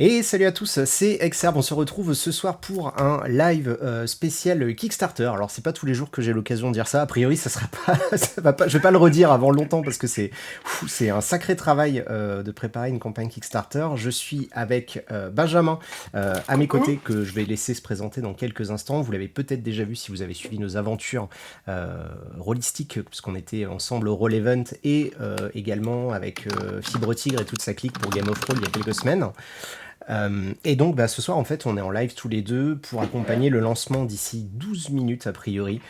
Et salut à tous, c'est Exerb. On se retrouve ce soir pour un live spécial Kickstarter. Alors c'est pas tous les jours que j'ai l'occasion de dire ça. A priori, ça sera pas, ça va pas. Je vais pas le redire avant longtemps parce que c'est un sacré travail de préparer une campagne Kickstarter. Je suis avec Benjamin à mes Coucou. côtés que je vais laisser se présenter dans quelques instants. Vous l'avez peut-être déjà vu si vous avez suivi nos aventures rolistiques puisqu'on était ensemble au Roll Event et également avec Fibre Tigre et toute sa clique pour Game of Roll il y a quelques semaines. Et donc ce soir en fait on est en live tous les deux pour accompagner le lancement d'ici 12 minutes a priori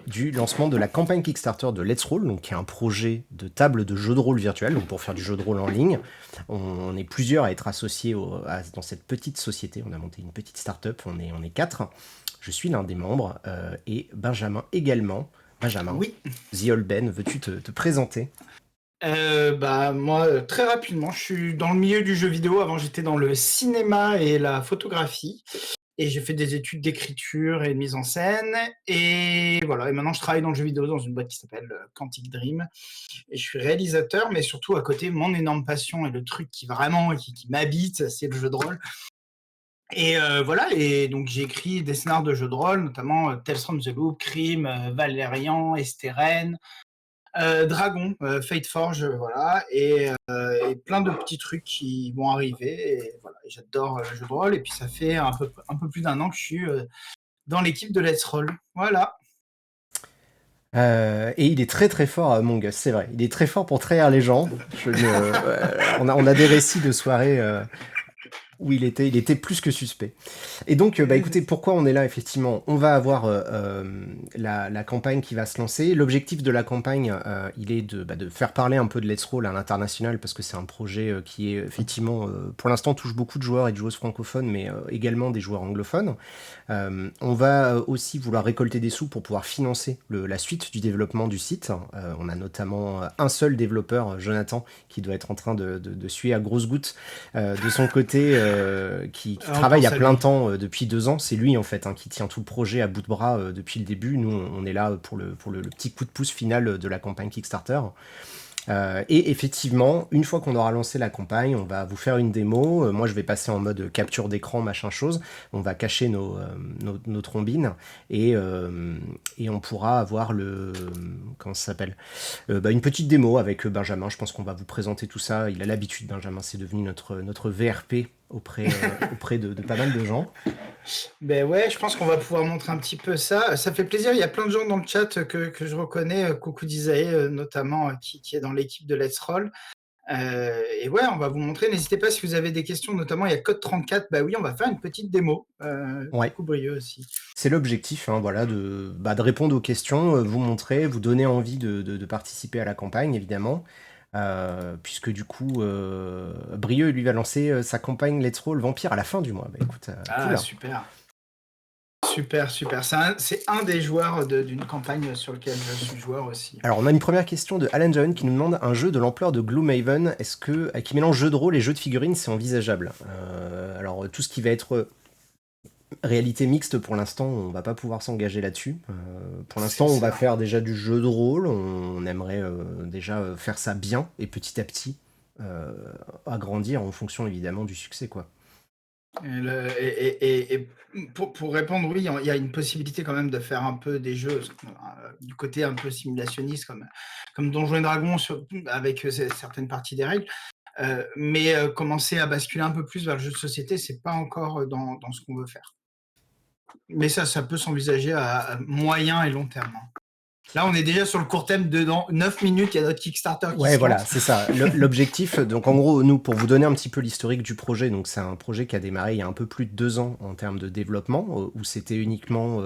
du lancement de la campagne Kickstarter de Let's Roll, donc qui est un projet de table de jeu de rôle virtuel, donc pour faire du jeu de rôle en ligne. On est plusieurs à être associés dans cette petite société, on a monté une petite start-up, on est quatre. Je suis l'un des membres et Benjamin également. Benjamin, Oui. The Old Ben, veux-tu te présenter? Moi, très rapidement, je suis dans le milieu du jeu vidéo. Avant, j'étais dans le cinéma et la photographie. Et j'ai fait des études d'écriture et de mise en scène. Et voilà. Et maintenant, je travaille dans le jeu vidéo dans une boîte qui s'appelle Quantic Dream. Et je suis réalisateur, mais surtout à côté, mon énorme passion et le truc qui m'habite, c'est le jeu de rôle. Et voilà. Et donc, j'ai écrit des scénarios de jeux de rôle, notamment Tales from the Loop, Crime, Valérian, Esteren. Dragon, Fate Forge, voilà, et plein de petits trucs qui vont arriver. Et voilà, et j'adore le jeu de rôle. Et puis ça fait un peu plus d'un an que je suis dans l'équipe de Let's Roll. Voilà. Et il est très très fort à Among Us, c'est vrai. Il est très fort pour trahir les gens. On a des récits de soirées où il était plus que suspect. Et donc, écoutez, pourquoi on est là, effectivement? On va avoir la campagne qui va se lancer. L'objectif de la campagne, il est de faire parler un peu de Let's Roll à l'international, parce que c'est un projet qui est, effectivement, pour l'instant, touche beaucoup de joueurs et de joueuses francophones, mais également des joueurs anglophones. On va aussi vouloir récolter des sous pour pouvoir financer la suite du développement du site. On a notamment un seul développeur, Jonathan, qui doit être en train de suer à grosses gouttes de son côté, qui On travaille à pense à plein lui. temps depuis 2 ans. C'est lui en fait qui tient tout le projet à bout de bras depuis le début. Nous, on est là pour le petit coup de pouce final de la campagne Kickstarter. Et effectivement, une fois qu'on aura lancé la campagne, on va vous faire une démo. Moi, je vais passer en mode capture d'écran, machin chose. On va cacher nos trombines et on pourra avoir comment ça s'appelle, une petite démo avec Benjamin. Je pense qu'on va vous présenter tout ça. Il a l'habitude, Benjamin, c'est devenu notre VRP auprès de pas mal de gens. Ben ouais, je pense qu'on va pouvoir montrer un petit peu ça. Ça fait plaisir. Il y a plein de gens dans le chat que je reconnais. Coucou d'Isaïe, notamment, qui est dans l'équipe de Let's Roll. Et ouais, on va vous montrer. N'hésitez pas si vous avez des questions, notamment il y a Code 34. Bah oui, on va faire une petite démo. Ouais, Coucou Brieux aussi. c'est l'objectif, hein, voilà, de répondre aux questions, vous montrer, vous donner envie de participer à la campagne, évidemment. Puisque du coup, Brieux, lui, va lancer sa campagne Let's Roll Vampire à la fin du mois. Bah écoute, Ah, cool. super. Super, super. C'est un des joueurs d'une campagne sur lequel je suis joueur aussi. Alors, on a une première question de Alan John qui nous demande un jeu de l'ampleur de Gloomhaven, qui mélange jeu de rôle et jeu de figurines, c'est envisageable? Alors, tout ce qui va être réalité mixte, pour l'instant, on va pas pouvoir s'engager là-dessus. Pour l'instant, C'est on va ça. faire déjà du jeu de rôle. On aimerait déjà faire ça bien et petit à petit euh, agrandir en fonction évidemment du succès, quoi. Et pour répondre, oui, il y a une possibilité quand même de faire un peu des jeux du côté un peu simulationniste, comme Donjons et Dragons, avec certaines parties des règles. Mais commencer à basculer un peu plus vers le jeu de société, c'est pas encore dans ce qu'on veut faire. Mais ça peut s'envisager à moyen et long terme, hein. Là, on est déjà sur le court terme. Dans 9 minutes, il y a notre Kickstarter qui Ouais, se voilà, lance. c'est ça. L'objectif, donc en gros, nous, pour vous donner un petit peu l'historique du projet, donc c'est un projet qui a démarré il y a un peu plus de 2 ans en termes de développement, où c'était uniquement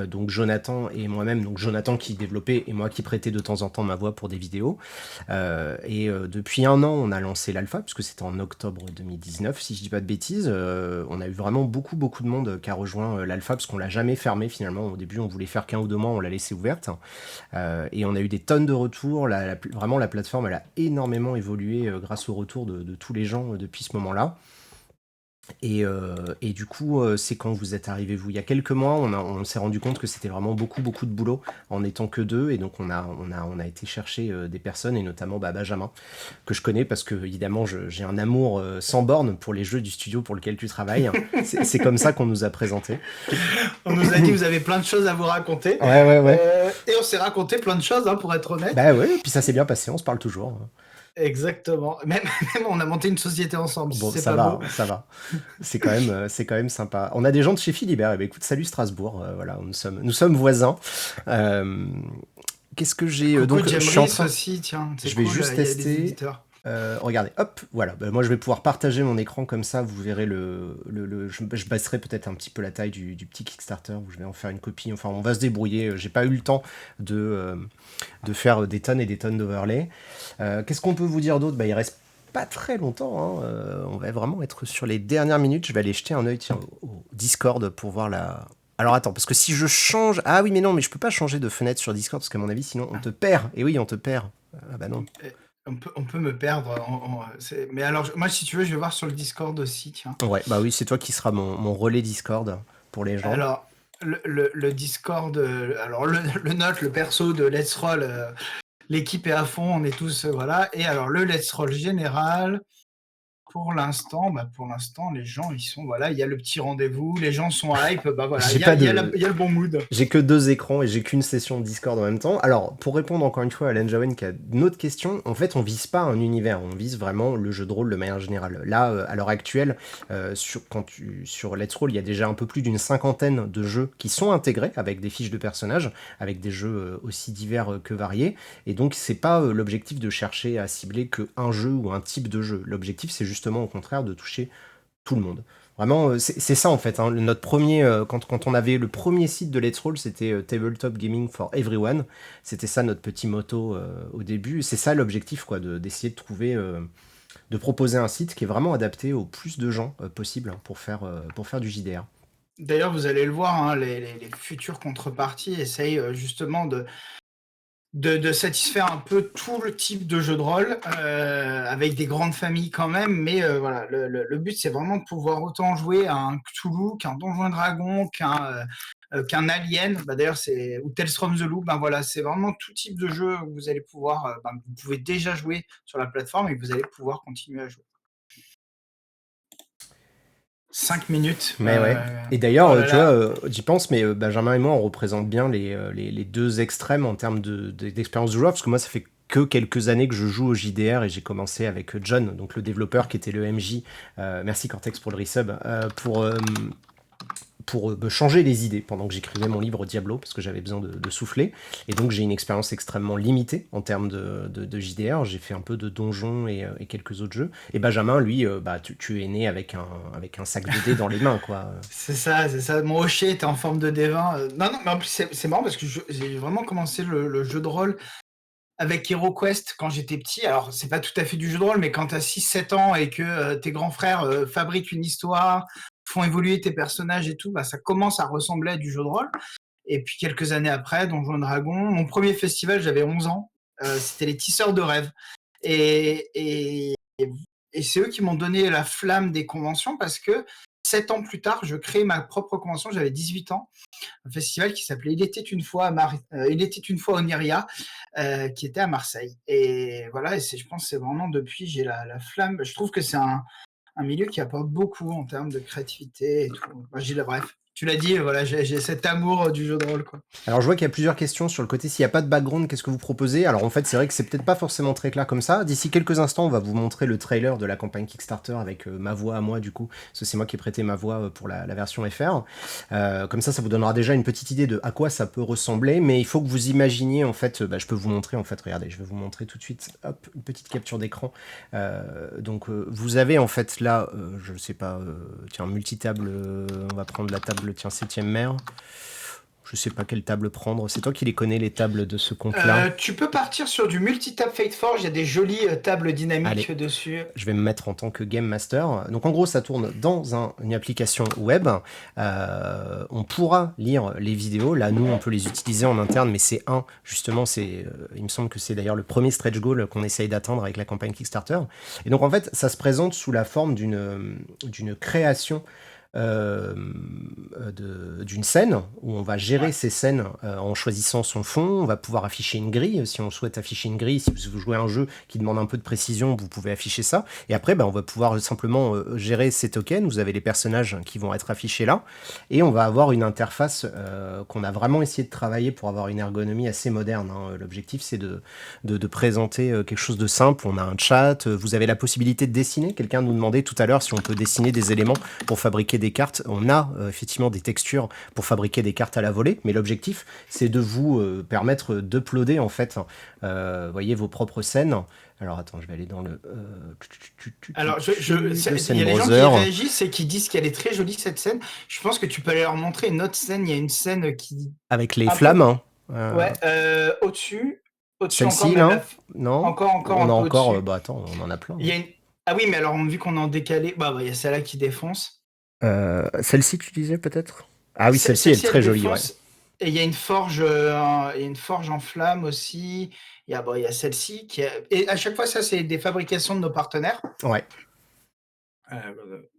donc Jonathan et moi-même, donc Jonathan qui développait et moi qui prêtais de temps en temps ma voix pour des vidéos. Depuis un an, on a lancé l'alpha, puisque c'était en octobre 2019, si je dis pas de bêtises. On a eu vraiment beaucoup, beaucoup de monde qui a rejoint l'alpha, parce qu'on l'a jamais fermé finalement. Au début, on voulait faire qu'un ou 2 mois, on l'a laissé ouverte. Et on a eu des tonnes de retours. Vraiment, la plateforme, elle a énormément évolué grâce au retour de tous les gens depuis ce moment-là. Et du coup, c'est quand vous êtes arrivé, vous, il y a quelques mois, on s'est rendu compte que c'était vraiment beaucoup, beaucoup de boulot en étant que deux. Et donc, on a été chercher des personnes, et notamment Benjamin, que je connais parce que, évidemment, j'ai un amour sans borne pour les jeux du studio pour lequel tu travailles. C'est comme ça qu'on nous a présenté. On nous a dit vous avez plein de choses à vous raconter. Ouais, ouais, ouais. Et on s'est raconté plein de choses, hein, pour être honnête. Bah ouais, puis ça s'est bien passé, on se parle toujours. Exactement. Même on a monté une société ensemble, si Bon, c'est ça pas va, beau. ça va. C'est quand même sympa. On a des gens de chez Philibert. Eh ben, écoute, salut Strasbourg. Voilà, nous sommes voisins. Euh, Qu'est-ce que j'ai Coucou donc, je suis en Jamris train. aussi, tiens, c'est Je vais cool, juste il y a des tester. éditeurs. Regardez, hop, voilà. Moi, je vais pouvoir partager mon écran comme ça. Vous verrez je baisserai peut-être un petit peu la taille du petit Kickstarter où je vais en faire une copie. Enfin, on va se débrouiller. J'ai pas eu le temps de faire des tonnes et des tonnes d'overlay. Qu'est-ce qu'on peut vous dire d'autre? Il reste pas très longtemps, hein. On va vraiment être sur les dernières minutes. Je vais aller jeter un œil, tiens, au Discord pour voir la. Alors attends, parce que si je change. Ah oui, mais non, mais je peux pas changer de fenêtre sur Discord parce qu'à mon avis, sinon on te perd. Et oui, on te perd. Ah bah non. On peut me perdre. Mais alors, moi, si tu veux, je vais voir sur le Discord aussi, tiens. Ouais, bah oui, c'est toi qui seras mon relais Discord pour les gens. Alors, le Discord, alors le note, le perso de Let's Roll, l'équipe est à fond, on est tous, voilà. Et alors, le Let's Roll général, pour l'instant, les gens, ils sont, voilà, il y a le petit rendez-vous, les gens sont hype, voilà, J'ai pas il y a de. il y a le bon mood. J'ai que deux écrans et j'ai qu'une session Discord en même temps. Alors, pour répondre encore une fois à Alan Jawen qui a une autre question, en fait, on vise pas un univers, on vise vraiment le jeu de rôle de manière générale. Là, à l'heure actuelle, sur Let's Roll, il y a déjà un peu plus d'une cinquantaine de jeux qui sont intégrés avec des fiches de personnages, avec des jeux aussi divers que variés. Et donc, c'est pas l'objectif de chercher à cibler que un jeu ou un type de jeu. L'objectif, c'est justement au contraire de toucher tout le monde. Vraiment, c'est ça en fait, hein. Notre premier, quand on avait le premier site de Let's Roll, c'était Tabletop Gaming for Everyone. C'était ça notre petit motto au début. C'est ça l'objectif, quoi, d'essayer de trouver, de proposer un site qui est vraiment adapté au plus de gens possible, hein, pour faire du JDR. D'ailleurs, vous allez le voir, hein, les futures contreparties essayent, justement de satisfaire un peu tout le type de jeu de rôle, avec des grandes familles quand même, mais voilà, le but c'est vraiment de pouvoir autant jouer à un Cthulhu qu'un Donjon et Dragon, qu'un Alien, d'ailleurs c'est ou Tales from the Loop, voilà, c'est vraiment tout type de jeu où vous allez pouvoir, vous pouvez déjà jouer sur la plateforme et que vous allez pouvoir continuer à jouer. 5 minutes. Mais ouais. Et d'ailleurs, Oh là tu vois, là. j'y pense, mais Benjamin et moi, on représente bien les deux extrêmes en termes d'expérience de joueur, parce que moi, ça fait que quelques années que je joue au JDR et j'ai commencé avec John, donc le développeur qui était le MJ. Merci Cortex pour le resub. Pour me changer les idées pendant que j'écrivais mon livre Diablo, parce que j'avais besoin de souffler. Et donc j'ai une expérience extrêmement limitée en termes de JDR. J'ai fait un peu de donjons et quelques autres jeux. Et Benjamin, lui, tu es né avec un sac de dés dans les mains, quoi. C'est ça, c'est ça. Mon hocher était en forme de D20. Non, non, mais en plus, c'est marrant parce que j'ai vraiment commencé le jeu de rôle avec HeroQuest quand j'étais petit. Alors, c'est pas tout à fait du jeu de rôle, mais quand t'as 6-7 ans et que tes grands frères fabriquent une histoire, font évoluer tes personnages et tout, ça commence à ressembler à du jeu de rôle. Et puis, quelques années après, Donjons et Dragons, mon premier festival, j'avais 11 ans. C'était les Tisseurs de rêves. Et c'est eux qui m'ont donné la flamme des conventions parce que 7 ans plus tard, je crée ma propre convention, j'avais 18 ans, un festival qui s'appelait Il était une fois Oniria, qui était à Marseille. Et voilà, je pense que c'est vraiment depuis, j'ai la flamme. Je trouve que c'est un milieu qui apporte beaucoup en termes de créativité et tout. Bref, tu l'as dit, voilà, j'ai cet amour du jeu de rôle, quoi. Alors je vois qu'il y a plusieurs questions sur le côté s'il n'y a pas de background, qu'est-ce que vous proposez? Alors en fait c'est vrai que c'est peut-être pas forcément très clair comme ça. D'ici quelques instants on va vous montrer le trailer de la campagne Kickstarter avec ma voix à moi du coup, parce que c'est moi qui ai prêté ma voix pour la version FR. Comme ça vous donnera déjà une petite idée de à quoi ça peut ressembler, mais il faut que vous imaginiez en fait, je peux vous montrer en fait, regardez, je vais vous montrer tout de suite, hop, une petite capture d'écran. Donc vous avez en fait là, je sais pas, tiens, multitable, on va prendre la table, tiens, 7ème mer. Je sais pas quelle table prendre. C'est toi qui les connais, les tables de ce compte-là. Tu peux partir sur du multitap FateForge, il y a des jolies tables dynamiques Allez. dessus. Je vais me mettre en tant que Game Master. Donc en gros, ça tourne dans une application web. On pourra lire les vidéos. Là, nous, on peut les utiliser en interne, mais justement, il me semble que c'est d'ailleurs le premier stretch goal qu'on essaye d'atteindre avec la campagne Kickstarter. Et donc en fait, ça se présente sous la forme d'une création d'une scène où on va gérer ces scènes en choisissant son fond. On va pouvoir afficher une grille si on souhaite afficher une grille. Si vous jouez à un jeu qui demande un peu de précision, vous pouvez afficher ça. Et après, on va pouvoir simplement gérer ces tokens. Vous avez les personnages qui vont être affichés là. Et on va avoir une interface qu'on a vraiment essayé de travailler pour avoir une ergonomie assez moderne. L'objectif, c'est de présenter quelque chose de simple. On a un chat. Vous avez la possibilité de dessiner. Quelqu'un nous demandait tout à l'heure si on peut dessiner des éléments pour fabriquer des cartes. On a effectivement des textures pour fabriquer des cartes à la volée, mais l'objectif, c'est de vous permettre d'uploader en fait, voyez, vos propres scènes. Alors attends, je vais aller dans le. Alors, il y a des gens qui réagissent et qui disent qu'elle est très jolie cette scène. Je pense que tu peux aller leur montrer une autre scène. Il y a une scène qui. Avec les flammes. Ouais, au-dessus. Celle-ci, là. Non. Encore. On a encore. Attends, on en a plein. Ah oui, mais alors vu qu'on est en décalé, il y a celle-là qui défonce. Celle-ci, tu disais peut-être? Ah oui, celle-ci elle est très jolie. Ouais. Et il y a une forge en flamme aussi. Il y a celle-ci et à chaque fois, ça, c'est des fabrications de nos partenaires. Ouais.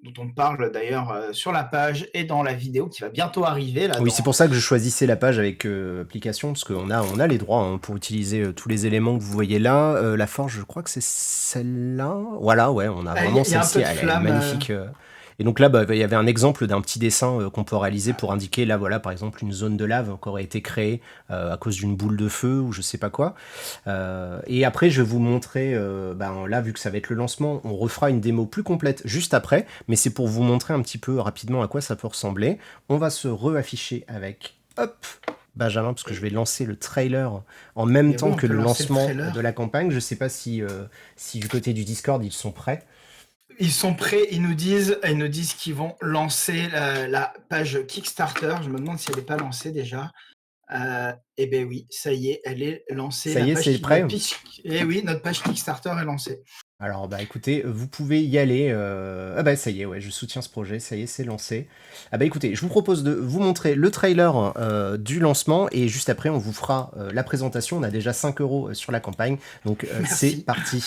Dont on parle d'ailleurs sur la page et dans la vidéo qui va bientôt arriver. Là, oui, c'est pour ça que je choisissais la page avec application, parce qu'on a les droits pour utiliser tous les éléments que vous voyez là. La forge, je crois que c'est celle-là. Voilà, ouais, on a vraiment celle-ci. Elle est magnifique. Et donc là, il y avait un exemple d'un petit dessin qu'on peut réaliser pour indiquer, là, voilà, par exemple, une zone de lave qui aurait été créée à cause d'une boule de feu ou je sais pas quoi. Et après, je vais vous montrer, là, vu que ça va être le lancement, on refera une démo plus complète juste après, mais c'est pour vous montrer un petit peu rapidement à quoi ça peut ressembler. On va se re-afficher avec, Benjamin, parce que je vais lancer le trailer en même temps que le lancement de la campagne. Je sais pas si du côté du Discord, ils sont prêts. Ils sont prêts, ils nous disent qu'ils vont lancer la page Kickstarter. Je me demande si elle n'est pas lancée déjà. Eh bien oui, ça y est, elle est lancée. Ça y est, c'est prêt. Eh oui, notre page Kickstarter est lancée. Alors écoutez, vous pouvez y aller. Ça y est, ouais, je soutiens ce projet, ça y est, c'est lancé. Écoutez, je vous propose de vous montrer le trailer du lancement et juste après on vous fera la présentation. On a déjà 5 € sur la campagne, donc c'est parti.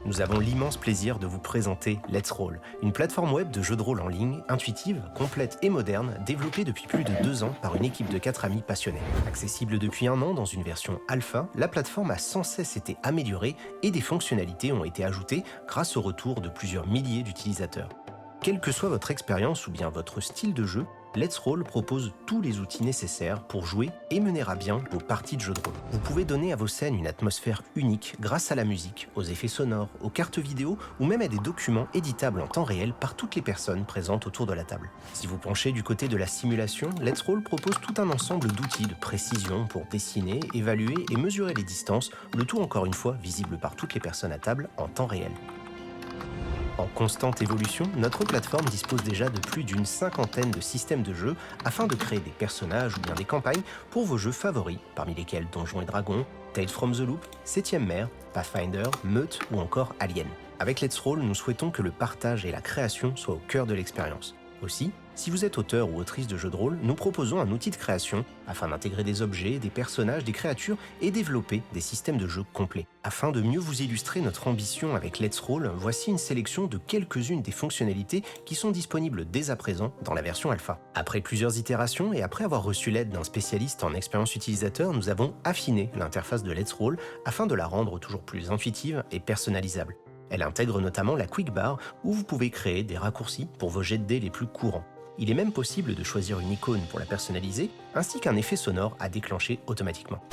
Nous avons l'immense plaisir de vous présenter Let's Roll, une plateforme web de jeux de rôle en ligne, intuitive, complète et moderne, développée depuis plus de 2 ans par une équipe de 4 amis passionnés. Accessible depuis 1 an dans une version alpha, la plateforme a sans cesse été améliorée et des fonctionnalités ont été ajoutées grâce au retour de plusieurs milliers d'utilisateurs. Quelle que soit votre expérience ou bien votre style de jeu, Let's Roll propose tous les outils nécessaires pour jouer et mener à bien vos parties de jeux de rôle. Vous pouvez donner à vos scènes une atmosphère unique grâce à la musique, aux effets sonores, aux cartes vidéo ou même à des documents éditables en temps réel par toutes les personnes présentes autour de la table. Si vous penchez du côté de la simulation, Let's Roll propose tout un ensemble d'outils de précision pour dessiner, évaluer et mesurer les distances, le tout encore une fois visible par toutes les personnes à table en temps réel. En constante évolution, notre plateforme dispose déjà de plus d'une 50aine de systèmes de jeu afin de créer des personnages ou bien des campagnes pour vos jeux favoris, parmi lesquels Donjons et Dragons, Tales from the Loop, 7ème Mer, Pathfinder, Meute ou encore Alien. Avec Let's Roll, nous souhaitons que le partage et la création soient au cœur de l'expérience. Aussi, si vous êtes auteur ou autrice de jeux de rôle, nous proposons un outil de création afin d'intégrer des objets, des personnages, des créatures et développer des systèmes de jeu complets. Afin de mieux vous illustrer notre ambition avec Let's Roll, voici une sélection de quelques-unes des fonctionnalités qui sont disponibles dès à présent dans la version alpha. Après plusieurs itérations et après avoir reçu l'aide d'un spécialiste en expérience utilisateur, nous avons affiné l'interface de Let's Roll afin de la rendre toujours plus intuitive et personnalisable. Elle intègre notamment la Quick Bar où vous pouvez créer des raccourcis pour vos jets de dés les plus courants. Il est même possible de choisir une icône pour la personnaliser, ainsi qu'un effet sonore à déclencher automatiquement.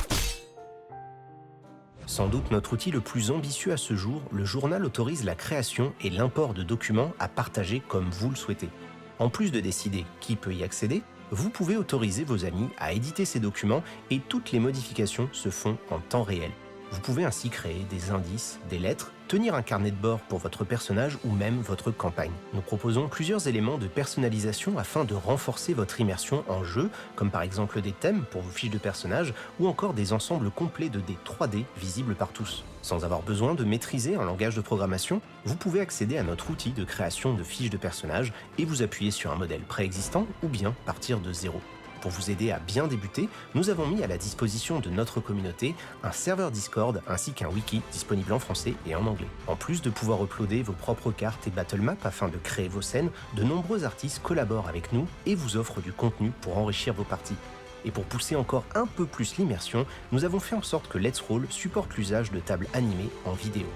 Sans doute notre outil le plus ambitieux à ce jour, le journal autorise la création et l'import de documents à partager comme vous le souhaitez. En plus de décider qui peut y accéder, vous pouvez autoriser vos amis à éditer ces documents et toutes les modifications se font en temps réel. Vous pouvez ainsi créer des indices, des lettres, tenir un carnet de bord pour votre personnage ou même votre campagne. Nous proposons plusieurs éléments de personnalisation afin de renforcer votre immersion en jeu, comme par exemple des thèmes pour vos fiches de personnages ou encore des ensembles complets de dés 3D visibles par tous. Sans avoir besoin de maîtriser un langage de programmation, vous pouvez accéder à notre outil de création de fiches de personnages et vous appuyer sur un modèle préexistant ou bien partir de zéro. Pour vous aider à bien débuter, nous avons mis à la disposition de notre communauté un serveur Discord ainsi qu'un wiki disponible en français et en anglais. En plus de pouvoir uploader vos propres cartes et battle maps afin de créer vos scènes, de nombreux artistes collaborent avec nous et vous offrent du contenu pour enrichir vos parties. Et pour pousser encore un peu plus l'immersion, nous avons fait en sorte que Let's Roll supporte l'usage de tables animées en vidéo.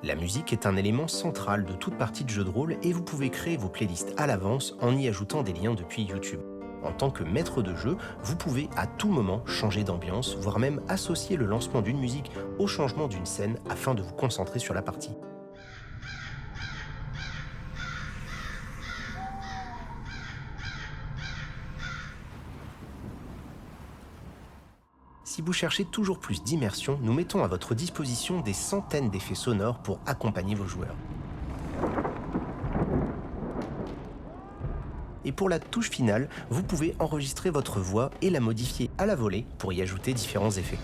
La musique est un élément central de toute partie de jeu de rôle et vous pouvez créer vos playlists à l'avance en y ajoutant des liens depuis YouTube. En tant que maître de jeu, vous pouvez à tout moment changer d'ambiance, voire même associer le lancement d'une musique au changement d'une scène afin de vous concentrer sur la partie. Si vous cherchez toujours plus d'immersion, nous mettons à votre disposition des centaines d'effets sonores pour accompagner vos joueurs. Et pour la touche finale, vous pouvez enregistrer votre voix et la modifier à la volée pour y ajouter différents effets.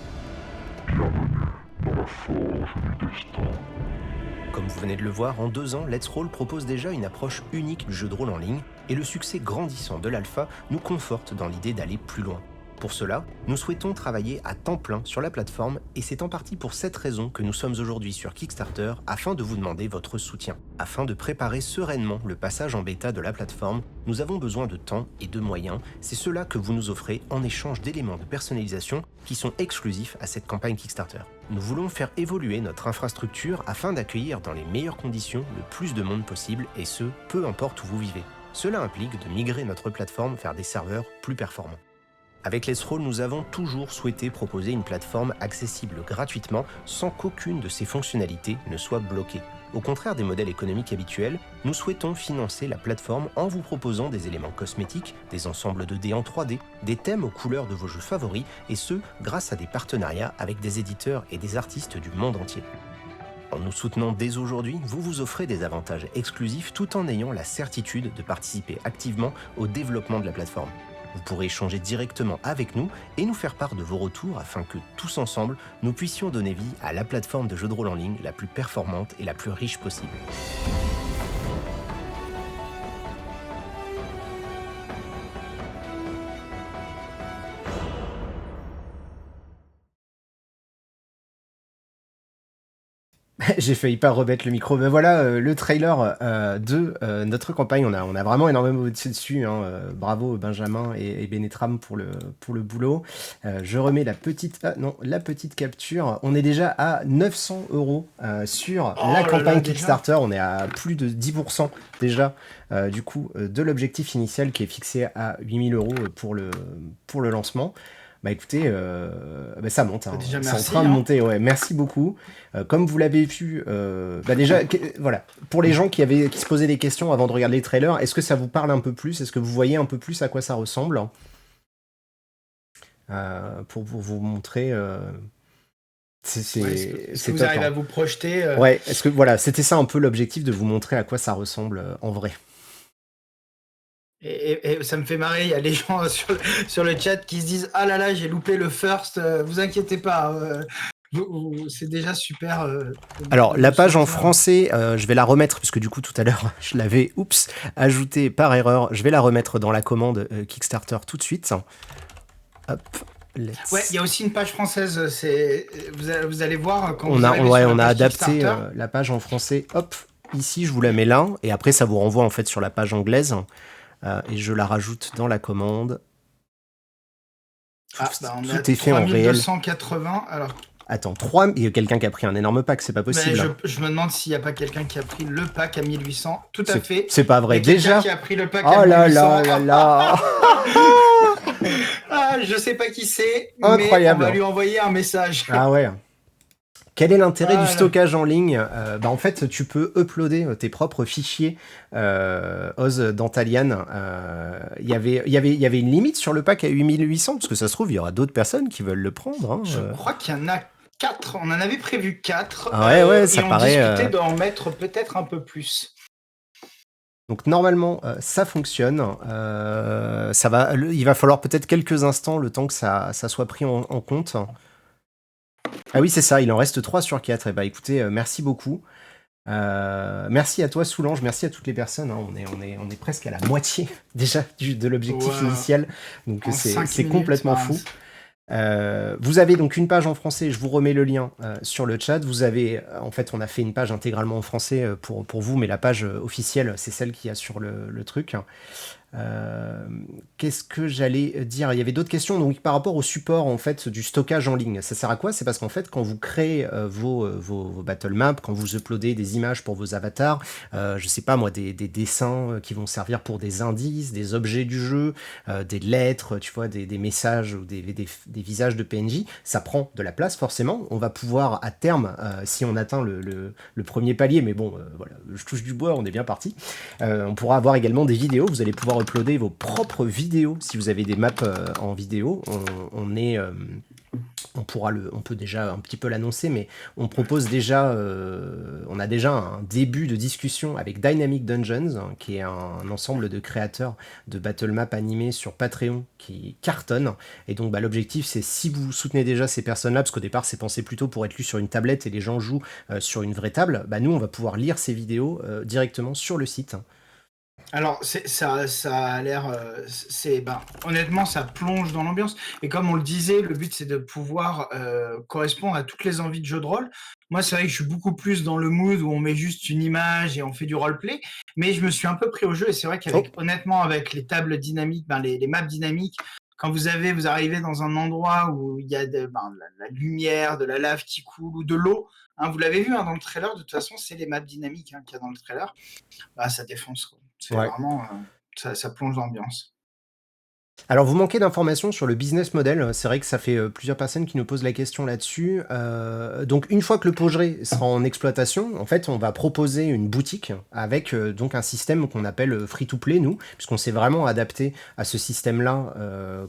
Comme vous venez de le voir, en 2 ans, Let's Roll propose déjà une approche unique du jeu de rôle en ligne et le succès grandissant de l'alpha nous conforte dans l'idée d'aller plus loin. Pour cela, nous souhaitons travailler à temps plein sur la plateforme et c'est en partie pour cette raison que nous sommes aujourd'hui sur Kickstarter afin de vous demander votre soutien. Afin de préparer sereinement le passage en bêta de la plateforme, nous avons besoin de temps et de moyens. C'est cela que vous nous offrez en échange d'éléments de personnalisation qui sont exclusifs à cette campagne Kickstarter. Nous voulons faire évoluer notre infrastructure afin d'accueillir dans les meilleures conditions le plus de monde possible et ce, peu importe où vous vivez. Cela implique de migrer notre plateforme vers des serveurs plus performants. Avec Let's Roll, nous avons toujours souhaité proposer une plateforme accessible gratuitement sans qu'aucune de ses fonctionnalités ne soit bloquée. Au contraire des modèles économiques habituels, nous souhaitons financer la plateforme en vous proposant des éléments cosmétiques, des ensembles de dés en 3D, des thèmes aux couleurs de vos jeux favoris, et ce, grâce à des partenariats avec des éditeurs et des artistes du monde entier. En nous soutenant dès aujourd'hui, vous vous offrez des avantages exclusifs tout en ayant la certitude de participer activement au développement de la plateforme. Vous pourrez échanger directement avec nous et nous faire part de vos retours afin que, tous ensemble, nous puissions donner vie à la plateforme de jeux de rôle en ligne la plus performante et la plus riche possible. J'ai failli pas remettre le micro. Ben voilà, le trailer de notre campagne. On a vraiment énormément bossé dessus. Hein. Bravo Benjamin et Benetram pour le boulot. Je remets la petite capture. On est déjà à 900 € sur la campagne Kickstarter. On est à plus de 10% déjà du coup de l'objectif initial qui est fixé à 8 000 € pour le lancement. Bah écoutez, ça monte, hein. Déjà, C'est merci, en train de monter, ouais. Merci beaucoup. Comme vous l'avez vu, déjà, voilà, pour les gens qui se posaient des questions avant de regarder les trailers, est-ce que ça vous parle un peu plus? Est-ce que vous voyez un peu plus à quoi ça ressemble? Pour vous montrer, Est-ce que vous top, arrivez hein. à vous projeter Ouais, est-ce que voilà, c'était ça un peu l'objectif de vous montrer à quoi ça ressemble en vrai. Et ça me fait marrer, il y a les gens sur le chat qui se disent « Ah là là, j'ai loupé le first, vous inquiétez pas, C'est déjà super Alors, de la vous page en sortir. français, je vais la remettre, parce que du coup, tout à l'heure, je l'avais, ajoutée par erreur. Je vais la remettre dans la commande Kickstarter tout de suite. Hop, Ouais, il y a aussi une page française. Vous allez voir quand On vous a, arrivez ouais, sur la on a page adapté Kickstarter. la page en français. Hop, ici, je vous la mets là. Et après, ça vous renvoie en fait sur la page anglaise. Et je la rajoute dans la commande. Ah, bah on est à Tout est fait en réel. 3280. Alors, Attends, 3. Il y a quelqu'un qui a pris un énorme pack, c'est pas mais possible. je me demande s'il n'y a pas quelqu'un qui a pris le pack à 1800. Tout à fait. C'est pas Il y vrai. a quelqu'un Déjà. qui a pris le pack à Oh là 1800. là là là. Ah, je sais pas qui c'est, mais on va Incroyable. lui envoyer un message. Ah ouais. Quel est l'intérêt du Ah, là. stockage en ligne? En fait, tu peux uploader tes propres fichiers Oz Dantalian. Il y avait une limite sur le pack à 8800, parce que ça se trouve, il y aura d'autres personnes qui veulent le prendre. Hein. Je crois qu'il y en a 4. On en avait prévu 4. Ouais, ça et on paraît. discutait d'en mettre peut-être un peu plus. Donc normalement, ça fonctionne. Il va falloir peut-être quelques instants, le temps que ça soit pris en compte. Ah oui, c'est ça, il en reste 3 sur 4. Et bah écoutez, merci beaucoup. Merci à toi Soulange, merci à toutes les personnes. Hein. On est presque à la moitié déjà de l'objectif Ouais, initial. Donc en 5 c'est minutes, complètement bah, fou. Vous avez donc une page en français, je vous remets le lien sur le chat. Vous avez, en fait, on a fait une page intégralement en français pour vous, mais la page officielle, c'est celle qui a sur le truc. Qu'est-ce que j'allais dire? Il y avait d'autres questions. Donc par rapport au support en fait du stockage en ligne, ça sert à quoi? C'est parce qu'en fait quand vous créez vos battle maps, quand vous uploadez des images pour vos avatars, je sais pas moi, des dessins qui vont servir pour des indices, des objets du jeu, des lettres, tu vois, des messages ou des visages de PNJ, ça prend de la place forcément. On va pouvoir à terme, si on atteint le premier palier, mais bon, voilà, je touche du bois, on est bien parti. On pourra avoir également des vidéos. Vous allez pouvoir uploader vos propres vidéos si vous avez des maps en vidéo. On peut déjà un petit peu l'annoncer, mais on propose déjà, on a déjà un début de discussion avec Dynamic Dungeons, hein, qui est un ensemble de créateurs de battle map animés sur Patreon qui cartonne. Et donc l'objectif c'est, si vous soutenez déjà ces personnes-là, parce qu'au départ c'est pensé plutôt pour être lu sur une tablette et les gens jouent sur une vraie table, nous on va pouvoir lire ces vidéos directement sur le site. Alors, ça a l'air, honnêtement, ça plonge dans l'ambiance. Et comme on le disait, le but c'est de pouvoir correspondre à toutes les envies de jeu de rôle. Moi, c'est vrai que je suis beaucoup plus dans le mood où on met juste une image et on fait du roleplay, mais je me suis un peu pris au jeu. Et c'est vrai honnêtement, avec les tables dynamiques, les maps dynamiques, quand vous arrivez dans un endroit où il y a la lumière, de la lave qui coule ou de l'eau, hein, vous l'avez vu dans le trailer. De toute façon, c'est les maps dynamiques qu'il y a dans le trailer. Ça défonce, quoi. C'est Ouais. vraiment, ça plonge l'ambiance. Alors, vous manquez d'informations sur le business model. C'est vrai que ça fait plusieurs personnes qui nous posent la question là-dessus. Donc, une fois que le Pogeret sera en exploitation, en fait, on va proposer une boutique avec donc un système qu'on appelle free-to-play, nous, puisqu'on s'est vraiment adapté à ce système-là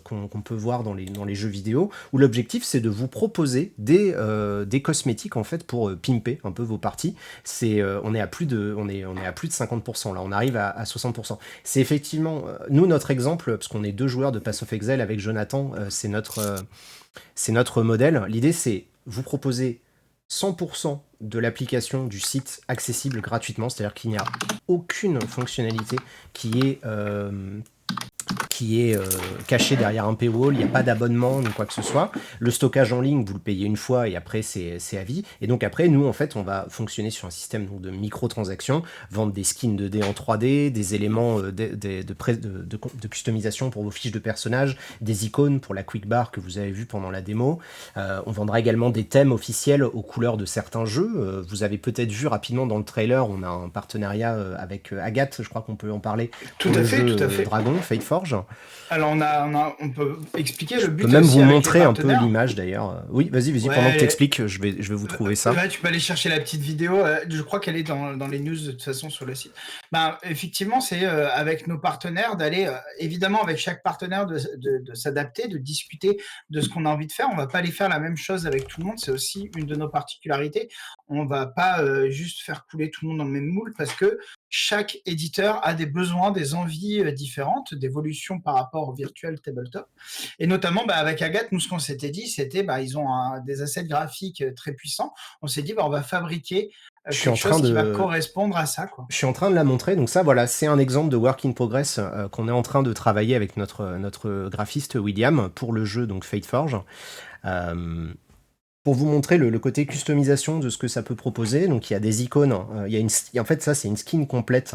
qu'on peut voir dans les jeux vidéo, où l'objectif, c'est de vous proposer des cosmétiques, en fait, pour pimper un peu vos parties. On est à plus de 50%, là. On arrive à 60%. C'est effectivement, nous, notre exemple, parce qu'on est 2 joueurs de Pass of Exile avec Jonathan, c'est notre modèle. L'idée, c'est vous proposer 100% de l'application du site accessible gratuitement, c'est-à-dire qu'il n'y a aucune fonctionnalité qui est caché derrière un paywall, il n'y a pas d'abonnement ni quoi que ce soit. Le stockage en ligne, vous le payez une fois et après c'est à vie. Et donc après, nous en fait, on va fonctionner sur un système donc, de microtransactions, vendre des skins de dés en 3D, des éléments de customisation pour vos fiches de personnages, des icônes pour la quick bar que vous avez vu pendant la démo. On vendra également des thèmes officiels aux couleurs de certains jeux. Vous avez peut-être vu rapidement dans le trailer, on a un partenariat avec Agathe, je crois qu'on peut en parler. Tout à fait. Dragon, Fateforge. Alors on peut expliquer le but. Je peux même aussi vous avec montrer les un peu partenaires. l'image d'ailleurs. Oui, vas-y, Ouais, pendant que t'expliques, je vais vous trouver ça. Là, tu peux aller chercher la petite vidéo. Je crois qu'elle est dans les news de toute façon sur le site. Effectivement, c'est avec nos partenaires d'aller, évidemment, avec chaque partenaire de s'adapter, de discuter de ce qu'on a envie de faire. On va pas aller faire la même chose avec tout le monde. C'est aussi une de nos particularités. On va pas juste faire couler tout le monde dans le même moule parce que chaque éditeur a des besoins, des envies différentes d'évolution par rapport au virtual tabletop. Et notamment, avec Agathe, nous, ce qu'on s'était dit, c'était, ils ont des assets graphiques très puissants. On s'est dit, on va fabriquer Je suis en quelque train chose qui va de, correspondre à ça, quoi. je suis en train de la montrer. Donc ça, voilà, c'est un exemple de work in progress qu'on est en train de travailler avec notre graphiste William pour le jeu donc Fate Forge. Euh, pour vous montrer le côté customisation de ce que ça peut proposer, donc il y a des icônes, en fait ça c'est une skin complète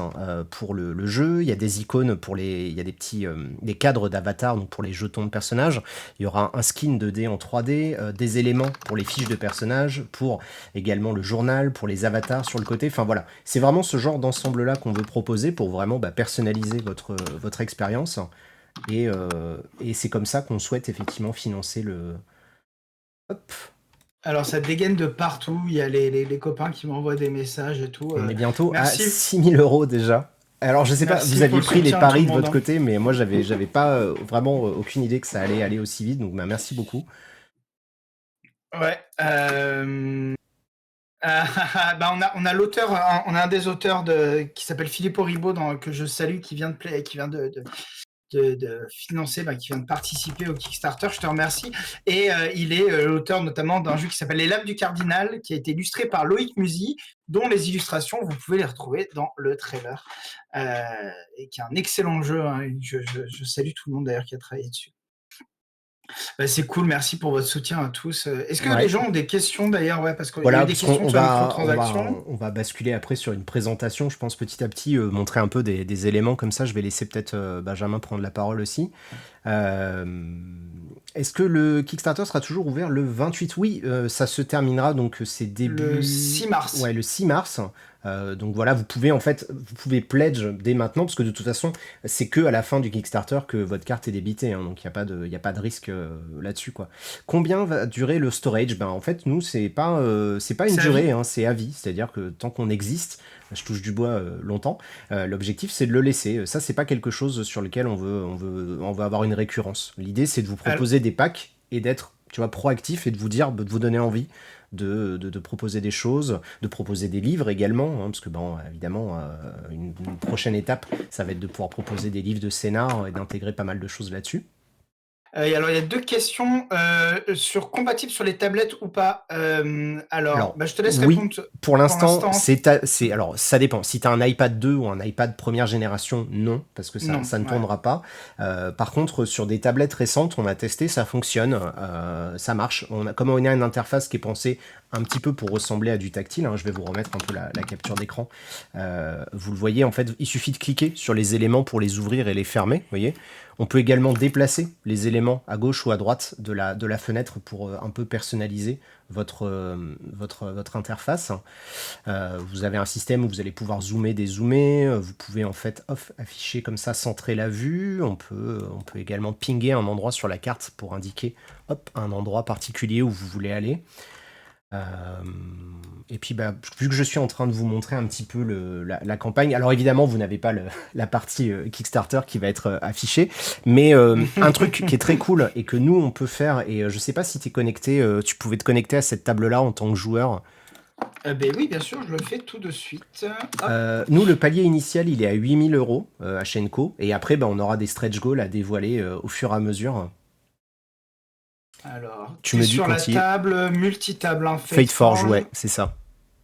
pour le jeu, il y a des icônes il y a des petits des cadres d'avatar donc pour les jetons de personnages, il y aura un skin 2D en 3D, des éléments pour les fiches de personnages, pour également le journal, pour les avatars sur le côté, enfin voilà, c'est vraiment ce genre d'ensemble là qu'on veut proposer pour vraiment personnaliser votre expérience et c'est comme ça qu'on souhaite effectivement financer le... Hop. Alors, ça dégaine de partout. Il y a les copains qui m'envoient des messages et tout. On est bientôt à Merci. 6 000 euros déjà. Alors, je sais pas, Merci vous pour aviez le pris les soutien, paris tout de le monde, votre hein. côté, mais moi, j'avais pas vraiment aucune idée que ça allait aller aussi vite. Donc, merci beaucoup. Ouais. On a l'auteur, on a un des auteurs qui s'appelle Philippe Oribo, que je salue, qui vient de financer, qui vient de participer au Kickstarter. Je te remercie. Et il est l'auteur notamment d'un jeu qui s'appelle Les Lames du Cardinal, qui a été illustré par Loïc Musy, dont les illustrations, vous pouvez les retrouver dans le trailer. Et qui est un excellent jeu. Hein. Je salue tout le monde d'ailleurs qui a travaillé dessus. C'est cool, merci pour votre soutien à tous. Est-ce que les gens ont des questions d'ailleurs? Ouais, parce qu'il y a Voilà, eu des parce questions qu'on sur les va, microtransactions. on va basculer après sur une présentation, je pense, petit à petit, montrer un peu des éléments comme ça. Je vais laisser peut-être Benjamin prendre la parole aussi. Est-ce que le Kickstarter sera toujours ouvert le 28? Oui, ça se terminera, donc c'est début... Le 6 mars. Ouais, le 6 mars. Donc voilà, vous pouvez pledge dès maintenant, parce que de toute façon, c'est que à la fin du Kickstarter que votre carte est débitée, hein, donc il n'y a pas de risque là-dessus, quoi. Combien va durer le storage? En fait, nous, c'est pas une durée, hein, c'est à vie, c'est-à-dire que tant qu'on existe, je touche du bois longtemps, l'objectif c'est de le laisser. Ça, c'est pas quelque chose sur lequel on veut avoir une récurrence. L'idée, c'est de vous proposer des packs et d'être, proactif et de vous dire, de vous donner envie de proposer des choses, de proposer des livres également, hein, parce que évidemment, une prochaine étape, ça va être de pouvoir proposer des livres de scénar et d'intégrer pas mal de choses là-dessus. Et alors, il y a 2 questions sur compatible sur les tablettes ou pas. Alors, je te laisse répondre. Pour l'instant, alors ça dépend. Si tu as un iPad 2 ou un iPad première génération, non, parce que ça ne tournera pas. Par contre, sur des tablettes récentes, on a testé, ça fonctionne, ça marche. Comme on a une interface qui est pensée un petit peu pour ressembler à du tactile, hein, je vais vous remettre un peu la capture d'écran. Vous le voyez, en fait, il suffit de cliquer sur les éléments pour les ouvrir et les fermer, vous voyez. On peut également déplacer les éléments à gauche ou à droite de la fenêtre pour un peu personnaliser votre interface. Vous avez un système où vous allez pouvoir zoomer, dézoomer. Vous pouvez en fait afficher comme ça, centrer la vue. On peut également pinguer un endroit sur la carte pour indiquer un endroit particulier où vous voulez aller. Et puis vu que je suis en train de vous montrer un petit peu la campagne, alors évidemment vous n'avez pas la partie Kickstarter qui va être affichée, mais un truc qui est très cool et que nous on peut faire, et je sais pas si tu es connecté, tu pouvais te connecter à cette table là en tant que joueur. Oui, bien sûr, je le fais tout de suite. Nous, le palier initial, il est à 8 000 € à Shenko, et après on aura des stretch goals à dévoiler au fur et à mesure. Alors, tu me dis sur la table, multitable, hein, Fate Forge, ouais, c'est ça.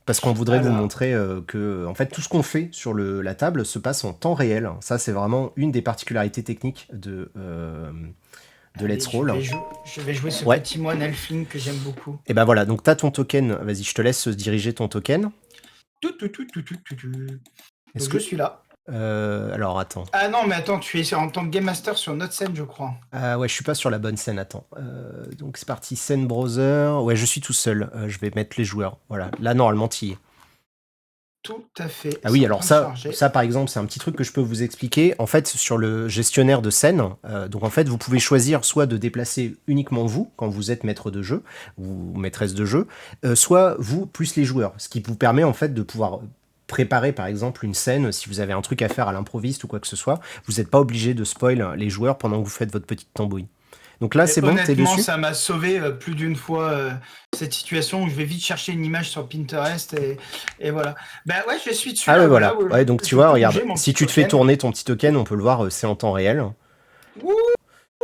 Parce qu'on voudrait vous montrer que en fait, tout ce qu'on fait sur la table se passe en temps réel. Ça, c'est vraiment une des particularités techniques de Let's Roll. Je vais jouer ce petit moine elfling que j'aime beaucoup. Et voilà, donc tu as ton token. Vas-y, je te laisse diriger ton token. Est-ce que je suis là? Alors attends. Ah non, mais attends, tu es en tant que Game Master sur notre scène, je crois. Ah ouais, je suis pas sur la bonne scène, attends. Donc c'est parti, scène browser. Ouais, je suis tout seul. Je vais mettre les joueurs. Voilà, là normalement tu y es. Tout à fait. Ah oui, alors ça par exemple, c'est un petit truc que je peux vous expliquer. En fait, sur le gestionnaire de scène, donc en fait, vous pouvez choisir soit de déplacer uniquement vous, quand vous êtes maître de jeu, ou maîtresse de jeu, soit vous plus les joueurs. Ce qui vous permet en fait de pouvoir préparer par exemple une scène, si vous avez un truc à faire à l'improviste ou quoi que ce soit, vous n'êtes pas obligé de spoil les joueurs pendant que vous faites votre petite tambouille. Donc là, Et c'est bon, t'es honnêtement, dessus? ça m'a sauvé plus d'une fois cette situation où je vais vite chercher une image sur Pinterest et voilà. Ben ouais, je suis dessus Ah ouais, là, voilà. voilà. Ouais, donc tu Je vois, peux regarde, bouger mon si petit tu te fais token. tourner ton petit token, on peut le voir, c'est en temps réel. Wouh.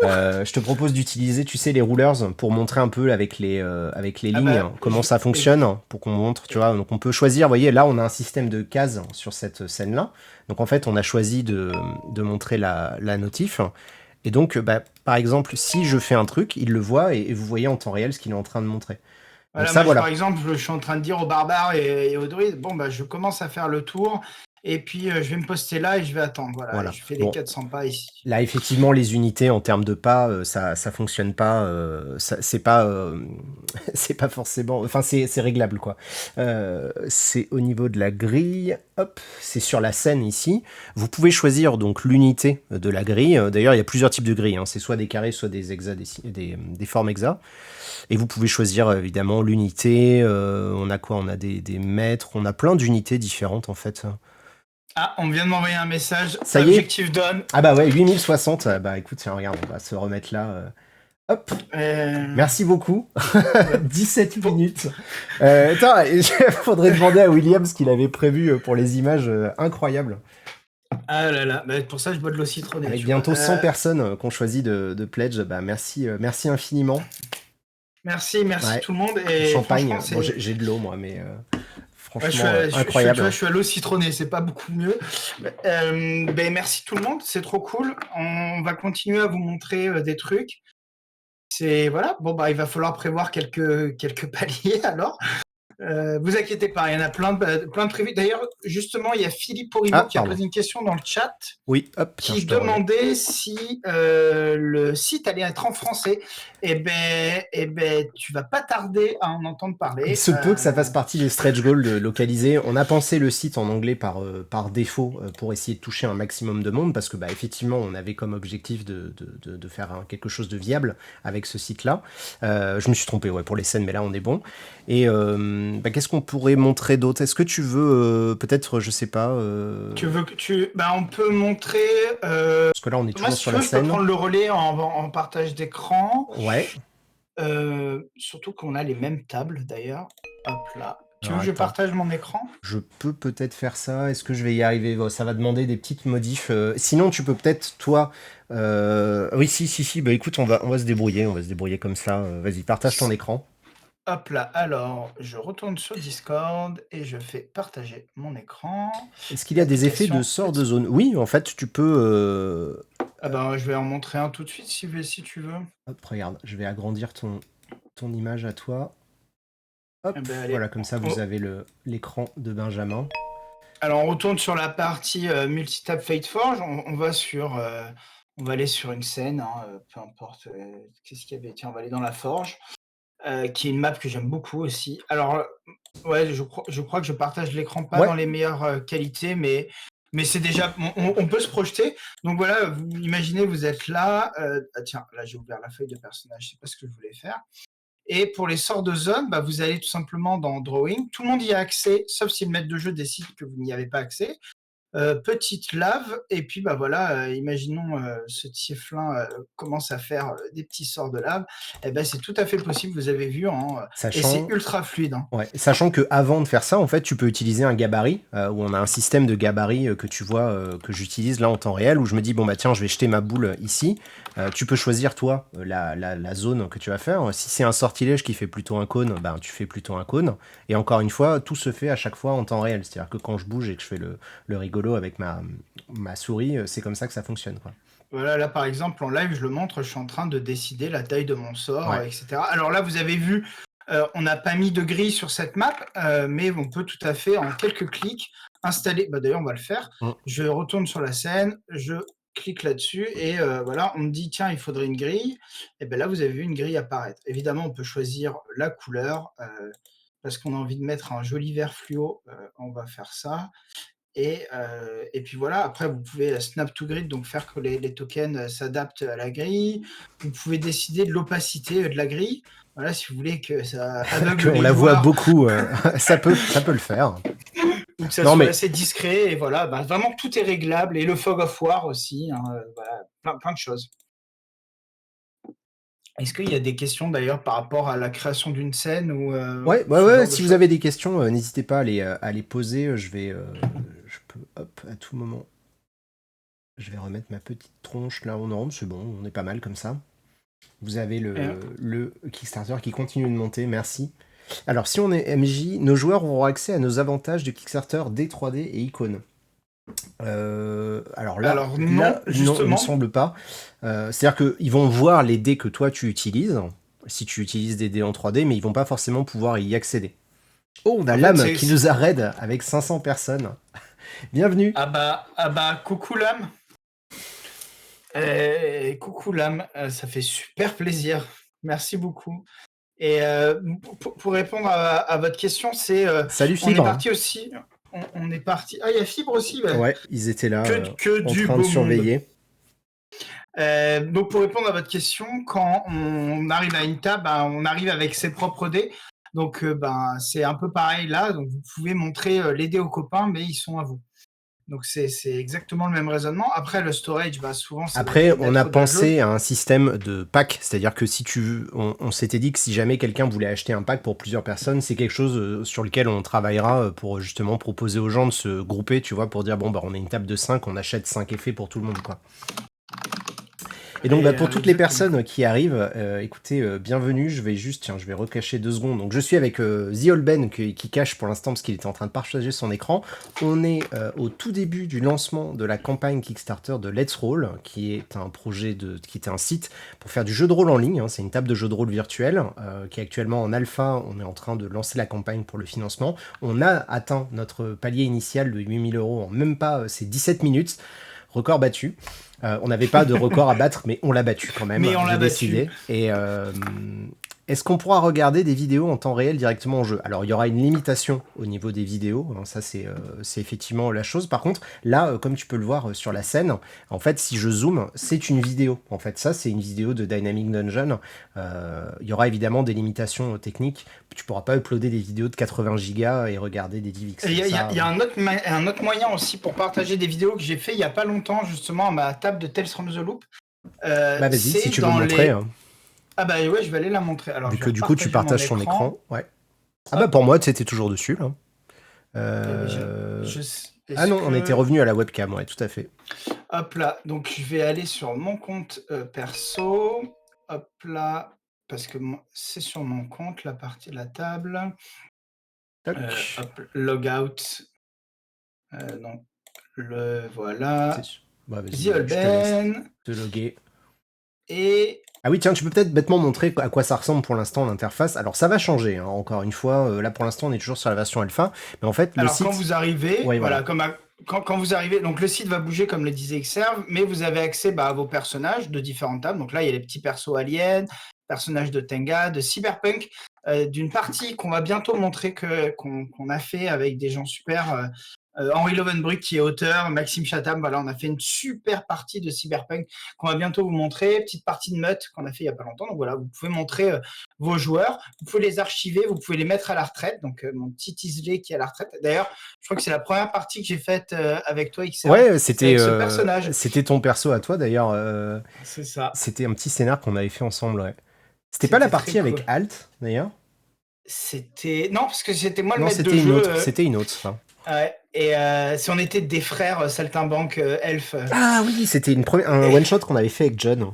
Je te propose d'utiliser, tu sais, les rulers pour montrer un peu avec les Ah lignes bah, comment ça fonctionne, pour qu'on montre, tu vois. Donc on peut choisir, vous voyez, là on a un système de cases sur cette scène-là. Donc en fait, on a choisi de montrer la notif. Et donc, bah, par exemple, si je fais un truc, il le voit et vous voyez en temps réel ce qu'il est en train de montrer. Donc voilà, ça, moi, par voilà. exemple, je suis en train de dire aux barbares et aux druides, bon, bah, je commence à faire le tour, et puis je vais me poster là et je vais attendre. Voilà, et Voilà. je fais les Bon, 400 pas ici. là, effectivement, les unités en termes de pas, ça fonctionne pas. C'est pas, c'est pas forcément. Enfin, c'est réglable, quoi. C'est au niveau de la grille. Hop, c'est sur la scène ici. Vous pouvez choisir donc l'unité de la grille. D'ailleurs, il y a plusieurs types de grilles, hein. C'est soit des carrés, soit des hexas, des formes hexas. Et vous pouvez choisir évidemment l'unité. On a quoi? On a des mètres. On a plein d'unités différentes en fait. Ah, on vient de m'envoyer un message. Ça y est. Objectif done. Ah bah ouais, 8060. Bah écoute, tiens, regarde, on va se remettre là. Hop. Euh, Merci beaucoup. ouais. 17 Bon. minutes. Attends, il faudrait demander à William ce qu'il avait prévu pour les images incroyables. Ah là là, bah, pour ça, je bois de l'eau citronnée, Avec tu vois. bientôt 100 personnes qui ont choisi de pledge, bah merci, merci infiniment. Merci Ouais, tout le monde. Et franchement, champagne. Bon, c'est. j'ai de l'eau moi, mais Ouais, franchement tu vois, incroyable. je suis à l'eau citronnée, c'est pas beaucoup mieux. Ben, merci tout le monde, c'est trop cool. On va continuer à vous montrer des trucs. C'est voilà, bon bah il va falloir prévoir quelques paliers alors. Vous inquiétez pas, il y en a plein de prévus. D'ailleurs, justement, il y a Philippe Porimo Ah, qui a pardon. posé une question dans le chat Oui, hop, tiens, qui je te remets. demandait si le site allait être en français. Ben, tu vas pas tarder à en entendre Il parler. se peut que ça fasse partie des stretch goals localisés. On a pensé le site en anglais par défaut pour essayer de toucher un maximum de monde parce que bah, effectivement on avait comme objectif de faire quelque chose de viable avec ce site-là. Je me suis trompé ouais, pour les scènes, mais là on est bon. Et bah, qu'est-ce qu'on pourrait montrer d'autre? Est-ce que tu veux peut-être, je sais pas, Tu veux que tu. Ben, on peut montrer. parce que là on est Moi, toujours si sur tu la veux, je peux scène. prendre le relais en partage d'écran. Ouais. Surtout qu'on a les mêmes tables d'ailleurs. Hop là. Tu veux Alors que je attends. partage mon écran? Je peux peut-être faire ça. Est-ce que je vais y arriver? Bon, ça va demander des petites modifs. Sinon, tu peux peut-être, toi. Oui, si. Bah écoute, on va se débrouiller. On va se débrouiller comme ça. Vas-y, partage ton écran. Hop là. Alors, je retourne sur Discord et je fais partager mon écran. Est-ce qu'il y a des effets de L'application. sort de zone? Oui, en fait, tu peux. Ah ben, je vais en montrer un tout de suite si tu veux. Hop, regarde, je vais agrandir ton image à toi. Hop, Eh ben, allez. voilà, comme ça, vous Oh. avez l'écran de Benjamin. Alors, on retourne sur la partie multitap Fateforge. On va sur. On va aller sur une scène, hein, peu importe. Qu'est-ce qu'il y avait? Tiens, on va aller dans la forge. Qui est une map que j'aime beaucoup aussi. Alors, ouais, je crois que je partage l'écran pas Ouais. dans les meilleures qualités, mais c'est déjà. On peut se projeter. Donc voilà, vous imaginez, vous êtes là. Ah, tiens, là j'ai ouvert la feuille de personnage, je sais pas ce que je voulais faire. Et pour les sorts de zone, bah, vous allez tout simplement dans Drawing. Tout le monde y a accès, sauf si le maître de jeu décide que vous n'y avez pas accès. Petite lave, et puis bah voilà, imaginons ce tieflin commence à faire des petits sorts de lave, et ben c'est tout à fait possible, vous avez vu, hein, et c'est Sachant. ultra fluide. Hein. Ouais, sachant que avant de faire ça, en fait, tu peux utiliser un gabarit, où on a un système de gabarit que tu vois, que j'utilise là en temps réel, où je me dis, bon bah tiens, je vais jeter ma boule ici. Tu peux choisir, toi, la zone que tu vas faire. Si c'est un sortilège qui fait plutôt un cône, ben, tu fais plutôt un cône. Et encore une fois, tout se fait à chaque fois en temps réel. C'est-à-dire que quand je bouge et que je fais le rigolo avec ma souris, c'est comme ça que ça fonctionne, quoi. Voilà, là par exemple en live, je le montre, je suis en train de décider la taille de mon sort, Ouais. etc. Alors là, vous avez vu, on n'a pas mis de grille sur cette map, mais on peut tout à fait, en quelques clics, installer. Bah, d'ailleurs, on va le faire. Je retourne sur la scène, je clique là-dessus et voilà, on me dit tiens, il faudrait une grille. Et bien là, vous avez vu une grille apparaître. Évidemment, on peut choisir la couleur parce qu'on a envie de mettre un joli vert fluo. On va faire ça. Et puis voilà, après, vous pouvez snap to grid, donc faire que les tokens s'adaptent à la grille. Vous pouvez décider de l'opacité de la grille. Voilà, si vous voulez que ça aveugle On les la voit joueurs beaucoup, ça peut le faire. ou que ça Non soit mais assez discret. Et voilà, bah, vraiment tout est réglable. Et le fog of war aussi. Hein, voilà, plein de choses. Est-ce qu'il y a des questions d'ailleurs par rapport à la création d'une scène Ouais, ou ouais, ce ouais, genre de si vous choses? avez des questions, n'hésitez pas à les poser. Je peux, hop, à tout moment, je vais remettre ma petite tronche là. Non, c'est bon, on est pas mal comme ça. Vous avez Euh, le Kickstarter qui continue de monter, merci. Alors, si on est MJ, nos joueurs auront accès à nos avantages de Kickstarter D3D et icônes. Alors Alors non, là, non, il me justement. semble pas. C'est-à-dire qu'ils vont voir les dés que toi tu utilises, si tu utilises des dés en 3D, mais ils vont pas forcément pouvoir y accéder. Oh, on a En fait, l'âme qui nous a raid avec 500 personnes. Bienvenue. ah bah, coucou l'âme. Coucou l'âme, ça fait super plaisir. Merci beaucoup. Et pour répondre à votre question, Salut on est Fibre. parti aussi. On est parti. Ah, il y a Fibre aussi. Bah, Ouais, ils étaient là, que en du train de beau monde. surveiller. Donc pour répondre à votre question, quand on arrive à une table, bah, on arrive avec ses propres dés. Donc ben, c'est un peu pareil là. Donc vous pouvez montrer les dés aux copains, mais ils sont à vous. Donc c'est exactement le même raisonnement. Après le storage, bah, souvent ça va être Après, les on a maîtres de jeu. pensé à un système de pack, c'est-à-dire que si on s'était dit que si jamais quelqu'un voulait acheter un pack pour plusieurs personnes, c'est quelque chose sur lequel on travaillera pour justement proposer aux gens de se grouper, tu vois, pour dire bon bah on a une table de 5, on achète 5 effets pour tout le monde, quoi. Et donc, bah, pour toutes les Exactement. personnes qui arrivent, écoutez, bienvenue. Je vais juste, tiens, je vais recacher 2 secondes. Donc, je suis avec The Olben qui cache pour l'instant parce qu'il était en train de partager son écran. On est au tout début du lancement de la campagne Kickstarter de Let's Roll, qui est un projet qui était un site pour faire du jeu de rôle en ligne, hein. C'est une table de jeu de rôle virtuelle qui est actuellement en alpha. On est en train de lancer la campagne pour le financement. On a atteint notre palier initial de 8000 euros en même pas ces 17 minutes. Record battu. On n'avait pas de record à battre, mais on l'a battu quand même. Mais on J'ai l'a battu. décidé. Et est-ce qu'on pourra regarder des vidéos en temps réel directement en jeu? Alors, il y aura une limitation au niveau des vidéos. Hein, ça, c'est effectivement la chose. Par contre, là, comme tu peux le voir sur la scène, en fait, si je zoome, c'est une vidéo. En fait, ça, c'est une vidéo de Dynamic Dungeon. Il y aura évidemment des limitations techniques. Tu pourras pas uploader des vidéos de 80 gigas et regarder des DivX. Il y a un autre moyen aussi pour partager des vidéos que j'ai fait il y a pas longtemps justement à ma table de Tales from the Loop. Bah, vas-y, si C'est tu veux dans montrer. les... Hein. Ah bah ouais, je vais aller la montrer. Alors Vu je vais que du coup, tu partager mon partages ton écran. écran. Ouais. Ah bah Hop. pour moi, tu étais toujours dessus là. Ah Est-ce non, on était que... revenu à la webcam, ouais, tout à fait. Hop là, donc je vais aller sur mon compte perso. Hop là, parce que c'est sur mon compte la partie de la table. Hop, logout. Non, voilà. Bah vas-y, The je te laisse Olben. te loguer. Et Ah oui, tiens, tu peux peut-être bêtement montrer à quoi ça ressemble pour l'instant l'interface. Alors ça va changer, hein, encore une fois. Là pour l'instant, on est toujours sur la version alpha. Mais en fait, le alors site... quand vous arrivez, Ouais, voilà, voilà. quand vous arrivez, donc le site va bouger comme le disait Xserve, mais vous avez accès à vos personnages de différentes tables. Donc là, il y a les petits persos aliens, personnages de Tenga, de Cyberpunk, d'une partie qu'on va bientôt montrer qu'on a fait avec des gens super. Henri Lovenbruck qui est auteur, Maxime Chatham, voilà, on a fait une super partie de Cyberpunk qu'on va bientôt vous montrer, petite partie de Mutt qu'on a fait il y a pas longtemps. Donc voilà, vous pouvez montrer vos joueurs, vous pouvez les archiver, vous pouvez les mettre à la retraite. Donc mon petit Isley qui est à la retraite. D'ailleurs, je crois que c'est la première partie que j'ai faite avec toi, XR. Ouais, C'est avec ce personnage. c'était ton perso à toi d'ailleurs. C'est ça. C'était un petit scénar qu'on avait fait ensemble, ouais. C'était pas la C'était très partie avec cool. Alt d'ailleurs? C'était... Non, parce que c'était moi le Non, maître de c'était une jeu. autre. C'était une autre. Hein. Ouais. Et si on était des frères saltimbanques elfes. Ah oui, c'était un one-shot qu'on avait fait avec John.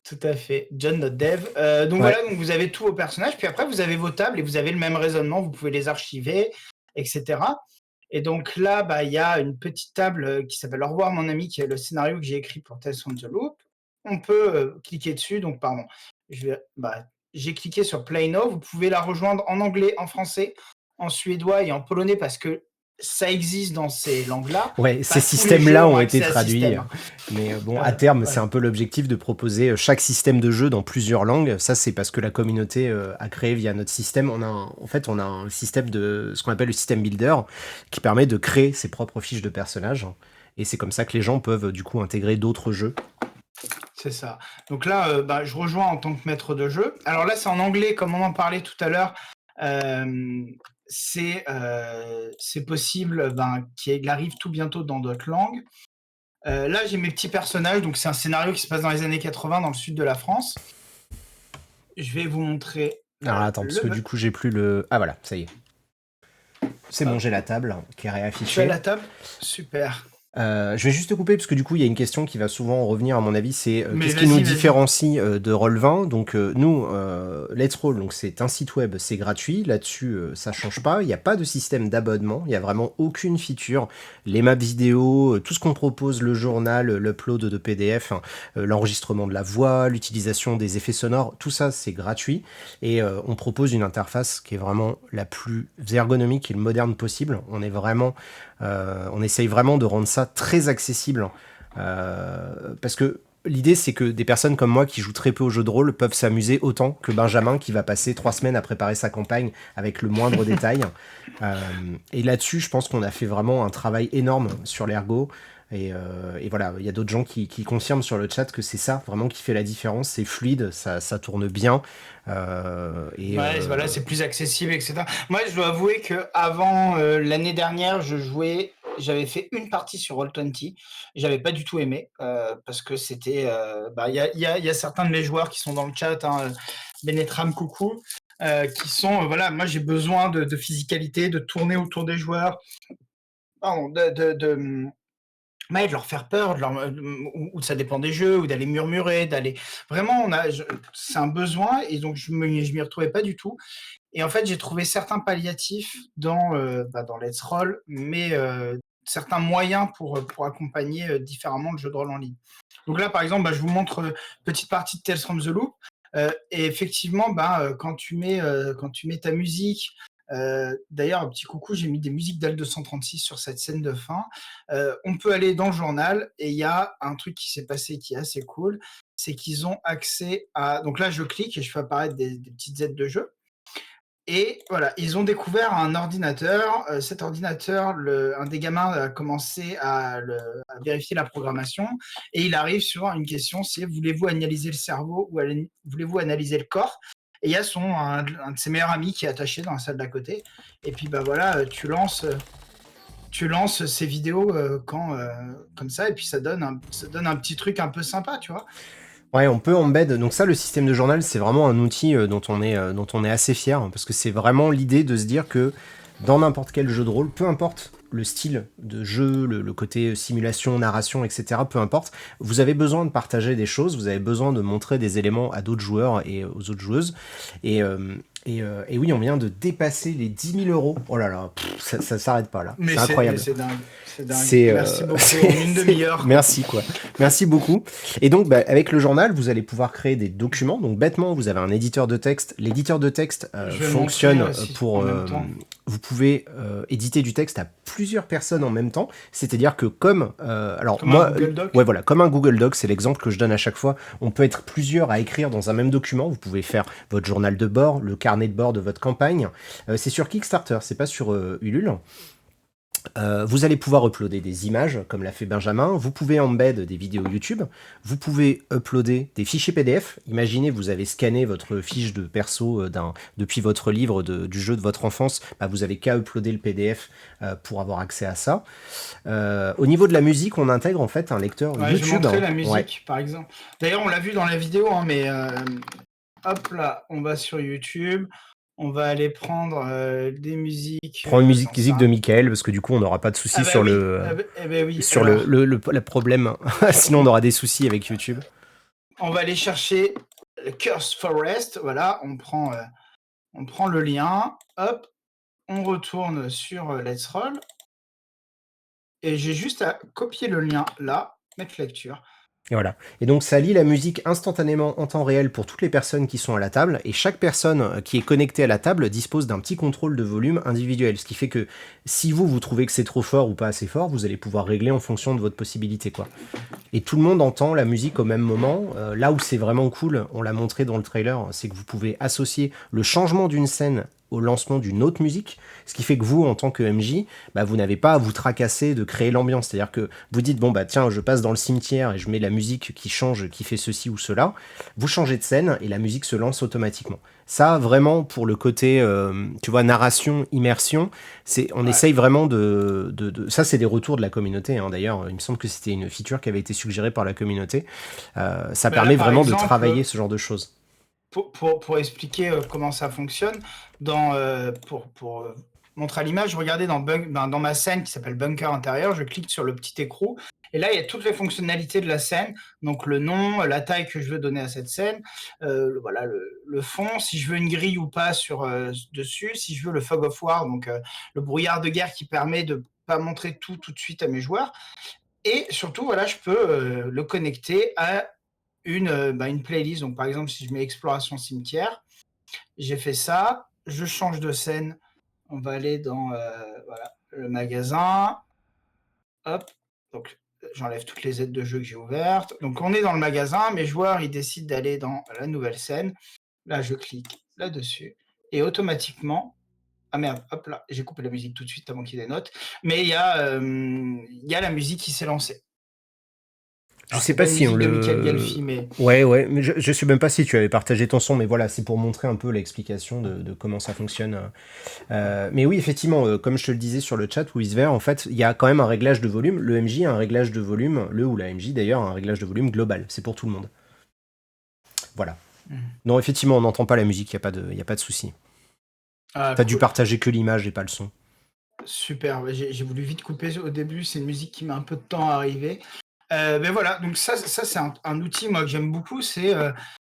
Tout à fait, John notre dev. Donc Ouais. voilà, donc vous avez tous vos personnages, puis après vous avez vos tables et vous avez le même raisonnement, vous pouvez les archiver, etc. Et donc là, bah, y a une petite table qui s'appelle Au revoir mon ami, qui est le scénario que j'ai écrit pour Tales from the Loop. On peut cliquer dessus, donc pardon, j'ai cliqué sur Play Now, vous pouvez la rejoindre en anglais, en français, en suédois et en polonais parce que ça existe dans ces langues-là. Ouais, Pas ces tous les jeux systèmes-là ont été accès à traduits. système. Mais bon, à terme, c'est Voilà. un peu l'objectif de proposer chaque système de jeu dans plusieurs langues. Ça, c'est parce que la communauté a créé via notre système. En fait, on a un système ce qu'on appelle le système builder, qui permet de créer ses propres fiches de personnages. Et c'est comme ça que les gens peuvent du coup intégrer d'autres jeux. C'est ça. Donc là, je rejoins en tant que maître de jeu. Alors là, c'est en anglais, comme on en parlait tout à l'heure. C'est possible qu'il arrive tout bientôt dans d'autres langues. Là, j'ai mes petits personnages. Donc c'est un scénario qui se passe dans les années 80 dans le sud de la France. je vais vous montrer Alors attends, parce le que bug. du coup, j'ai plus le... Ah voilà, ça y est. C'est bon, Hop, j'ai la table qui est tu as réaffichée. la table? Super. Je vais juste te couper parce que du coup, il y a une question qui va souvent revenir à mon avis, c'est Mais qu'est-ce qui nous vas-y. différencie de Roll20? Donc nous, Let's Roll, donc c'est un site web, c'est gratuit. Là-dessus, ça change pas. Il n'y a pas de système d'abonnement. Il y a vraiment aucune feature. Les maps vidéo, tout ce qu'on propose, le journal, l'upload de PDF, hein, l'enregistrement de la voix, l'utilisation des effets sonores, tout ça, c'est gratuit. Et on propose une interface qui est vraiment la plus ergonomique et moderne possible. On essaye vraiment de rendre ça très accessible parce que l'idée c'est que des personnes comme moi qui jouent très peu aux jeux de rôle peuvent s'amuser autant que Benjamin qui va passer 3 semaines à préparer sa campagne avec le moindre détail. Euh, et là-dessus, je pense qu'on a fait vraiment un travail énorme sur l'ergo. Et voilà, il y a d'autres gens qui confirment sur le chat que c'est ça vraiment qui fait la différence. C'est fluide, ça tourne bien. Euh, et Ouais, euh, voilà, c'est plus accessible, etc. Moi, je dois avouer que avant l'année dernière, j'avais fait une partie sur Roll20. J'avais pas du tout aimé parce que c'était, il y a certains de mes joueurs qui sont dans le chat, hein, Benetram, coucou, qui sont, voilà, moi j'ai besoin de physicalité, de tourner autour des joueurs, pardon, ouais, de leur faire peur, ou ça dépend des jeux, ou d'aller murmurer, d'aller. Vraiment, c'est un besoin, et donc je m'y retrouvais pas du tout. Et en fait, j'ai trouvé certains palliatifs dans Let's Roll, mais certains moyens pour accompagner différemment le jeu de rôle en ligne. Donc là, par exemple, je vous montre petite partie de Tales from the Loop. Et effectivement, quand tu mets ta musique, d'ailleurs, un petit coucou, j'ai mis des musiques d'Al 236 sur cette scène de fin. On peut aller dans le journal et il y a un truc qui s'est passé qui est assez cool, c'est qu'ils ont accès à. Donc là, je clique et je fais apparaître des petites aides de jeu. Et voilà, ils ont découvert un ordinateur. Cet ordinateur, un des gamins a commencé à vérifier la programmation et il arrive sur une question, c'est voulez-vous analyser le cerveau ou voulez-vous analyser le corps? Et il y a un de ses meilleurs amis qui est attaché dans la salle d'à côté. Et puis voilà, tu lances ces vidéos comme ça et puis ça donne un petit truc un peu sympa, tu vois. Ouais, on peut embed. Donc ça, le système de journal, c'est vraiment un outil dont on est assez fier, hein, parce que c'est vraiment l'idée de se dire que dans n'importe quel jeu de rôle, peu importe le style de jeu, le côté simulation, narration, etc., peu importe, vous avez besoin de partager des choses, vous avez besoin de montrer des éléments à d'autres joueurs et aux autres joueuses. Et, et oui, on vient de dépasser les 10 000 euros. Oh là là, ça s'arrête pas là. Mais C'est incroyable. c'est dingue, c'est dingue. C'est, Merci beaucoup, en une demi-heure, quoi. Merci quoi. Merci beaucoup. Et donc avec le journal, vous allez pouvoir créer des documents. Donc bêtement, vous avez un éditeur de texte. L'éditeur de texte Je vais montrer fonctionne aussi pour... en même temps. vous pouvez éditer du texte à plusieurs personnes en même temps. C'est-à-dire que alors Comme moi... un Google Doc. Ouais voilà, comme un Google Doc, c'est l'exemple que je donne à chaque fois. On peut être plusieurs à écrire dans un même document. Vous pouvez faire votre journal de bord, le carnet de bord de votre campagne. C'est sur Kickstarter, c'est pas sur Ulule. Vous allez pouvoir uploader des images, comme l'a fait Benjamin. Vous pouvez embed des vidéos YouTube. Vous pouvez uploader des fichiers PDF. Imaginez, vous avez scanné votre fiche de perso depuis votre livre du jeu de votre enfance. Vous avez qu'à uploader le PDF pour avoir accès à ça. Au niveau de la musique, on intègre en fait un lecteur Ouais, YouTube. je vais montrer la Ouais. musique, par exemple. D'ailleurs, on l'a vu dans la vidéo, hein, mais hop là, on va sur YouTube. On va aller prendre des musiques. Prends une musique Attends, de Michael, parce que du coup, on n'aura pas de soucis sur oui. le, Oui. sur Alors, le problème. Sinon, on aura des soucis avec YouTube. on va aller chercher Curse Forest. Voilà, on prend le lien. Hop, on retourne sur Let's Roll. Et j'ai juste à copier le lien là, mettre lecture. Et voilà. Et donc ça lit la musique instantanément en temps réel pour toutes les personnes qui sont à la table, et chaque personne qui est connectée à la table dispose d'un petit contrôle de volume individuel, ce qui fait que si vous trouvez que c'est trop fort ou pas assez fort, vous allez pouvoir régler en fonction de votre possibilité, quoi. Et tout le monde entend la musique au même moment. Là où c'est vraiment cool, on l'a montré dans le trailer, c'est que vous pouvez associer le changement d'une scène au lancement d'une autre musique, ce qui fait que vous, en tant que MJ, vous n'avez pas à vous tracasser de créer l'ambiance. C'est-à-dire que vous dites, bon, tiens, je passe dans le cimetière et je mets la musique qui change, qui fait ceci ou cela. Vous changez de scène et la musique se lance automatiquement. Ça, vraiment, pour le côté, tu vois, narration, immersion, on essaye vraiment ça, c'est des retours de la communauté, hein. D'ailleurs, il me semble que c'était une feature qui avait été suggérée par la communauté. Ça permet là, vraiment exemple, de travailler ce genre de choses. pour expliquer comment ça fonctionne, pour montrer à l'image, je regardais dans ma scène qui s'appelle Bunker intérieur, je clique sur le petit écrou, et là il y a toutes les fonctionnalités de la scène, donc le nom, la taille que je veux donner à cette scène, voilà, le fond, si je veux une grille ou pas dessus, si je veux le fog of war, donc le brouillard de guerre qui permet de pas montrer tout de suite à mes joueurs, et surtout, voilà, je peux le connecter à une playlist. Donc, par exemple, si je mets exploration cimetière, j'ai fait ça, je change de scène. On va aller dans voilà, le magasin. Hop. Donc, j'enlève toutes les aides de jeu que j'ai ouvertes. Donc, on est dans le magasin. Mes joueurs, ils décident d'aller dans la nouvelle scène. Là, je clique là-dessus. Et automatiquement, ah merde, hop là, j'ai coupé la musique tout de suite avant qu'il y ait des notes. Mais il y a la musique qui s'est lancée. Je Alors, sais c'est pas pas une si on musique de Michael le. Ghelfi, mais Ouais, mais je sais même pas si tu avais partagé ton son, mais voilà, c'est pour montrer un peu l'explication de comment ça fonctionne. Mais oui, effectivement, comme je te le disais sur le chat, WizVer, en fait, il y a quand même un réglage de volume. Le MJ a un réglage de volume, le ou la MJ d'ailleurs, a un réglage de volume global. C'est pour tout le monde. Voilà. Non, effectivement, on n'entend pas la musique, il n'y a pas de souci. Ah, T'as dû cool. partager que l'image et pas le son. Super, j'ai voulu vite couper au début, c'est une musique qui met un peu de temps à arriver. Mais voilà, donc ça c'est un outil moi que j'aime beaucoup, c'est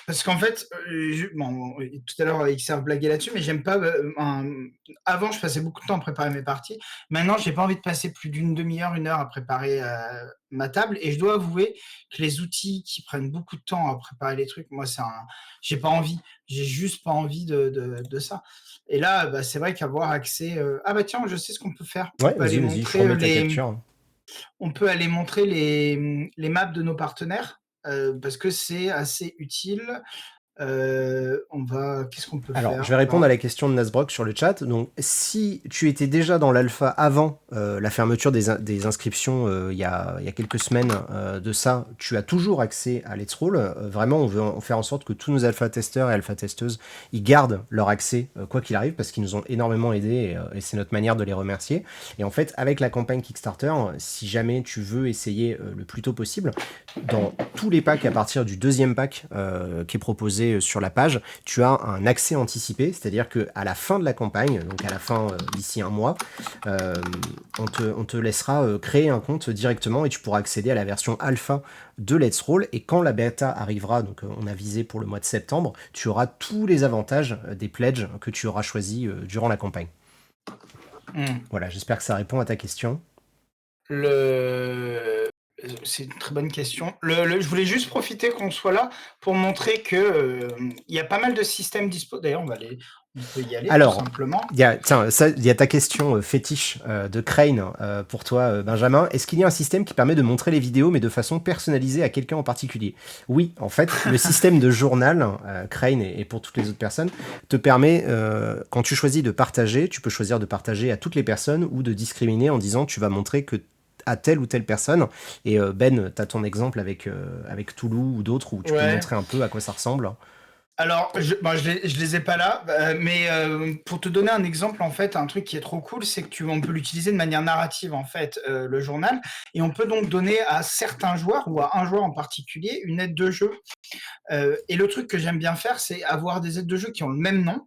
parce qu'en fait, tout à l'heure Xrf blaguait là-dessus, mais j'aime pas. Avant, je passais beaucoup de temps à préparer mes parties. Maintenant, j'ai pas envie de passer plus d'une demi-heure, une heure à préparer ma table. Et je dois avouer que les outils qui prennent beaucoup de temps à préparer les trucs, moi, j'ai pas envie. J'ai juste pas envie de ça. Et là, bah, c'est vrai qu'avoir accès. Ah bah tiens, je sais ce qu'on peut faire. On Ouais, peut aller vas-y, je montrer remets ta capture. on peut aller montrer les maps de nos partenaires. Parce que c'est assez utile. Qu'est-ce qu'on peut Alors, je faire? vais répondre à la question de Nasbrock sur le chat. Donc, si tu étais déjà dans l'alpha avant la fermeture des inscriptions il y a quelques semaines de ça, tu as toujours accès à Let's Roll. Vraiment, on veut faire en sorte que tous nos alpha-testeurs et alpha-testeuses, ils gardent leur accès quoi qu'il arrive, parce qu'ils nous ont énormément aidés et c'est notre manière de les remercier. Et en fait, avec la campagne Kickstarter, si jamais tu veux essayer le plus tôt possible, dans tous les packs à partir du deuxième pack qui est proposé sur la page, tu as un accès anticipé, c'est-à-dire qu'à la fin de la campagne, donc à la fin d'ici un mois, on te laissera créer un compte directement et tu pourras accéder à la version alpha de Let's Roll. Et quand la bêta arrivera, donc on a visé pour le mois de septembre, tu auras tous les avantages des pledges que tu auras choisis durant la campagne. Voilà, j'espère que ça répond à ta question. C'est une très bonne question. Je voulais juste profiter qu'on soit là pour montrer que il y a pas mal de systèmes dispo. D'ailleurs, on peut y aller Alors, tout simplement. il y a ta question fétiche de Crane pour toi, Benjamin. Est-ce qu'il y a un système qui permet de montrer les vidéos, mais de façon personnalisée à quelqu'un en particulier? Oui, en fait, le système de journal, Crane et pour toutes les autres personnes, te permet, quand tu choisis de partager, tu peux choisir de partager à toutes les personnes ou de discriminer en disant tu vas montrer que à telle ou telle personne. Et Ben, tu as ton exemple avec Toulouse ou d'autres où tu peux montrer un peu à quoi ça ressemble. Alors, je les ai pas là, mais pour te donner un exemple, en fait, un truc qui est trop cool, c'est que on peut l'utiliser de manière narrative, en fait, le journal, et on peut donc donner à certains joueurs ou à un joueur en particulier une aide de jeu. Et le truc que j'aime bien faire, c'est avoir des aides de jeu qui ont le même nom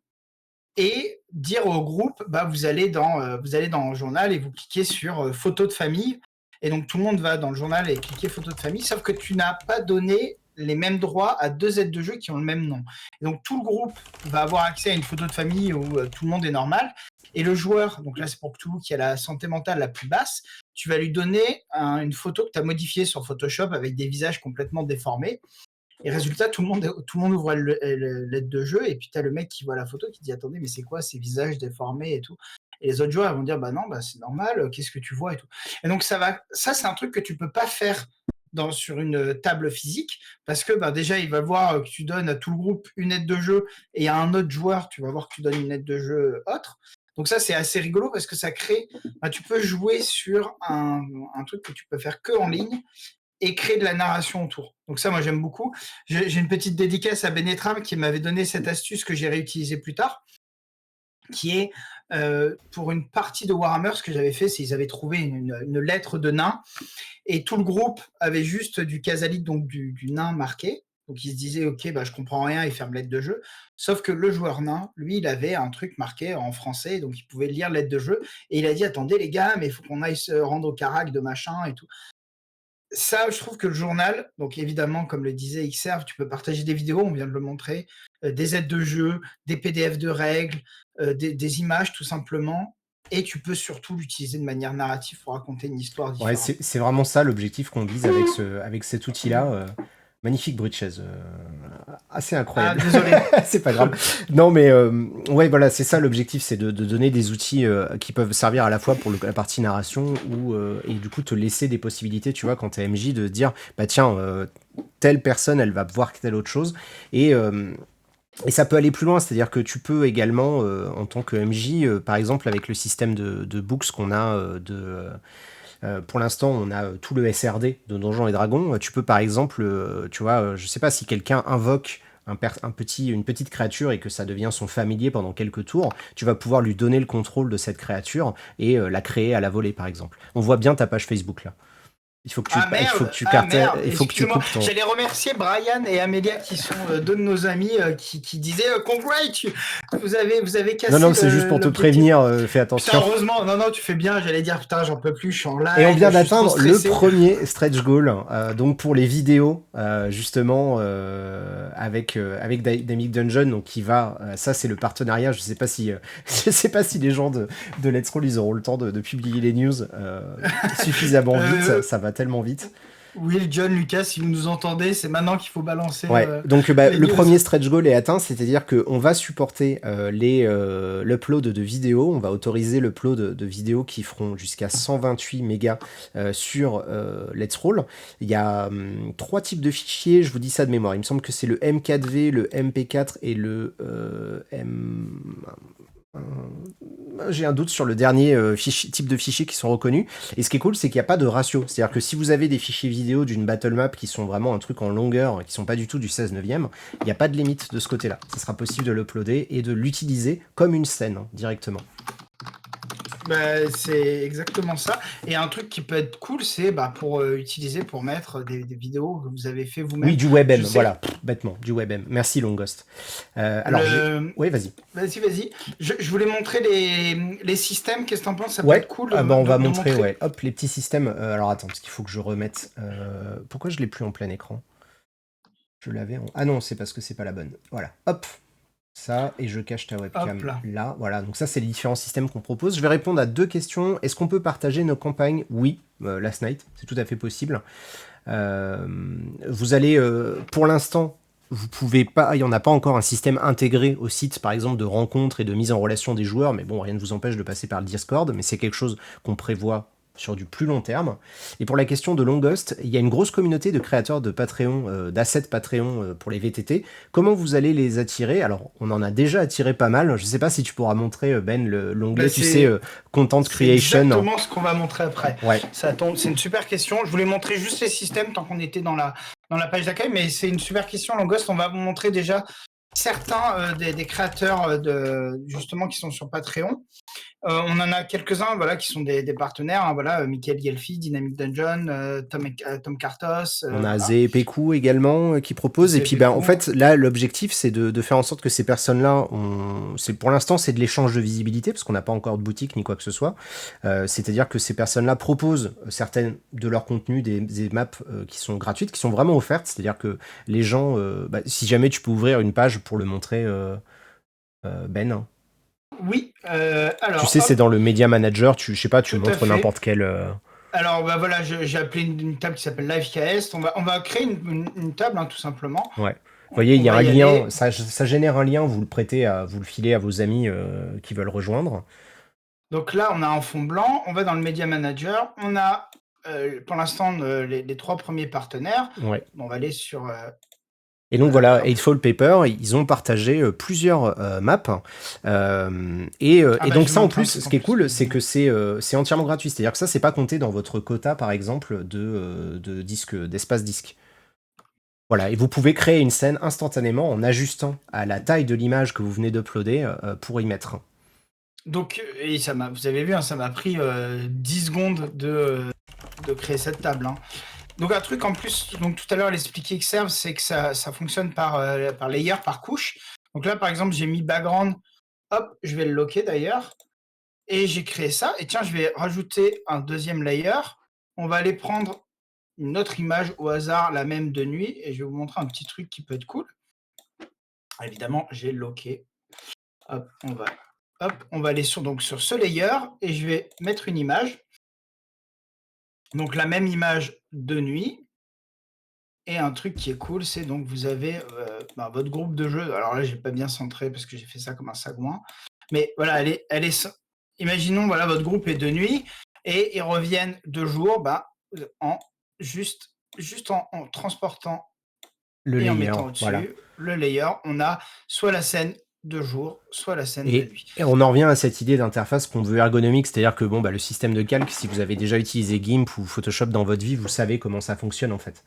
et dire au groupe, bah, vous allez dans le journal et vous cliquez sur photo de famille. Et donc tout le monde va dans le journal et cliquer photo de famille, sauf que tu n'as pas donné les mêmes droits à deux aides de jeu qui ont le même nom. Et donc tout le groupe va avoir accès à une photo de famille où tout le monde est normal. Et le joueur, donc là c'est pour Cthulhu qui a la santé mentale la plus basse, tu vas lui donner une photo que tu as modifiée sur Photoshop avec des visages complètement déformés. Et résultat, tout le monde ouvre l'aide de jeu, et puis tu as le mec qui voit la photo qui dit attendez, mais c'est quoi ces visages déformés et tout. Et les autres joueurs vont dire bah non, bah c'est normal, qu'est-ce que tu vois et tout. Et donc ça c'est un truc que tu peux pas faire sur une table physique, parce que bah, déjà il va voir que tu donnes à tout le groupe une aide de jeu, et à un autre joueur tu vas voir que tu donnes une aide de jeu autre. Donc ça c'est assez rigolo parce que ça crée, bah, tu peux jouer sur un truc que tu peux faire que en ligne et créer de la narration autour. Donc ça, moi, j'aime beaucoup. J'ai une petite dédicace à Benetram qui m'avait donné cette astuce que j'ai réutilisée plus tard, qui est pour une partie de Warhammer, ce que j'avais fait, c'est qu'ils avaient trouvé une lettre de nain, et tout le groupe avait juste du Khazalid, donc du nain marqué, Donc il se disait: «OK, bah, je comprends rien», il ferme l'aide de jeu. Sauf que le joueur nain, lui, il avait un truc marqué en français, donc il pouvait lire l'aide de jeu et il a dit: «Attendez les gars, mais il faut qu'on aille se rendre au Carac de machin et tout». Ça, je trouve que le journal, donc évidemment, comme le disait Xserve, tu peux partager des vidéos, on vient de le montrer, des aides de jeu, des PDF de règles, des images tout simplement et tu peux surtout l'utiliser de manière narrative pour raconter une histoire Ouais, différemment. c'est vraiment ça l'objectif qu'on vise avec cet outil-là. Magnifique bruit de chaise. Assez Ah incroyable. désolé. C'est pas grave. Non, mais ouais, voilà, c'est ça l'objectif, c'est de donner des outils qui peuvent servir à la fois pour la partie narration et du coup te laisser des possibilités, tu vois, quand t'es MJ, de dire, bah tiens, telle personne, elle va voir telle autre chose. Et, euh, et ça peut aller plus loin, c'est-à-dire que tu peux également, en tant que MJ, par exemple, avec le système de books qu'on a pour l'instant, on a tout le SRD de Donjons et Dragons. Tu peux par exemple, tu vois, je sais pas si quelqu'un invoque une petite créature et que ça devient son familier pendant quelques tours, tu vas pouvoir lui donner le contrôle de cette créature et la créer à la volée, par exemple. On voit bien ta page Facebook là. Ah merde, Il faut que tu excusez-moi. coupes ton. J'allais remercier Brian et Amélia qui sont deux de nos amis qui disaient Congrats, vous avez Non, cassé non, c'est juste pour te l'objectif. prévenir, fais Putain, attention. heureusement, non, non, tu fais bien, j'allais dire putain, j'en peux plus, je suis en Et on live, vient je suis trop d'atteindre le stressé. premier stretch goal, donc pour les vidéos, justement, avec Dynamic Dungeon, donc qui va, ça c'est le partenariat, je sais pas si, je sais pas si les gens de Let's Roll, ils auront le temps de publier les news suffisamment vite, ça va tellement vite. Will, John, Lucas, si vous nous entendez, c'est maintenant qu'il faut balancer Ouais, donc les le news. premier stretch goal est atteint, c'est-à-dire qu'on va supporter l'upload de vidéos, on va autoriser l'upload de vidéos qui feront jusqu'à 128 mégas sur Let's Roll. Il y a 3 types de fichiers, je vous dis ça de mémoire, il me semble que c'est le M4V, le MP4 et le j'ai un doute sur le dernier type de fichier qui sont reconnus. Et ce qui est cool, c'est qu'il n'y a pas de ratio. C'est-à-dire que si vous avez des fichiers vidéo d'une battle map qui sont vraiment un truc en longueur, qui sont pas du tout du 16/9, il n'y a pas de limite de ce côté-là. Ça sera possible de l'uploader et de l'utiliser comme une scène directement. Bah, c'est exactement ça. Et un truc qui peut être cool, c'est pour utiliser, pour mettre des vidéos que vous avez fait vous-même. Oui, du WebM, Je sais voilà, bêtement, du WebM. Merci Longhost. Alors, oui, vas-y. Vas-y. Je voulais montrer les systèmes. Qu'est-ce que t'en penses? Ça peut Ouais, être cool on va de montrer, ouais, hop, les petits systèmes. Alors attends, parce qu'il faut que je remette. Pourquoi je l'ai plus en plein écran? Je l'avais en. Ah non, c'est parce que c'est pas la bonne. Voilà, hop, ça, et je cache ta webcam là. Voilà, donc ça, c'est les différents systèmes qu'on propose. Je vais répondre à 2 questions. Est-ce qu'on peut partager nos campagnes? Oui, Last Night, c'est tout à fait possible. Vous allez, pour l'instant, vous pouvez pas, il n'y en a pas encore un système intégré au site, par exemple, de rencontres et de mise en relation des joueurs, mais bon, rien ne vous empêche de passer par le Discord, mais c'est quelque chose qu'on prévoit sur du plus long terme. Et pour la question de Longhost, il y a une grosse communauté de créateurs de Patreon, d'assets Patreon pour les VTT. Comment vous allez les attirer? Alors, on en a déjà attiré pas mal. Je sais pas si tu pourras montrer, Ben, l'onglet, tu sais, Content Creation. C'est exactement ce qu'on va montrer après. Ouais. Ça tombe, c'est une super question. Je voulais montrer juste les systèmes tant qu'on était dans la page d'accueil, mais c'est une super question, Longhost. On va vous montrer déjà certains des créateurs justement qui sont sur Patreon. On en a quelques-uns, voilà, qui sont des partenaires, hein, voilà, Michael Gelfi, Dynamic Dungeon, Tom Cartos. On a Zepeku également qui propose. Et puis, en fait, là, l'objectif, c'est de faire en sorte que ces personnes-là, pour l'instant, c'est de l'échange de visibilité, parce qu'on n'a pas encore de boutique ni quoi que ce soit. C'est-à-dire que ces personnes-là proposent certaines de leurs contenus, des maps qui sont gratuites, qui sont vraiment offertes. C'est-à-dire que les gens, si jamais tu peux ouvrir une page pour le montrer, Ben. Oui, alors. Tu sais, c'est dans le Media Manager, je sais pas, tu montres n'importe quel. Alors, voilà, j'ai appelé une table qui s'appelle LiveKS. On va créer une table, hein, tout simplement. Ouais. Vous voyez, il y a un lien, ça génère un lien, vous le filez à vos amis qui veulent rejoindre. Donc là, on a un fond blanc, on va dans le Media Manager, on a pour l'instant les 3 premiers partenaires. Ouais. On va aller sur. Et donc voilà, Eightfold Paper, ils ont partagé plusieurs maps. Et donc ça, en plus, ce qui est cool, c'est que c'est entièrement gratuit. C'est-à-dire que ça, c'est pas compté dans votre quota, par exemple, d'espace disque. Voilà, et vous pouvez créer une scène instantanément en ajustant à la taille de l'image que vous venez d'uploader pour y mettre. Donc, et vous avez vu, hein, ça m'a pris 10 secondes de créer cette table. Hein. Donc un truc en plus, donc tout à l'heure l'expliquer Xserve, c'est que ça fonctionne par layer, par couche. Donc là par exemple j'ai mis background, hop, je vais le locker d'ailleurs, et j'ai créé ça, et tiens je vais rajouter un deuxième layer. On va aller prendre une autre image au hasard, la même de nuit, et je vais vous montrer un petit truc qui peut être cool. Évidemment j'ai locké. Hop, on va aller sur ce layer, et je vais mettre une image. Donc la même image de nuit. Et un truc qui est cool, c'est donc vous avez votre groupe de jeu. Alors là, j'ai pas bien centré parce que j'ai fait ça comme un sagouin. Mais voilà, imaginons, voilà, votre groupe est de nuit et ils reviennent de jour, en juste en transportant Le et en layer, mettant voilà. au-dessus le layer, on a soit la scène de jour, soit la scène de Et, nuit. et on en revient à cette idée d'interface qu'on veut ergonomique, c'est-à-dire que bon, le système de calque, si vous avez déjà utilisé GIMP ou Photoshop dans votre vie, vous savez comment ça fonctionne en fait.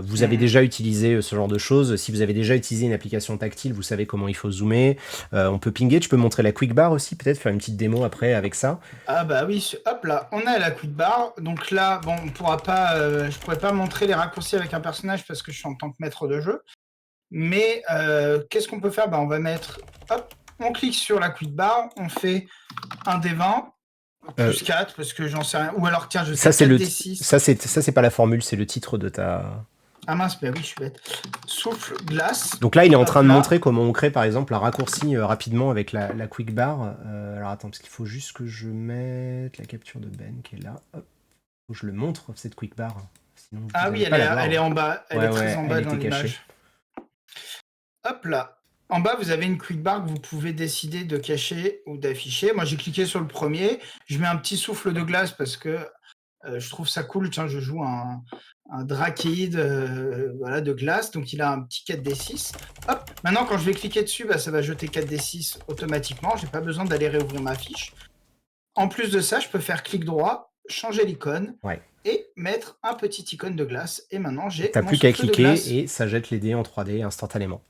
Vous avez déjà utilisé ce genre de choses. Si vous avez déjà utilisé une application tactile, vous savez comment il faut zoomer. On peut pinguer. Tu peux montrer la quick bar aussi, peut-être faire une petite démo après avec ça. Ah bah oui, hop là, on a la quick bar. Donc là, bon, on pourra pas, je pourrais pas montrer les raccourcis avec un personnage parce que je suis en tant que maître de jeu. Mais qu'est-ce qu'on peut faire? On va mettre, hop, on clique sur la quick bar, on fait un D20, plus 4, parce que j'en sais rien. Ou alors, tiens, je fais 4D6. Ça, c'est pas la formule, c'est le titre de ta. Ah mince, oui, je suis bête. Souffle, glace. Donc là, il est en Hop train de là. montrer comment on crée, par exemple, un raccourci rapidement avec la quick bar. Alors attends, parce qu'il faut juste que je mette la capture de Ben qui est là. Hop. Faut que je le montre, cette quick bar. Sinon, vous Ah allez oui, pas la voir. elle est en bas. Elle est très en bas elle dans était cachée. l'image. Hop là. En bas, vous avez une quick bar que vous pouvez décider de cacher ou d'afficher. Moi, j'ai cliqué sur le premier. Je mets un petit souffle de glace parce que je trouve ça cool. Tiens, je joue un Drakeid voilà, de glace. Donc, il a un petit 4D6. Hop. Maintenant, quand je vais cliquer dessus, ça va jeter 4D6 automatiquement. Je n'ai pas besoin d'aller réouvrir ma fiche. En plus de ça, je peux faire clic droit, changer l'icône et mettre un petit icône de glace. Et maintenant, j'ai T'as mon plus qu'à souffle de glace. cliquer et ça jette les dés en 3D instantanément.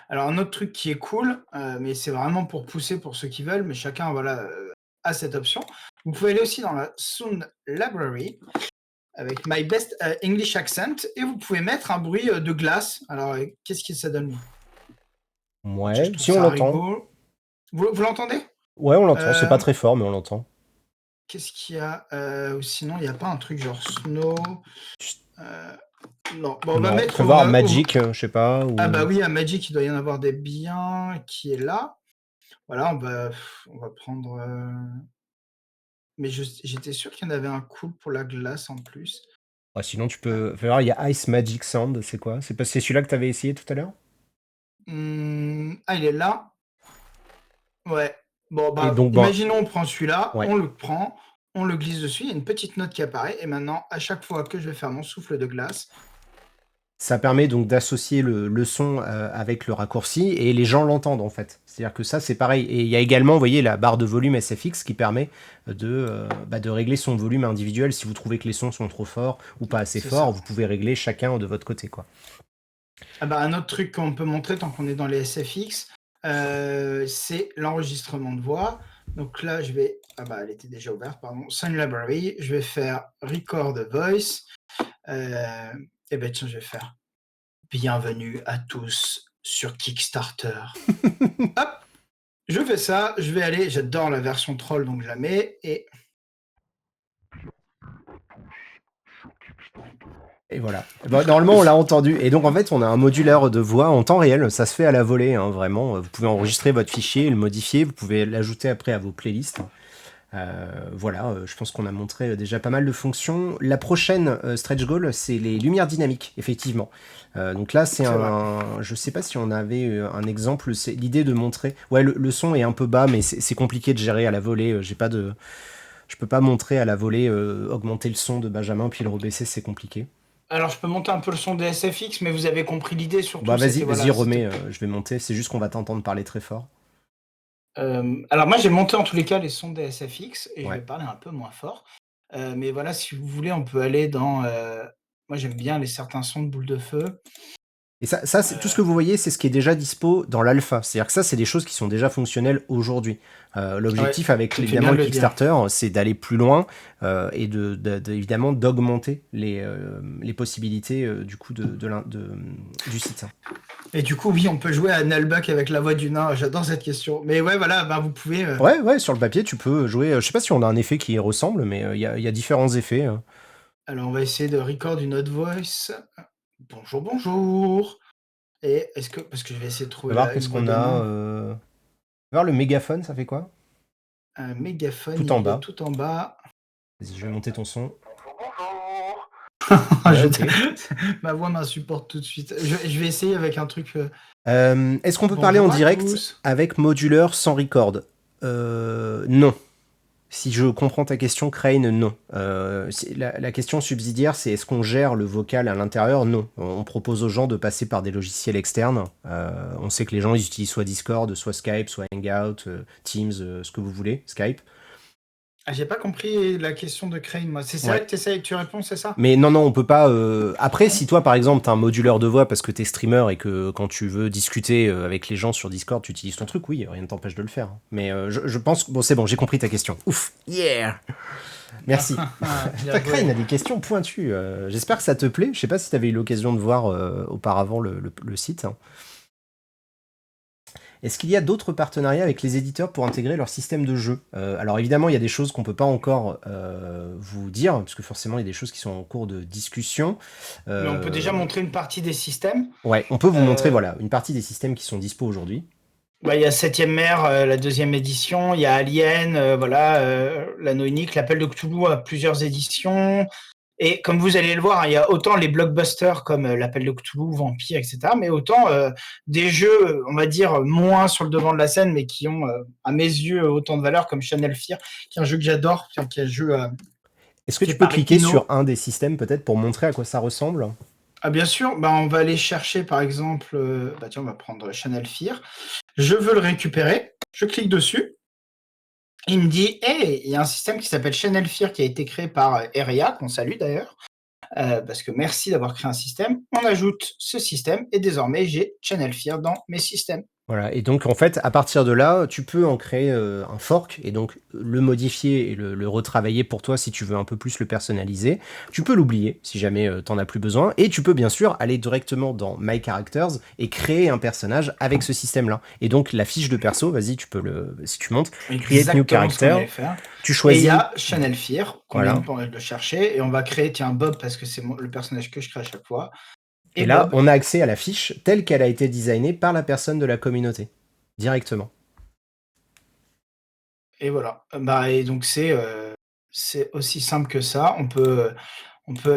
Alors, un autre truc qui est cool, mais c'est vraiment pour pousser pour ceux qui veulent, mais chacun a cette option. Vous pouvez aller aussi dans la Sound Library avec My Best English Accent et vous pouvez mettre un bruit de glace. Alors, qu'est-ce que ça donne? Ouais, si on l'entend. Vous l'entendez? Ouais, on l'entend. C'est pas très fort, mais on l'entend. Qu'est-ce qu'il y a? Sinon, il n'y a pas un truc genre Snow non. Bon, on va mettre. On peut voir Magic, je sais pas. Ou... Ah bah oui, à Magic, il doit y en avoir des biens qui est là. Voilà, on va prendre. Mais j'étais sûr qu'il y en avait un cool pour la glace en plus. Ah, sinon, tu peux voir, il y a Ice Magic Sound, c'est quoi? C'est celui-là que tu avais essayé tout à l'heure? Ah, il est là. Ouais. Bon, donc, imaginons, on prend celui-là, ouais. on le prend, on le glisse dessus, il y a une petite note qui apparaît, et maintenant, à chaque fois que je vais faire mon souffle de glace... Ça permet donc d'associer le son avec le raccourci, et les gens l'entendent, en fait. C'est-à-dire que ça, c'est pareil. Et il y a également, vous voyez, la barre de volume SFX qui permet de régler son volume individuel. Si vous trouvez que les sons sont trop forts ou pas assez forts, vous pouvez régler chacun de votre côté, quoi. Ah bah, un autre truc qu'on peut montrer tant qu'on est dans les SFX, c'est l'enregistrement de voix. Donc là, je vais... Ah bah, elle était déjà ouverte, pardon. Sound Library. Je vais faire Record Voice. Et ben tiens, je vais faire Bienvenue à tous sur Kickstarter. Hop, je fais ça. Je vais aller... J'adore la version troll, donc je la mets. Et voilà. Normalement, on l'a entendu. Et donc, en fait, on a un modulaire de voix en temps réel. Ça se fait à la volée, hein, vraiment. Vous pouvez enregistrer votre fichier, le modifier. Vous pouvez l'ajouter après à vos playlists. Voilà, je pense qu'on a montré déjà pas mal de fonctions. La prochaine stretch goal, c'est les lumières dynamiques, effectivement. Donc là, c'est je sais pas si on avait un exemple. C'est l'idée de montrer... Ouais, le son est un peu bas, mais c'est compliqué de gérer à la volée. Je peux pas montrer à la volée, augmenter le son de Benjamin, puis le rebaisser, c'est compliqué. Alors, je peux monter un peu le son des SFX, mais vous avez compris l'idée surtout. Bah vas-y, remets, je vais monter. C'est juste qu'on va t'entendre parler très fort. Alors moi, j'ai monté en tous les cas les sons des SFX, et je vais parler un peu moins fort. Mais voilà, si vous voulez, on peut aller dans... moi, j'aime bien certains sons de boules de feu. Et ça c'est tout ce que vous voyez, c'est ce qui est déjà dispo dans l'alpha. C'est-à-dire que ça, c'est des choses qui sont déjà fonctionnelles aujourd'hui. Ouais, L'objectif avec tu fais évidemment bien le de le dire. Kickstarter, c'est d'aller plus loin et évidemment d'augmenter les possibilités du coup du site. Et du coup, oui, on peut jouer à Nullbuck avec la voix du nain. J'adore cette question. Mais ouais, voilà, bah, vous pouvez. Ouais, sur le papier, tu peux jouer. Je sais pas si on a un effet qui y ressemble, mais il y a différents effets. Alors, on va essayer de record une autre voice. Bonjour, bonjour. Et est-ce que. Parce que je vais essayer de On va trouver voir une qu'est-ce voix qu'on de a. nain. On va voir le mégaphone, ça fait quoi? Un mégaphone, Tout en il est bas. tout en bas. Vas-y, je vais monter ton son. Bonjour. Ouais, ok. Ma voix m'insupporte tout de suite. Je vais essayer avec un truc. Est-ce qu'on peut parler en Bonjour à direct tous. avec Modular sans record? Non. Si je comprends ta question, Crane, non. La question subsidiaire, c'est est-ce qu'on gère le vocal à l'intérieur? Non. On propose aux gens de passer par des logiciels externes. On sait que les gens ils utilisent soit Discord, soit Skype, soit Hangout, Teams, ce que vous voulez, Skype. Ah, j'ai pas compris la question de Crane, moi. C'est ça Ouais. que tu réponds, c'est ça? Mais non, on peut pas. Après, si toi, par exemple, t'as un moduleur de voix parce que t'es streamer et que quand tu veux discuter avec les gens sur Discord, tu utilises ton truc, oui, rien ne t'empêche de le faire. Mais je pense que. Bon, c'est bon, j'ai compris ta question. Ouf, yeah! Merci. Bien Ta Crane joué. a des questions pointues. J'espère que ça te plaît. Je sais pas si t'avais eu l'occasion de voir auparavant le site. Est-ce qu'il y a d'autres partenariats avec les éditeurs pour intégrer leur système de jeu? Alors évidemment, il y a des choses qu'on peut pas encore vous dire, parce que forcément, il y a des choses qui sont en cours de discussion. Mais on peut déjà Euh, montrer une partie des systèmes. ouais, on peut vous montrer Euh, voilà, une partie des systèmes qui sont dispo aujourd'hui. Bah, il y a Septième Mer, la deuxième édition. Il y a Alien, voilà, l'Anneau Unique, l'Appel de Cthulhu a plusieurs éditions. Et comme vous allez le voir, il y a autant les blockbusters comme l'Appel de Cthulhu, Vampire, etc., mais autant des jeux, on va dire, moins sur le devant de la scène, mais qui ont, à mes yeux, autant de valeur, comme Channel Fear, qui est un jeu que j'adore, qui est un jeu Est-ce que fait tu peux par cliquer sur Ino. un des systèmes peut-être pour montrer à quoi ça ressemble? Ah, bien sûr, bah, on va aller chercher, par exemple, bah, tiens, on va prendre Channel Fear. Je veux le récupérer, je clique dessus. Il me dit, hey, il y a un système qui s'appelle Channel Fear qui a été créé par Eria, qu'on salue d'ailleurs, parce que merci d'avoir créé un système. On ajoute ce système et désormais j'ai Channel Fear dans mes systèmes. Voilà, et donc en fait, à partir de là, tu peux en créer un fork et donc le modifier et le retravailler pour toi si tu veux un peu plus le personnaliser. Tu peux l'oublier si jamais t'en as plus besoin. Et tu peux bien sûr aller directement dans My Characters et créer un personnage avec ce système-là. Et donc la fiche de perso, vas-y, tu peux si tu montes, Create New Exactement ce qu'on Character. allait faire. Tu Et il y choisis, a Channel Fear qu'on vient voilà. de chercher et on va créer, tiens, Bob parce que c'est le personnage que je crée à chaque fois. Et Et là, Bob. on a accès à la fiche telle qu'elle a été designée par la personne de la communauté. Directement. Et voilà. Bah, et donc c'est aussi simple que ça.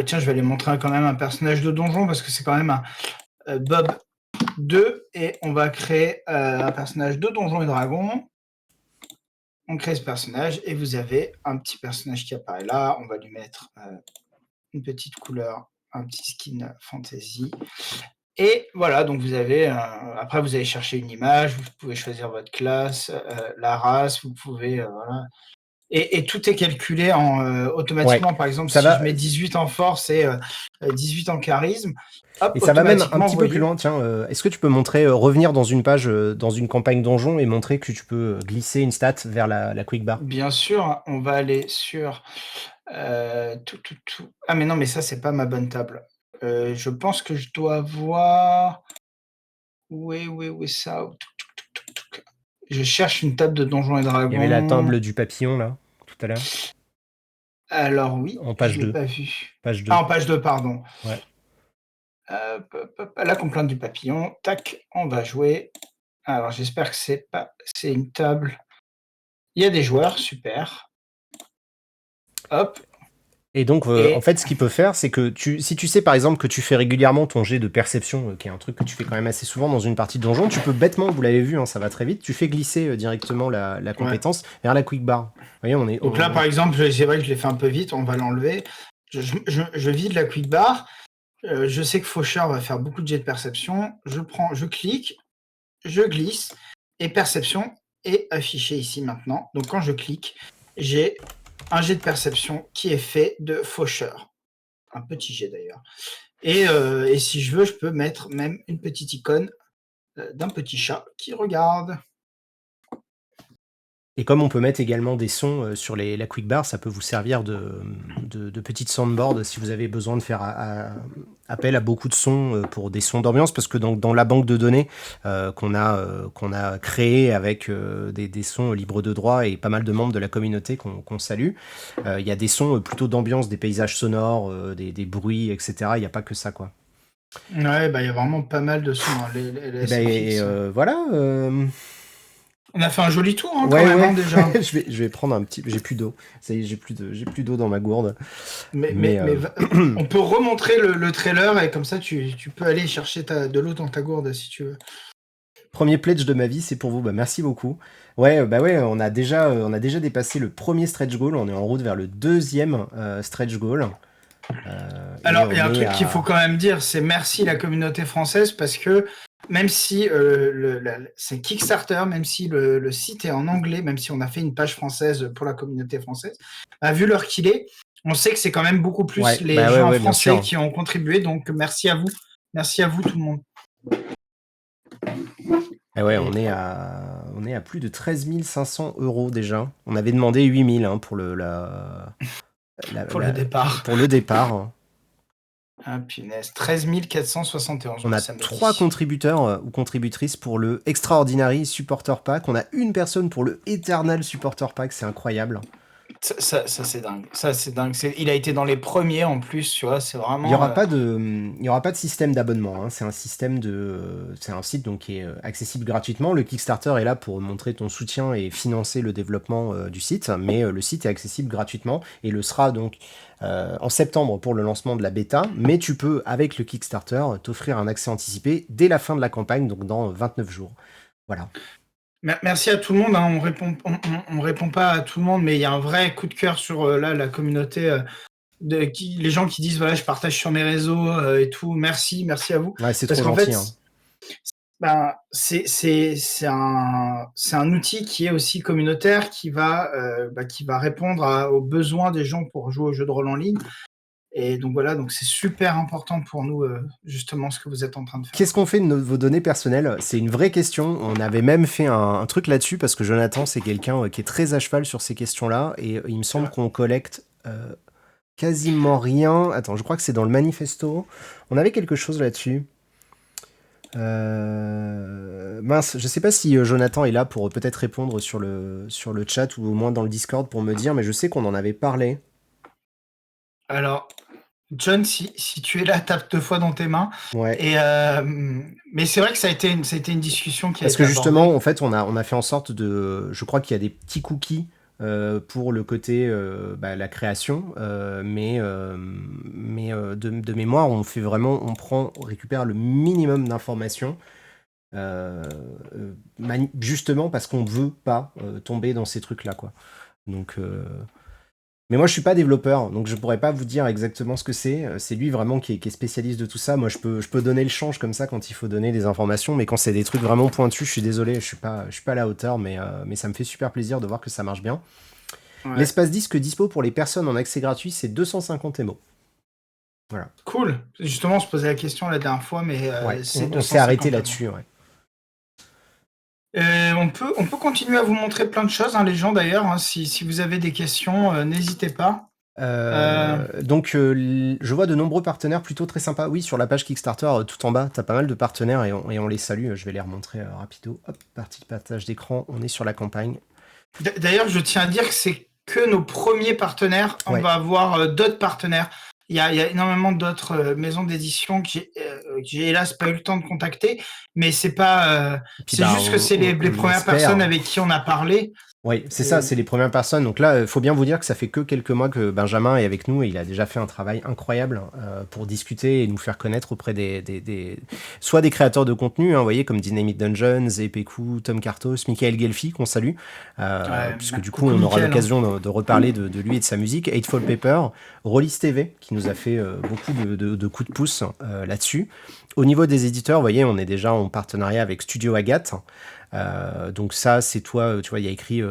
Tiens, je vais aller montrer quand même un personnage de donjon parce que c'est quand même un Bob 2 et on va créer un personnage de Donjons et Dragons. On crée ce personnage et vous avez un petit personnage qui apparaît là. On va lui mettre une petite couleur, un petit skin fantasy. Et voilà, donc vous avez, après vous allez chercher une image, vous pouvez choisir votre classe, la race, vous pouvez, voilà. Et tout est calculé Ouais. automatiquement. Par exemple, Ça si je va, mets 18 en force et 18 en charisme, hop, et ça va même un automatiquement, vous petit peu plus voyez. loin. Tiens, est-ce que tu peux montrer, revenir dans une page, dans une campagne donjon et montrer que tu peux glisser une stat vers la quick bar? Bien sûr, on va aller sur Ah mais non, mais ça, c'est pas ma bonne table. Je pense que je dois voir où est ça? Je cherche une table de Donjons et Il y avait la Dragons. table du papillon là, tout à l'heure, Alors oui, en je page l'ai 2. pas vu. Page Ah, 2. en page 2, pardon. Ouais. La complainte du papillon. Tac, on va jouer. Alors j'espère que c'est une table. Il y a des joueurs, super. Hop Et donc, en et fait, ce qu'il peut faire, c'est que si tu sais par exemple que tu fais régulièrement ton jet de perception, qui est un truc que tu fais quand même assez souvent dans une partie de donjon, tu peux bêtement, vous l'avez vu, hein, ça va très vite, tu fais glisser directement la ouais. compétence vers la quick bar. Vous voyez, Donc là, par exemple, c'est vrai que je l'ai fait un peu vite, on va l'enlever. Je vide la quick bar. Je sais que Faucheur va faire beaucoup de jets de perception. Je clique, je glisse, et perception est affiché ici maintenant. Donc quand je clique, j'ai un jet de perception qui est fait de Faucheur. Un petit jet d'ailleurs. Et si je veux, je peux mettre même une petite icône d'un petit chat qui regarde. Et comme on peut mettre également des sons sur la quick bar, ça peut vous servir de petite soundboard si vous avez besoin de faire appel à beaucoup de sons pour des sons d'ambiance, parce que dans la banque de données qu'on a créée avec des sons libres de droit et pas mal de membres de la communauté qu'on salue, il y a des sons plutôt d'ambiance, des paysages sonores, des bruits, etc. Il n'y a pas que ça, quoi. Ouais, bah, il y a vraiment pas mal de sons, hein, les Et ben SFX. voilà. On a fait un joli tour, hein, quand Ouais, même, ouais. hein, déjà. Je vais prendre un petit. J'ai plus d'eau. Ça y est, j'ai plus d'eau dans ma gourde. Mais On peut remontrer le trailer et comme ça, tu peux aller chercher de l'eau dans ta gourde si tu veux. premier pledge de ma vie, c'est pour vous. Bah, merci beaucoup. Ouais, bah ouais, on a déjà dépassé le premier stretch goal. On est en route vers le deuxième stretch goal. Alors, il y a un truc qu'il faut quand même dire, c'est merci la communauté française, parce que même si c'est Kickstarter, même si le site est en anglais, même si on a fait une page française pour la communauté française, vu l'heure qu'il est, on sait que c'est quand même beaucoup plus les gens français qui ont contribué. Donc, merci à vous. Merci à vous, tout le monde. Ah ouais, on est à plus de 13 500 € déjà. On avait demandé 8 000 pour le départ. Pour le départ. Ah, punaise. 13 471. On a 3 contributeurs ou contributrices pour le Extraordinary Supporter Pack. On a une personne pour le Eternal Supporter Pack. C'est incroyable. Ça c'est dingue. Ça, c'est dingue. Il a été dans les premiers en plus, tu vois. C'est vraiment. Il y aura pas de système d'abonnement. Hein. C'est un site donc qui est accessible gratuitement. Le Kickstarter est là pour montrer ton soutien et financer le développement du site, mais le site est accessible gratuitement et le sera donc en septembre pour le lancement de la bêta. Mais tu peux, avec le Kickstarter, t'offrir un accès anticipé dès la fin de la campagne, donc dans 29 jours. Voilà. Merci à tout le monde. Hein. On répond pas à tout le monde, mais il y a un vrai coup de cœur sur la communauté. Les gens qui disent voilà, je partage sur mes réseaux et tout. Merci à vous. Ouais, c'est trop gentil. C'est un outil qui est aussi communautaire, qui va répondre aux besoins des gens pour jouer aux jeux de rôle en ligne. Et donc voilà, donc c'est super important pour nous, justement, ce que vous êtes en train de faire. Qu'est-ce qu'on fait de vos données personnelles? C'est une vraie question. On avait même fait un truc là-dessus, parce que Jonathan, c'est quelqu'un qui est très à cheval sur ces questions-là, et il me semble qu'on collecte quasiment rien. Attends, je crois que c'est dans le manifesto. On avait quelque chose là-dessus. Mince, je sais pas si Jonathan est là pour peut-être répondre sur le chat, ou au moins dans le Discord pour me dire, mais je sais qu'on en avait parlé. Alors, John, si tu es là, tape 2 fois dans tes mains. Ouais. Mais c'est vrai que ça a été une discussion qui a été Parce que justement, en fait, on a fait en sorte de... Je crois qu'il y a des petits cookies pour le côté la création, mais de mémoire, on récupère le minimum d'informations, justement parce qu'on veut pas tomber dans ces trucs-là, quoi. Donc... Mais moi, je suis pas développeur, donc je pourrais pas vous dire exactement ce que c'est. C'est lui vraiment qui est spécialiste de tout ça. Moi, je peux donner le change comme ça quand il faut donner des informations, mais quand c'est des trucs vraiment pointus, je suis désolé, je suis pas à la hauteur, mais ça me fait super plaisir de voir que ça marche bien. Ouais. L'espace disque dispo pour les personnes en accès gratuit, c'est 250 MO. Voilà. Cool. Justement, on se posait la question la dernière fois, mais on s'est arrêté là-dessus, ouais. On peut continuer à vous montrer plein de choses, hein, les gens d'ailleurs. Hein, si vous avez des questions, n'hésitez pas. Donc, je vois de nombreux partenaires plutôt très sympas. Oui, sur la page Kickstarter, tout en bas, tu as pas mal de partenaires et on les salue. Je vais les remontrer rapido. Hop, partie de partage d'écran. On est sur la campagne. D'ailleurs, je tiens à dire que c'est que nos premiers partenaires. On va avoir d'autres partenaires. Il y a énormément d'autres maisons d'édition que j'ai hélas pas eu le temps de contacter, mais c'est pas. C'est juste que c'est les premières personnes avec qui on a parlé. Oui, c'est ça, c'est les premières personnes. Donc là, il faut bien vous dire que ça fait que quelques mois que Benjamin est avec nous et il a déjà fait un travail incroyable pour discuter et nous faire connaître auprès soit des créateurs de contenu, vous voyez, comme Dynamite Dungeons, Epeku, Tom Cartos, Michael Gelfi, qu'on salue, puisque du coup, on aura l'occasion de reparler de lui et de sa musique. Eightfall Paper, Rollis TV, qui nous a fait beaucoup de coups de pouce là-dessus. Au niveau des éditeurs, vous voyez, on est déjà en partenariat avec Studio Agathe. Donc ça, c'est toi, tu vois, il y a écrit,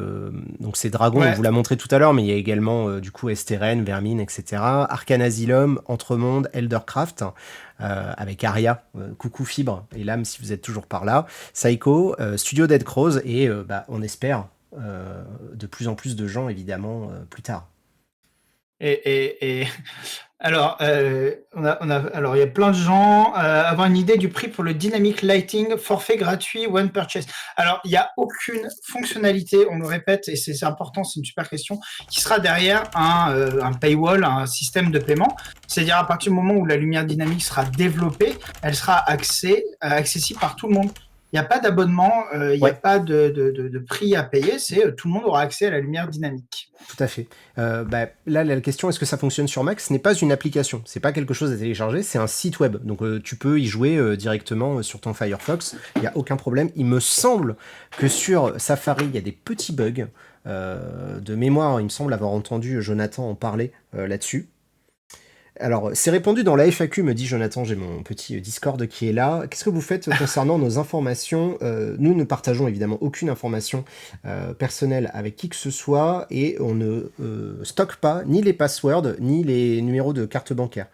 donc c'est Dragon, on Ouais. vous l'a montré tout à l'heure, mais il y a également, du coup, Esteren, Vermine, etc. Arcane Asylum, Entremonde, Eldercraft, avec Aria, coucou Fibre, et Lame si vous êtes toujours par là, Psycho, Studio Dead Crows, et bah, on espère de plus en plus de gens, évidemment, plus tard. Et alors, alors, il y a plein de gens. Avoir une idée du prix pour le Dynamic Lighting, forfait gratuit, one purchase. Alors, il n'y a aucune fonctionnalité, on le répète, et c'est important, c'est une super question, qui sera derrière un paywall, un système de paiement. C'est-à-dire, à partir du moment où la lumière dynamique sera développée, elle sera accessible par tout le monde. Il n'y a pas d'abonnement, il n'y a Ouais. pas de prix à payer, c'est tout le monde aura accès à la lumière dynamique. Tout à fait. Bah, là, la question, est-ce que ça fonctionne sur Mac? Ce n'est pas une application, c'est pas quelque chose à télécharger, c'est un site web. Donc tu peux y jouer directement sur ton Firefox, il n'y a aucun problème. Il me semble que sur Safari, il y a des petits bugs. De mémoire, il me semble avoir entendu Jonathan en parler là-dessus. Alors, c'est répondu dans la FAQ, me dit Jonathan, j'ai mon petit Discord qui est là. Qu'est-ce que vous faites concernant nos informations? Nous ne partageons évidemment aucune information personnelle avec qui que ce soit et on ne stocke pas ni les passwords ni les numéros de carte bancaire.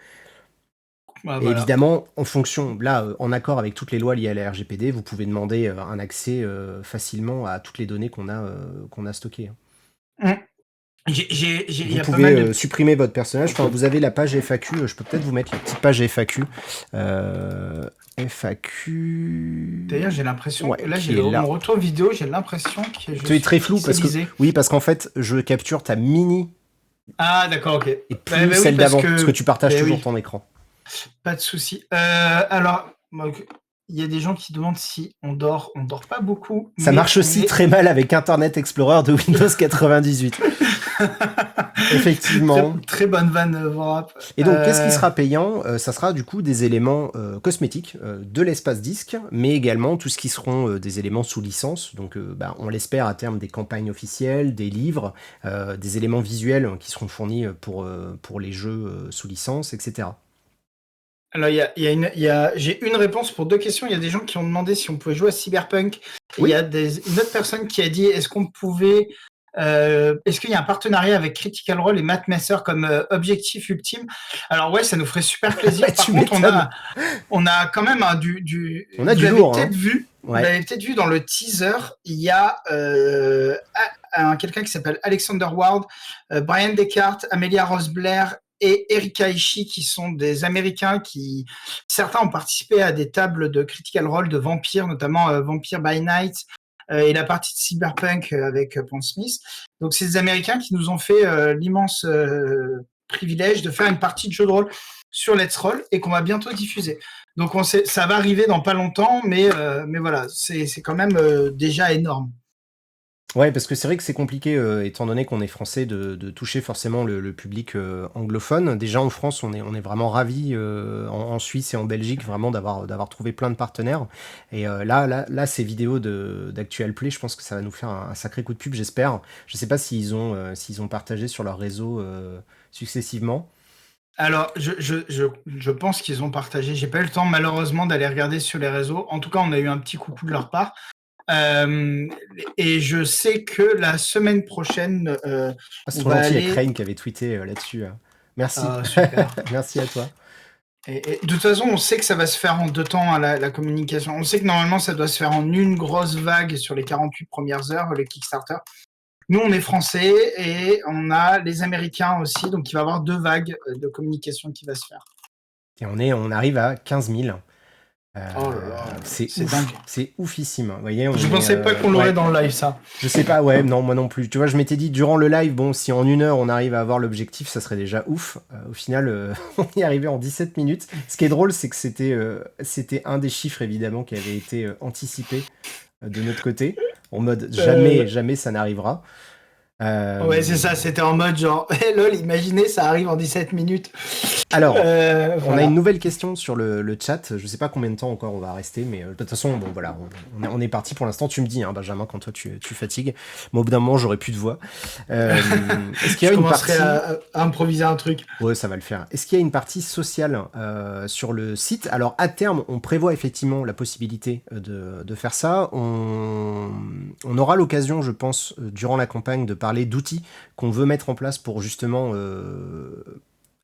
Bah, Et voilà. évidemment, en fonction, là, en accord avec toutes les lois liées à la RGPD, vous pouvez demander un accès facilement à toutes les données qu'on a stockées. Mm. Il y Vous a pas mal pouvez de supprimer votre personnage. Enfin, vous avez la page FAQ. Je peux peut-être vous mettre la petite page FAQ. FAQ. D'ailleurs, j'ai l'impression, Ouais, là, qui j'ai est là. mon retour vidéo, j'ai l'impression que je Tu es suis très flou parce que pixelisé. oui, parce qu'en fait, je capture ta mini Ah, d'accord, ok. et plus Oui, celle parce d'avant, parce que tu partages toujours oui, ton écran. pas de souci. Alors, il y a des gens qui demandent si on dort pas beaucoup. Ça mais marche aussi très mal avec Internet Explorer de Windows 98. Effectivement. Très bonne vanne, Vorap. Et donc, qu'est-ce qui sera payant? Ça sera du coup des éléments cosmétiques, de l'espace disque, mais également tout ce qui seront des éléments sous licence. Donc, bah, on l'espère à terme des campagnes officielles, des livres, des éléments visuels qui seront fournis pour les jeux sous licence, etc. Alors, j'ai une réponse pour deux questions. Il y a des gens qui ont demandé si on pouvait jouer à Cyberpunk. Et Oui. il y a une autre personne qui a dit est-ce qu'il y a un partenariat avec Critical Role et Matt Messer comme objectif ultime? Alors ouais, ça nous ferait super plaisir. Ouais, Par tu contre, m'étonnes. on a quand même On a vous du l'avez lourd, peut-être hein. vu. Ouais. Vous l'avez peut-être vu dans le teaser. Il y a quelqu'un qui s'appelle Alexander Ward, Brian Descartes, Amelia Rose Blair et Erika Ishii, qui sont des Américains qui, certains ont participé à des tables de Critical Role de Vampire, notamment Vampire by Night et la partie de Cyberpunk avec Paul Smith. Donc, c'est des Américains qui nous ont fait l'immense privilège de faire une partie de jeu de rôle sur Let's Roll et qu'on va bientôt diffuser. Donc, ça va arriver dans pas longtemps, mais voilà, c'est quand même déjà énorme. Ouais, parce que c'est vrai que c'est compliqué, étant donné qu'on est français, de toucher forcément le public anglophone. Déjà en France, on est vraiment ravis, en Suisse et en Belgique, vraiment d'avoir trouvé plein de partenaires. Et là, ces vidéos d'Actual Play, je pense que ça va nous faire un sacré coup de pub, j'espère. Je sais pas s'ils ont partagé sur leur réseau successivement. Alors, je pense qu'ils ont partagé. J'ai pas eu le temps, malheureusement, d'aller regarder sur les réseaux. En tout cas, on a eu un petit coucou de leur part. Et je sais que la semaine prochaine, C'est on trop va gentil, il y a aller... Crane qui avait tweeté là-dessus. Merci. super. Merci à toi. Et de toute façon, on sait que ça va se faire en deux temps, hein, la communication. On sait que normalement, ça doit se faire en une grosse vague sur les 48 premières heures, le Kickstarter. Nous, on est français et on a les Américains aussi, donc il va y avoir deux vagues de communication qui va se faire. Et on arrive à 15 000. Oh là là, c'est c'est ouf, dingue. c'est oufissime. Vous voyez, Je pensais pas qu'on l'aurait dans le live, ça. Je sais pas, ouais, non, moi non plus. Tu vois, je m'étais dit, durant le live, bon, si en 1 heure on arrive à avoir l'objectif, ça serait déjà ouf. Au final, on y est arrivé en 17 minutes. Ce qui est drôle, c'est que c'était un des chiffres, évidemment, qui avait été anticipé de notre côté. En mode, jamais ça n'arrivera. Ouais, c'est Euh, ça, c'était en mode genre, lol, imaginez, ça arrive en 17 minutes. Alors, on a une Voilà. nouvelle question sur le chat. Je sais pas combien de temps encore on va rester, mais de toute façon, bon voilà, on est parti pour l'instant. Tu me dis, hein, Benjamin, quand toi tu fatigues. Moi, au bout d'un moment, j'aurai plus de voix. Est-ce qu'il y Je a une commencerai partie... à improviser un truc. Ouais, ça va le faire. Est-ce qu'il y a une partie sociale sur le site? Alors, à terme, on prévoit effectivement la possibilité de faire ça. On aura l'occasion, je pense, durant la campagne, de parler d'outils qu'on veut mettre en place pour justement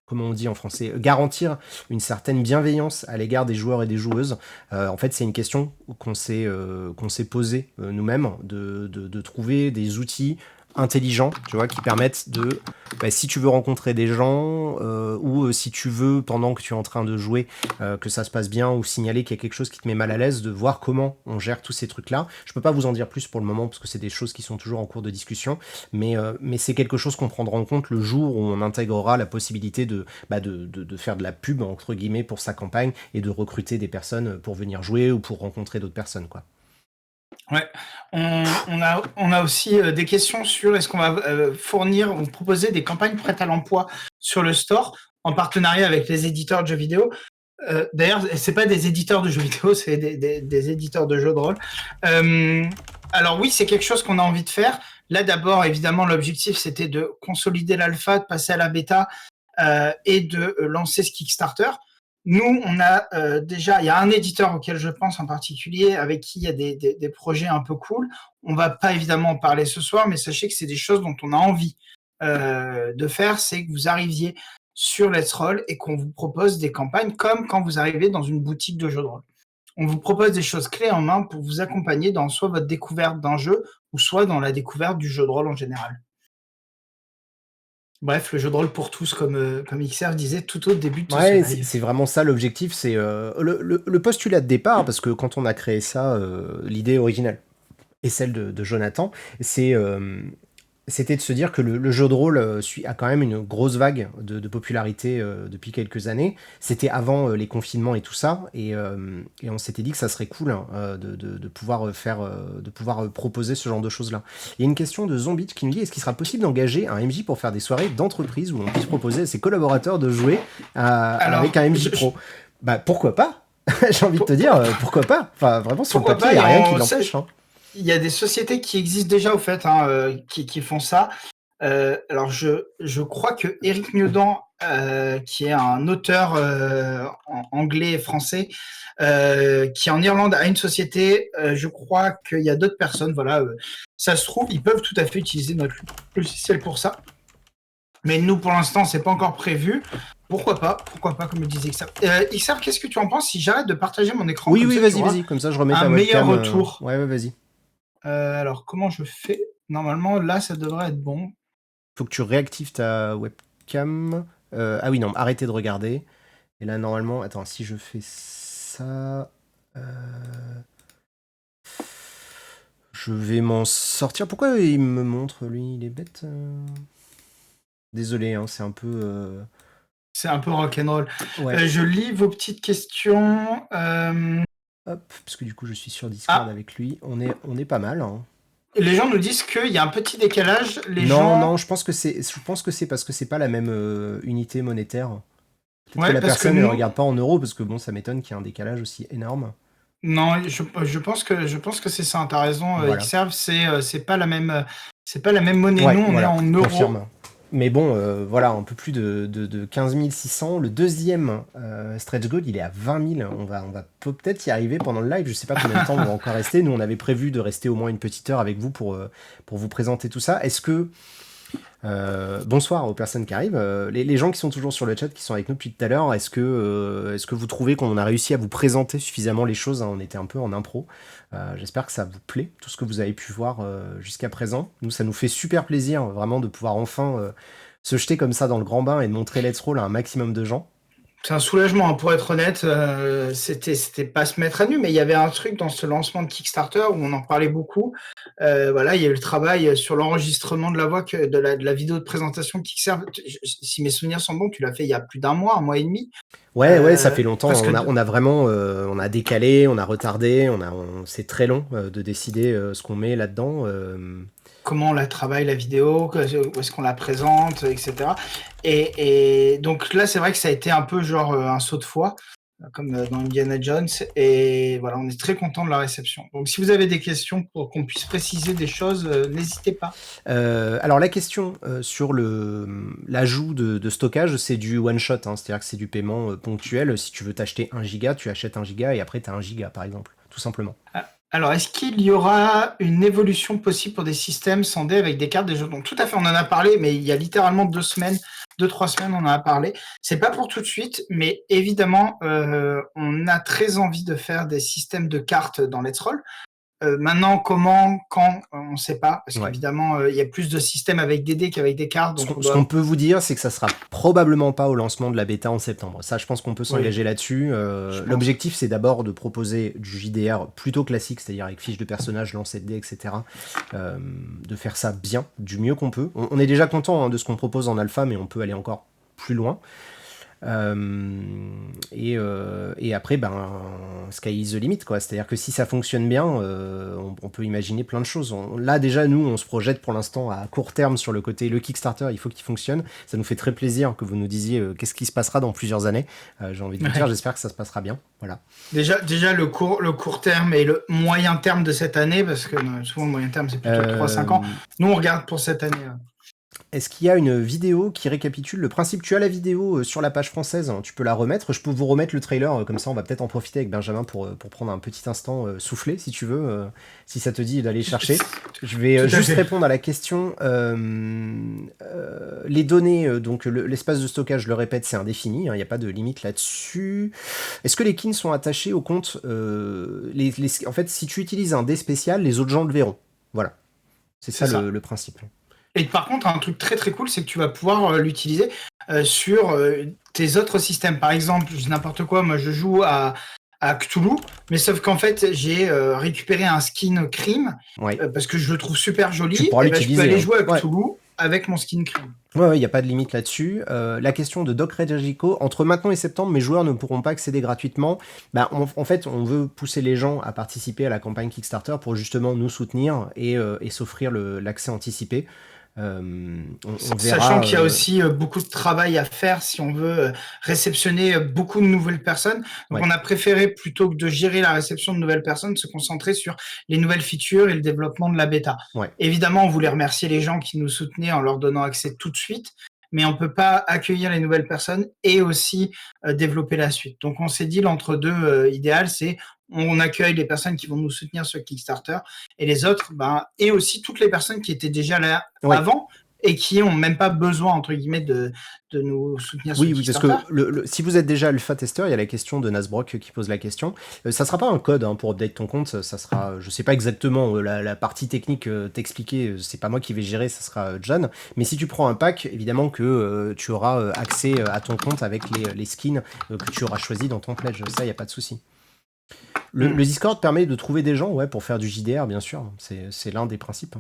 comment on dit en français, garantir une certaine bienveillance à l'égard des joueurs et des joueuses. En fait, c'est une question qu'on s'est posée nous-mêmes, de trouver des outils intelligents, tu vois, qui permettent de, bah, si tu veux rencontrer des gens, ou si tu veux, pendant que tu es en train de jouer, que ça se passe bien, ou signaler qu'il y a quelque chose qui te met mal à l'aise, de voir comment on gère tous ces trucs-là. Je peux pas vous en dire plus pour le moment, parce que c'est des choses qui sont toujours en cours de discussion, mais c'est quelque chose qu'on prendra en compte le jour où on intégrera la possibilité de faire de la pub, entre guillemets, pour sa campagne, et de recruter des personnes pour venir jouer, ou pour rencontrer d'autres personnes, quoi. Ouais. On a aussi des questions sur est-ce qu'on va fournir ou proposer des campagnes prêtes à l'emploi sur le store en partenariat avec les éditeurs de jeux vidéo. D'ailleurs, c'est pas des éditeurs de jeux vidéo, c'est des éditeurs de jeux de rôle. Alors oui, c'est quelque chose qu'on a envie de faire. Là, d'abord, évidemment, l'objectif, c'était de consolider l'alpha, de passer à la bêta et de lancer ce Kickstarter. Nous, on a déjà, il y a un éditeur auquel je pense en particulier, avec qui il y a des projets un peu cool. On va pas évidemment en parler ce soir, mais sachez que c'est des choses dont on a envie de faire, c'est que vous arriviez sur Let's Roll et qu'on vous propose des campagnes comme quand vous arrivez dans une boutique de jeux de rôle. On vous propose des choses clés en main pour vous accompagner dans soit votre découverte d'un jeu ou soit dans la découverte du jeu de rôle en général. Bref, le jeu de rôle pour tous, comme XR disait tout au début de ce Ouais, live. c'est vraiment ça l'objectif, c'est le postulat de départ, parce que quand on a créé ça, l'idée originale et celle de Jonathan, c'est c'était de se dire que le jeu de rôle a quand même une grosse vague de popularité depuis quelques années. C'était avant les confinements et tout ça, et on s'était dit que ça serait cool, hein, de pouvoir de pouvoir proposer ce genre de choses-là. Il y a une question de Zombie qui nous dit, est-ce qu'il sera possible d'engager un MJ pour faire des soirées d'entreprise où on puisse proposer à ses collaborateurs de jouer avec Alors, un MJ pro? Bah pourquoi pas? J'ai envie de te dire, pourquoi pas? Enfin, vraiment, sur le pourquoi papier, pas, il n'y a rien qui l'empêche, hein. il y a des sociétés qui existent déjà au fait, hein, qui font ça. Alors je crois que Eric Miodan, qui est un auteur en anglais et français, qui en Irlande a une société. Je crois qu'il y a d'autres personnes. Voilà, ça se trouve, ils peuvent tout à fait utiliser notre logiciel pour ça. Mais nous, pour l'instant, c'est pas encore prévu. Pourquoi pas, comme le disait XR. XR, qu'est-ce que tu en penses si j'arrête de partager mon écran? Oui, Comme oui, ça, tu vas-y, auras vas-y, comme ça je remets un ta meilleur webcam. retour. Ouais, ouais, vas-y. Alors, comment je fais? Normalement, là, ça devrait être bon. Faut que tu réactives ta webcam. Ah oui, non, arrêtez de regarder. Et là, normalement, attends, si je fais ça. Je vais m'en sortir. Pourquoi il me montre, lui? Il est bête. Désolé, hein, c'est un peu. C'est un peu rock'n'roll. Ouais. Je lis vos petites questions. Hop, parce que du coup, je suis sur Discord Ah, avec lui. On est pas mal, hein. les gens nous disent qu'il y a un petit décalage. Les Non, gens. non, je pense que c'est parce que c'est pas la même unité monétaire. Peut-être que Ouais, la parce que personne ne nous. regarde pas en euros, parce que bon, ça m'étonne qu'il y ait un décalage aussi énorme. Non, je pense que c'est ça. T'as raison, Voilà. Xserve, c'est pas la même. C'est pas la même monnaie. Nous, Ouais, on est voilà, en je euros. confirme. Mais bon, voilà, un peu plus de 15 600. Le deuxième stretch goal, il est à 20 000. On va peut-être y arriver pendant le live. Je sais pas combien de temps on va encore rester. Nous, on avait prévu de rester au moins une petite heure avec vous pour vous présenter tout ça. Est-ce que... bonsoir aux personnes qui arrivent. Les gens qui sont toujours sur le chat, qui sont avec nous depuis tout à l'heure, est-ce que vous trouvez qu'on a réussi à vous présenter suffisamment les choses, hein? On était un peu en impro. J'espère que ça vous plaît, tout ce que vous avez pu voir jusqu'à présent. Nous, ça nous fait super plaisir, vraiment, de pouvoir enfin se jeter comme ça dans le grand bain et de montrer Let's Roll à un maximum de gens. C'est un soulagement, hein, pour être honnête. C'était pas se mettre à nu, mais il y avait un truc dans ce lancement de Kickstarter où on en parlait beaucoup. Voilà, il y a eu le travail sur l'enregistrement de la voix, de la vidéo de présentation de Kickstarter. Si mes souvenirs sont bons, tu l'as fait il y a plus d'un mois et demi. Ouais, ouais, ça fait longtemps. Presque On a vraiment, on a décalé, on a retardé, c'est très long de décider ce qu'on met là-dedans. comment on la travaille la vidéo, où est-ce qu'on la présente, etc. Et donc là, c'est vrai que ça a été un peu genre un saut de foi, comme dans Indiana Jones. Et voilà, on est très content de la réception. Donc si vous avez des questions pour qu'on puisse préciser des choses, n'hésitez pas. Alors la question sur l'ajout de stockage, c'est du one shot, hein, c'est-à-dire que c'est du paiement ponctuel. Si tu veux t'acheter 1 giga, tu achètes 1 giga et après tu as 1 giga par exemple, tout simplement. Alors, est-ce qu'il y aura une évolution possible pour des systèmes scindés avec des cartes des jeux? Donc, tout à fait, on en a parlé, mais il y a littéralement 2 semaines, 2-3 semaines, on en a parlé. C'est pas pour tout de suite, mais évidemment, on a très envie de faire des systèmes de cartes dans Let's Roll. Maintenant, comment, quand, on ne sait pas, parce Ouais. qu'évidemment, il y a plus de systèmes avec des dés qu'avec des cartes. Ce Donc qu'on peut vous dire, c'est que ça sera probablement pas au lancement de la bêta en septembre. Ça, je pense qu'on peut s'engager là-dessus. pense. L'objectif, c'est d'abord de proposer du JDR plutôt classique, c'est-à-dire avec fiche de personnage, lancer de dés, etc. De faire ça bien, du mieux qu'on peut. On est déjà content de ce qu'on propose en alpha, mais on peut aller encore plus loin. Et après, sky is the limit, quoi. C'est-à-dire que si ça fonctionne bien, on peut imaginer plein de choses. Là, déjà, nous, on se projette pour l'instant à court terme sur le côté, le Kickstarter, il faut qu'il fonctionne. Ça nous fait très plaisir que vous nous disiez qu'est-ce qui se passera dans plusieurs années. J'ai envie de vous dire, j'espère que ça se passera bien. Voilà. Déjà le court terme et le moyen terme de cette année, parce que souvent le moyen terme, c'est plutôt 3-5 ans. Nous, on regarde pour cette année. Est-ce qu'il y a une vidéo qui récapitule le principe? Tu as la vidéo sur la page française, hein, tu peux la remettre. Je peux vous remettre le trailer, comme ça on va peut-être en profiter avec Benjamin pour prendre un petit instant soufflé, si tu veux, si ça te dit d'aller chercher. Je vais juste répondre à la question. Les données, donc l'espace de stockage, je le répète, c'est indéfini, il n'y a pas de limite là-dessus. Est-ce que les keys sont attachés au compte en fait, si tu utilises un dé spécial, les autres gens le verront. Voilà. C'est ça. Le principe. Et par contre, un truc très très cool, c'est que tu vas pouvoir l'utiliser sur tes autres systèmes. Par exemple, n'importe quoi, moi je joue à Cthulhu, mais sauf qu'en fait, j'ai récupéré un skin crime parce que je le trouve super joli. Tu pourras l'utiliser. Je peux aller jouer à Cthulhu avec mon skin crime. Ouais, il n'y a pas de limite là-dessus. La question de Doc Jericho, entre maintenant et septembre, mes joueurs ne pourront pas accéder gratuitement. En fait, on veut pousser les gens à participer à la campagne Kickstarter pour justement nous soutenir et s'offrir l'accès anticipé. Sachant qu'il y a aussi beaucoup de travail à faire si on veut réceptionner beaucoup de nouvelles personnes. Donc on a préféré, plutôt que de gérer la réception de nouvelles personnes, se concentrer sur les nouvelles features et le développement de la bêta. Évidemment, on voulait remercier les gens qui nous soutenaient en leur donnant accès tout de suite, mais on peut pas accueillir les nouvelles personnes et aussi développer la suite. Donc on s'est dit l'entre-deux idéal, c'est on accueille les personnes qui vont nous soutenir sur Kickstarter et les autres, et aussi toutes les personnes qui étaient déjà là avant et qui n'ont même pas besoin, entre guillemets, de nous soutenir sur Kickstarter. Oui, parce que si vous êtes déjà alpha testeur, il y a la question de Nasbrock qui pose la question. Ça sera pas un code pour update ton compte, ça sera, je sais pas exactement, la partie technique t'expliquer, c'est pas moi qui vais gérer, ça sera John. Mais si tu prends un pack, évidemment que tu auras accès à ton compte avec les skins que tu auras choisi dans ton pledge, ça, il n'y a pas de souci. Le Discord permet de trouver des gens pour faire du JDR, bien sûr, c'est l'un des principes.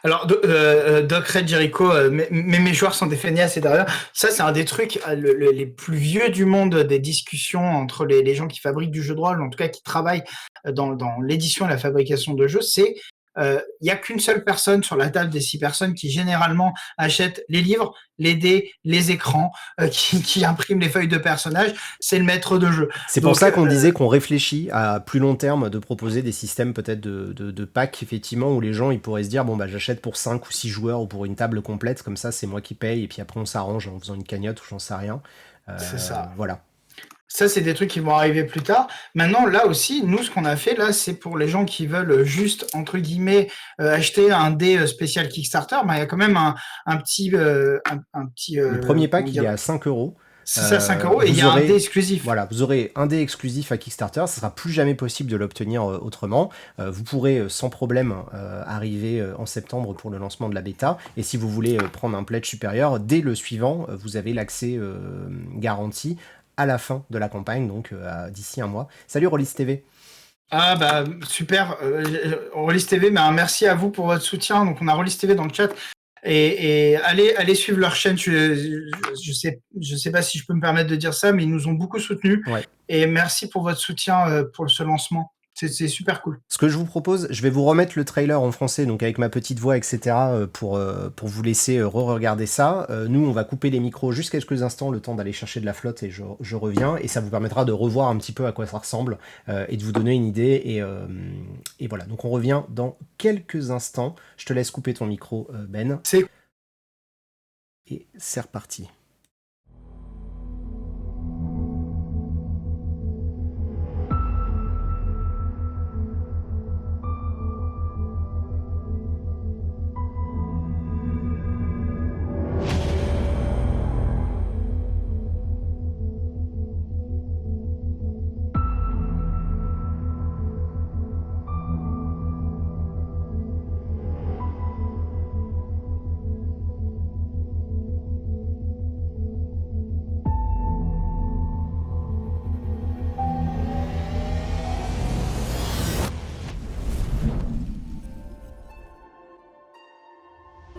Alors, Doc Red Jericho, mes joueurs sont des feignasses et derrière. Ça, c'est un des trucs les plus vieux du monde des discussions entre les gens qui fabriquent du jeu de rôle, en tout cas qui travaillent dans l'édition et la fabrication de jeux. C'est il n'y a qu'une seule personne sur la table des 6 personnes qui généralement achète les livres, les dés, les écrans, qui imprime les feuilles de personnages, c'est le maître de jeu. C'est pour ça qu'on disait qu'on réfléchit à plus long terme de proposer des systèmes peut-être de packs, effectivement, où les gens ils pourraient se dire j'achète pour 5 ou 6 joueurs ou pour une table complète, comme ça c'est moi qui paye et puis après on s'arrange en faisant une cagnotte ou j'en sais rien. C'est ça. Voilà. Ça, c'est des trucs qui vont arriver plus tard. Maintenant, là aussi, nous, ce qu'on a fait, là, c'est pour les gens qui veulent juste, entre guillemets, acheter un dé spécial Kickstarter. Il y a quand même un petit... le premier pack, il est à 5 €. C'est ça, 5 € et il y a un dé exclusif. Voilà, vous aurez un dé exclusif à Kickstarter, ça sera plus jamais possible de l'obtenir autrement. Vous pourrez sans problème arriver en septembre pour le lancement de la bêta. Et si vous voulez prendre un pledge supérieur, dès le suivant, vous avez l'accès garanti à la fin de la campagne, donc d'ici un mois. Salut Rollis TV. Ah super, Rollis TV, merci à vous pour votre soutien. Donc on a Rollis TV dans le chat. Et allez suivre leur chaîne. Je sais pas si je peux me permettre de dire ça, mais ils nous ont beaucoup soutenus. Et merci pour votre soutien pour ce lancement. C'est super cool. Ce que je vous propose, je vais vous remettre le trailer en français, donc avec ma petite voix, etc., pour vous laisser re-regarder ça. Nous, on va couper les micros juste quelques instants, le temps d'aller chercher de la flotte, et je reviens, et ça vous permettra de revoir un petit peu à quoi ça ressemble, et de vous donner une idée, et voilà. Donc on revient dans quelques instants. Je te laisse couper ton micro, Ben. Et c'est reparti.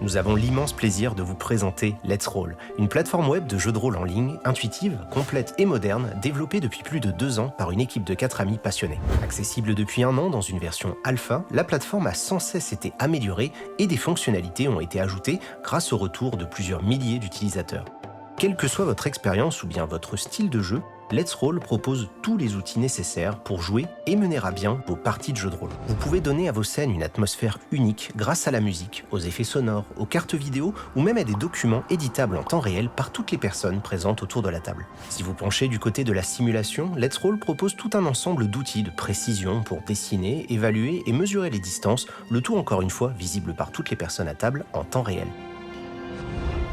Nous avons l'immense plaisir de vous présenter Let's Roll, une plateforme web de jeux de rôle en ligne, intuitive, complète et moderne, développée depuis plus de 2 ans par une équipe de 4 amis passionnés. Accessible depuis 1 an dans une version alpha, la plateforme a sans cesse été améliorée et des fonctionnalités ont été ajoutées grâce au retour de plusieurs milliers d'utilisateurs. Quelle que soit votre expérience ou bien votre style de jeu, Let's Roll propose tous les outils nécessaires pour jouer et mener à bien vos parties de jeux de rôle. Vous pouvez donner à vos scènes une atmosphère unique grâce à la musique, aux effets sonores, aux cartes vidéo ou même à des documents éditables en temps réel par toutes les personnes présentes autour de la table. Si vous penchez du côté de la simulation, Let's Roll propose tout un ensemble d'outils de précision pour dessiner, évaluer et mesurer les distances, le tout encore une fois visible par toutes les personnes à table en temps réel.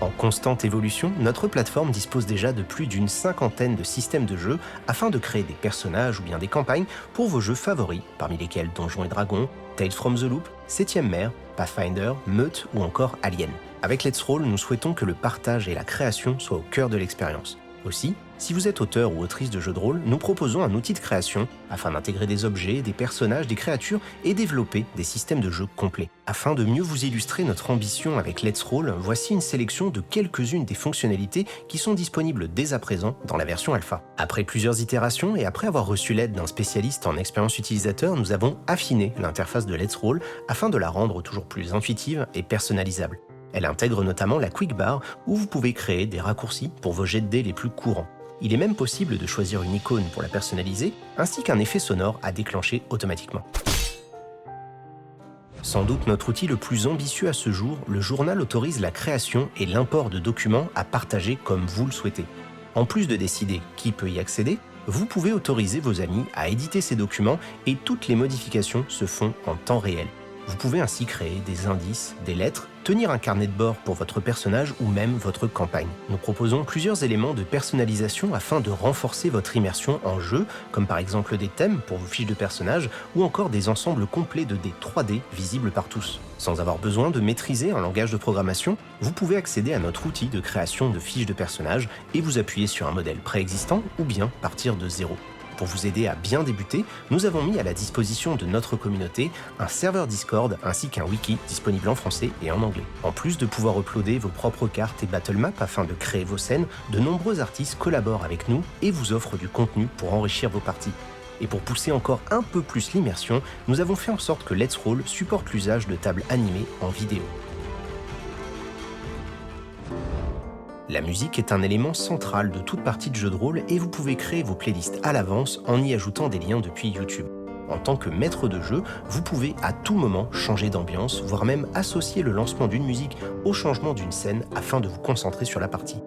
En constante évolution, notre plateforme dispose déjà de plus d'une 50aine de systèmes de jeu afin de créer des personnages ou bien des campagnes pour vos jeux favoris, parmi lesquels Donjons et Dragons, Tales from the Loop, 7ème Mer, Pathfinder, Meute ou encore Alien. Avec Let's Roll, nous souhaitons que le partage et la création soient au cœur de l'expérience. Aussi, si vous êtes auteur ou autrice de jeux de rôle, nous proposons un outil de création afin d'intégrer des objets, des personnages, des créatures et développer des systèmes de jeu complets. Afin de mieux vous illustrer notre ambition avec Let's Roll, voici une sélection de quelques-unes des fonctionnalités qui sont disponibles dès à présent dans la version alpha. Après plusieurs itérations et après avoir reçu l'aide d'un spécialiste en expérience utilisateur, nous avons affiné l'interface de Let's Roll afin de la rendre toujours plus intuitive et personnalisable. Elle intègre notamment la Quick Bar où vous pouvez créer des raccourcis pour vos jets de dés les plus courants. Il est même possible de choisir une icône pour la personnaliser, ainsi qu'un effet sonore à déclencher automatiquement. Sans doute notre outil le plus ambitieux à ce jour, le journal autorise la création et l'import de documents à partager comme vous le souhaitez. En plus de décider qui peut y accéder, vous pouvez autoriser vos amis à éditer ces documents et toutes les modifications se font en temps réel. Vous pouvez ainsi créer des indices, des lettres, tenir un carnet de bord pour votre personnage ou même votre campagne. Nous proposons plusieurs éléments de personnalisation afin de renforcer votre immersion en jeu, comme par exemple des thèmes pour vos fiches de personnages ou encore des ensembles complets de dés 3D visibles par tous. Sans avoir besoin de maîtriser un langage de programmation, vous pouvez accéder à notre outil de création de fiches de personnages et vous appuyer sur un modèle préexistant ou bien partir de zéro. Pour vous aider à bien débuter, nous avons mis à la disposition de notre communauté un serveur Discord ainsi qu'un wiki disponible en français et en anglais. En plus de pouvoir uploader vos propres cartes et battle maps afin de créer vos scènes, de nombreux artistes collaborent avec nous et vous offrent du contenu pour enrichir vos parties. Et pour pousser encore un peu plus l'immersion, nous avons fait en sorte que Let's Roll supporte l'usage de tables animées en vidéo. La musique est un élément central de toute partie de jeu de rôle et vous pouvez créer vos playlists à l'avance en y ajoutant des liens depuis YouTube. En tant que maître de jeu, vous pouvez à tout moment changer d'ambiance, voire même associer le lancement d'une musique au changement d'une scène afin de vous concentrer sur la partie.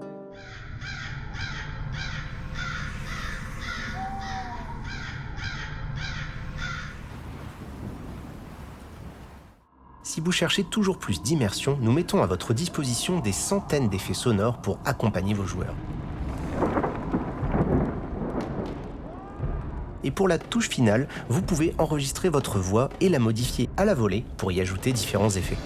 Si vous cherchez toujours plus d'immersion, nous mettons à votre disposition des centaines d'effets sonores pour accompagner vos joueurs. Et pour la touche finale, vous pouvez enregistrer votre voix et la modifier à la volée pour y ajouter différents effets.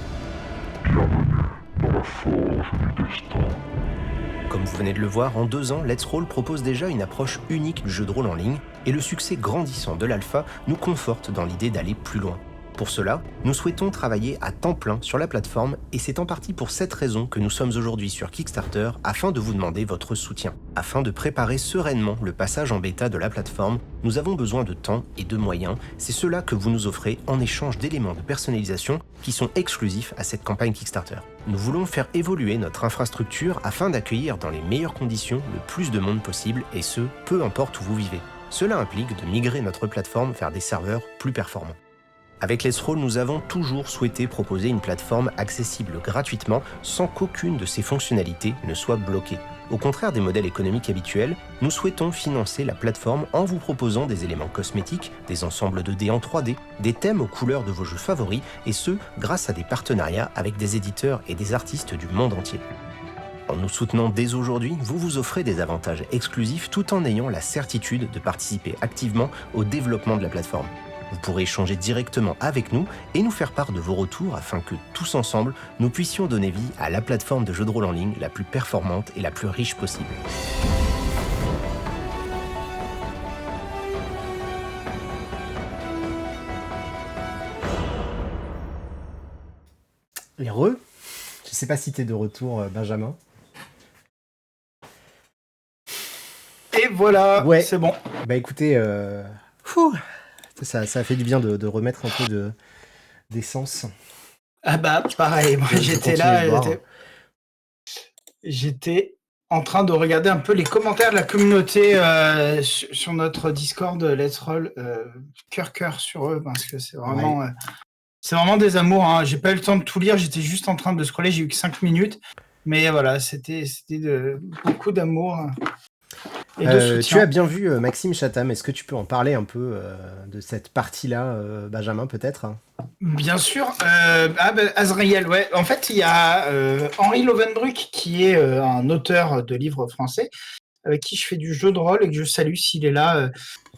Comme vous venez de le voir, en 2 ans, Let's Roll propose déjà une approche unique du jeu de rôle en ligne et le succès grandissant de l'alpha nous conforte dans l'idée d'aller plus loin. Pour cela, nous souhaitons travailler à temps plein sur la plateforme et c'est en partie pour cette raison que nous sommes aujourd'hui sur Kickstarter afin de vous demander votre soutien. Afin de préparer sereinement le passage en bêta de la plateforme, nous avons besoin de temps et de moyens. C'est cela que vous nous offrez en échange d'éléments de personnalisation qui sont exclusifs à cette campagne Kickstarter. Nous voulons faire évoluer notre infrastructure afin d'accueillir dans les meilleures conditions le plus de monde possible et ce, peu importe où vous vivez. Cela implique de migrer notre plateforme vers des serveurs plus performants. Avec Let's Roll, nous avons toujours souhaité proposer une plateforme accessible gratuitement sans qu'aucune de ses fonctionnalités ne soit bloquée. Au contraire des modèles économiques habituels, nous souhaitons financer la plateforme en vous proposant des éléments cosmétiques, des ensembles de dés en 3D, des thèmes aux couleurs de vos jeux favoris, et ce, grâce à des partenariats avec des éditeurs et des artistes du monde entier. En nous soutenant dès aujourd'hui, vous vous offrez des avantages exclusifs tout en ayant la certitude de participer activement au développement de la plateforme. Vous pourrez échanger directement avec nous et nous faire part de vos retours afin que, tous ensemble, nous puissions donner vie à la plateforme de jeux de rôle en ligne la plus performante et la plus riche possible. Heureux. Je sais pas si t'es de retour, Benjamin. Et voilà, ouais. C'est bon. Bah écoutez, ça a fait du bien de remettre un peu d'essence. Ah bah pareil, moi j'étais là, j'étais en train de regarder un peu les commentaires de la communauté sur notre Discord Let's Roll, cœur sur eux, parce que c'est vraiment des amours, hein. J'ai pas eu le temps de tout lire, j'étais juste en train de scroller, j'ai eu que 5 minutes, mais voilà, c'était beaucoup d'amour. Tu as bien vu Maxime Chatham, est-ce que tu peux en parler un peu de cette partie-là, Benjamin, peut-être? Bien sûr, Azrael, ouais. En fait, il y a Henri Lovenbruck, qui est un auteur de livres français, avec qui je fais du jeu de rôle et que je salue s'il est là,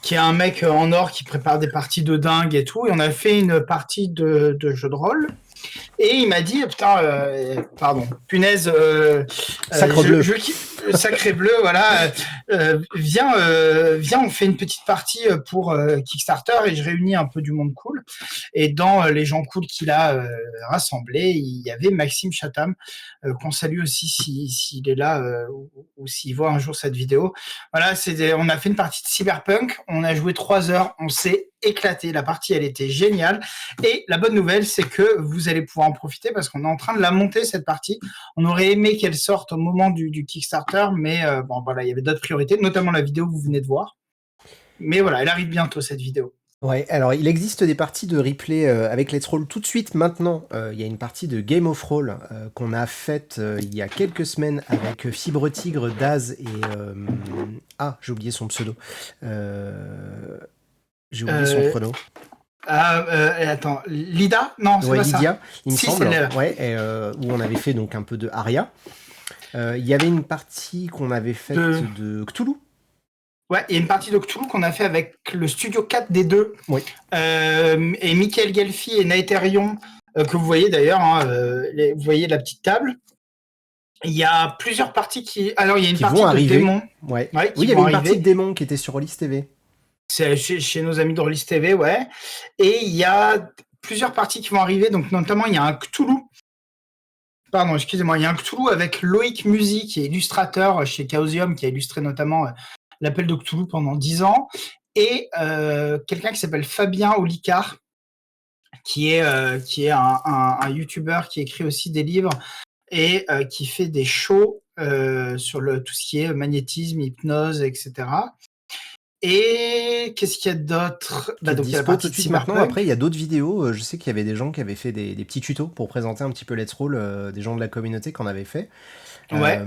qui est un mec en or qui prépare des parties de dingue et tout. Et on a fait une partie de jeu de rôle. Et il m'a dit, punaise, Sacré bleu, voilà, viens, on fait une petite partie pour Kickstarter et je réunis un peu du monde cool. Et dans les gens cool qu'il a rassemblés, il y avait Maxime Chatham, qu'on salue aussi s'il est là ou s'il voit un jour cette vidéo. Voilà, on a fait une partie de Cyberpunk, on a joué 3 heures, on s'est éclaté, la partie elle était géniale et la bonne nouvelle c'est que vous allez pouvoir en profiter parce qu'on est en train de la monter cette partie. On aurait aimé qu'elle sorte au moment du Kickstarter, mais bon voilà, il y avait d'autres priorités, notamment la vidéo que vous venez de voir, mais voilà, elle arrive bientôt cette vidéo. Ouais, alors il existe des parties de replay avec Let's Roll tout de suite maintenant. Il y a une partie de Game of Roll qu'on a faite il y a quelques semaines avec Fibre Tigre, Daz et... j'ai oublié son pseudo. J'ai oublié son chrono. Attends, Lida? Non, c'est pas Lydia, ça. Il me semble. Où on avait fait donc un peu de Aria. Il y avait une partie qu'on avait faite de Cthulhu. Ouais, il y a une partie de Cthulhu qu'on a fait avec le studio 4 des deux. Oui. Et Michael Gelfi et Naetherion, que vous voyez d'ailleurs, hein, vous voyez la petite table. Il y a plusieurs parties qui... Alors, il y a une partie de démons. Ouais. Oui, il y avait une partie de démons qui était sur Rollis TV. C'est chez nos amis de Rollis TV, ouais. Et il y a plusieurs parties qui vont arriver, donc notamment, il y a un Cthulhu. Pardon, excusez-moi. Il y a un Cthulhu avec Loïc Musi, qui est illustrateur chez Chaosium, qui a illustré notamment... L'Appel de Cthulhu pendant 10 ans, et quelqu'un qui s'appelle Fabien Olicard, qui est un youtubeur qui écrit aussi des livres et qui fait des shows sur tout ce qui est magnétisme, hypnose, etc. Et qu'est-ce qu'il y a d'autre? Donc il y a la partie de Cyberpunk. Maintenant, après, il y a d'autres vidéos. Je sais qu'il y avait des gens qui avaient fait des petits tutos pour présenter un petit peu Let's Roll, des gens de la communauté qui en avaient fait. Ouais.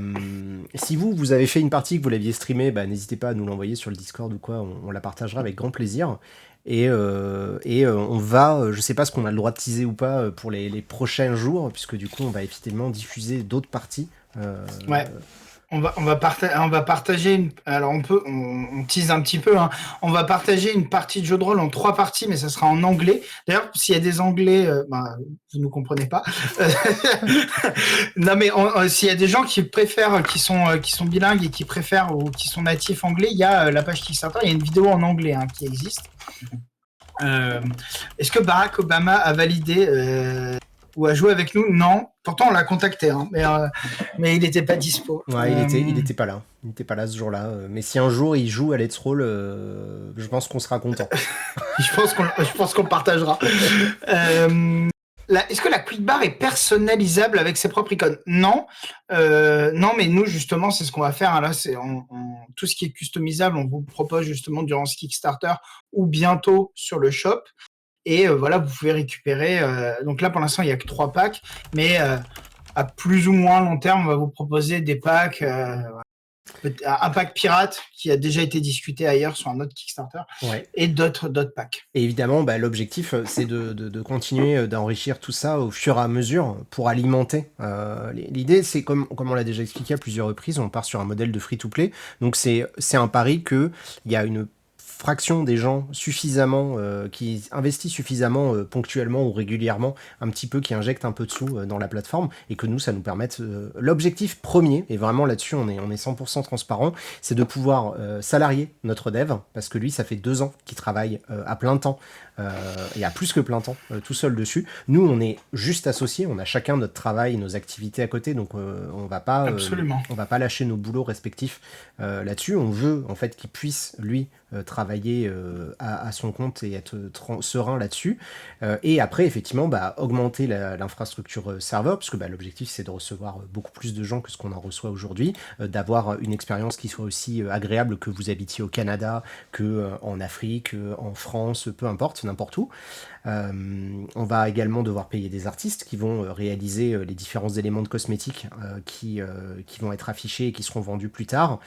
Si vous avez fait une partie, que vous l'aviez streamée, n'hésitez pas à nous l'envoyer sur le Discord ou quoi, on la partagera avec grand plaisir. Et on va, je sais pas ce qu'on a le droit de teaser ou pas pour les prochains jours, puisque du coup on va effectivement diffuser d'autres parties. Ouais. On va partager alors on tease un petit peu, hein. On va partager une partie de jeu de rôle en 3 parties, mais ça sera en anglais. D'ailleurs, s'il y a des anglais, vous ne comprenez pas. Non, mais s'il y a des gens qui préfèrent, qui sont bilingues et qui préfèrent ou qui sont natifs anglais, il y a la page Kickstarter, il y a une vidéo en anglais, hein, qui existe. Euh, Est-ce que Barack Obama a validé ou a joué avec nous? Non. Pourtant, on l'a contacté, hein, mais il n'était pas dispo. Ouais, il était pas là. Il était pas là ce jour-là. Mais si un jour il joue à Let's Roll, je pense qu'on sera content. Je pense qu'on partagera. Est-ce que la Quick Bar est personnalisable avec ses propres icônes? Non. Non, mais nous, justement, c'est ce qu'on va faire. Hein, là, tout ce qui est customisable, on vous propose justement durant ce Kickstarter ou bientôt sur le shop. Et voilà, vous pouvez récupérer. Donc là, pour l'instant, il n'y a que 3 packs. Mais à plus ou moins long terme, on va vous proposer des packs. Un pack pirate qui a déjà été discuté ailleurs sur un autre Kickstarter, Ouais. et d'autres packs. Et évidemment, l'objectif, c'est de continuer d'enrichir tout ça au fur et à mesure pour alimenter. L'idée, c'est comme on l'a déjà expliqué à plusieurs reprises, on part sur un modèle de free-to-play. Donc c'est un pari qu'il y a une fraction des gens suffisamment qui investissent suffisamment ponctuellement ou régulièrement un petit peu, qui injectent un peu de sous dans la plateforme, et que nous, ça nous permette l'objectif premier, et vraiment là-dessus on est 100% transparent, c'est de pouvoir salarier notre dev, parce que lui, ça fait 2 ans qu'il travaille à plein temps et à plus que plein temps tout seul dessus. Nous, on est juste associés, on a chacun notre travail, nos activités à côté, donc on va pas lâcher nos boulots respectifs là-dessus. On veut en fait qu'il puisse lui travailler à son compte et être serein là-dessus. Et après, effectivement, augmenter l'infrastructure serveur, parce que l'objectif, c'est de recevoir beaucoup plus de gens que ce qu'on en reçoit aujourd'hui, d'avoir une expérience qui soit aussi agréable, que vous habitiez au Canada, que en Afrique, en France, peu importe, n'importe où. On va également devoir payer des artistes qui vont réaliser les différents éléments de cosmétiques qui vont être affichés et qui seront vendus plus tard.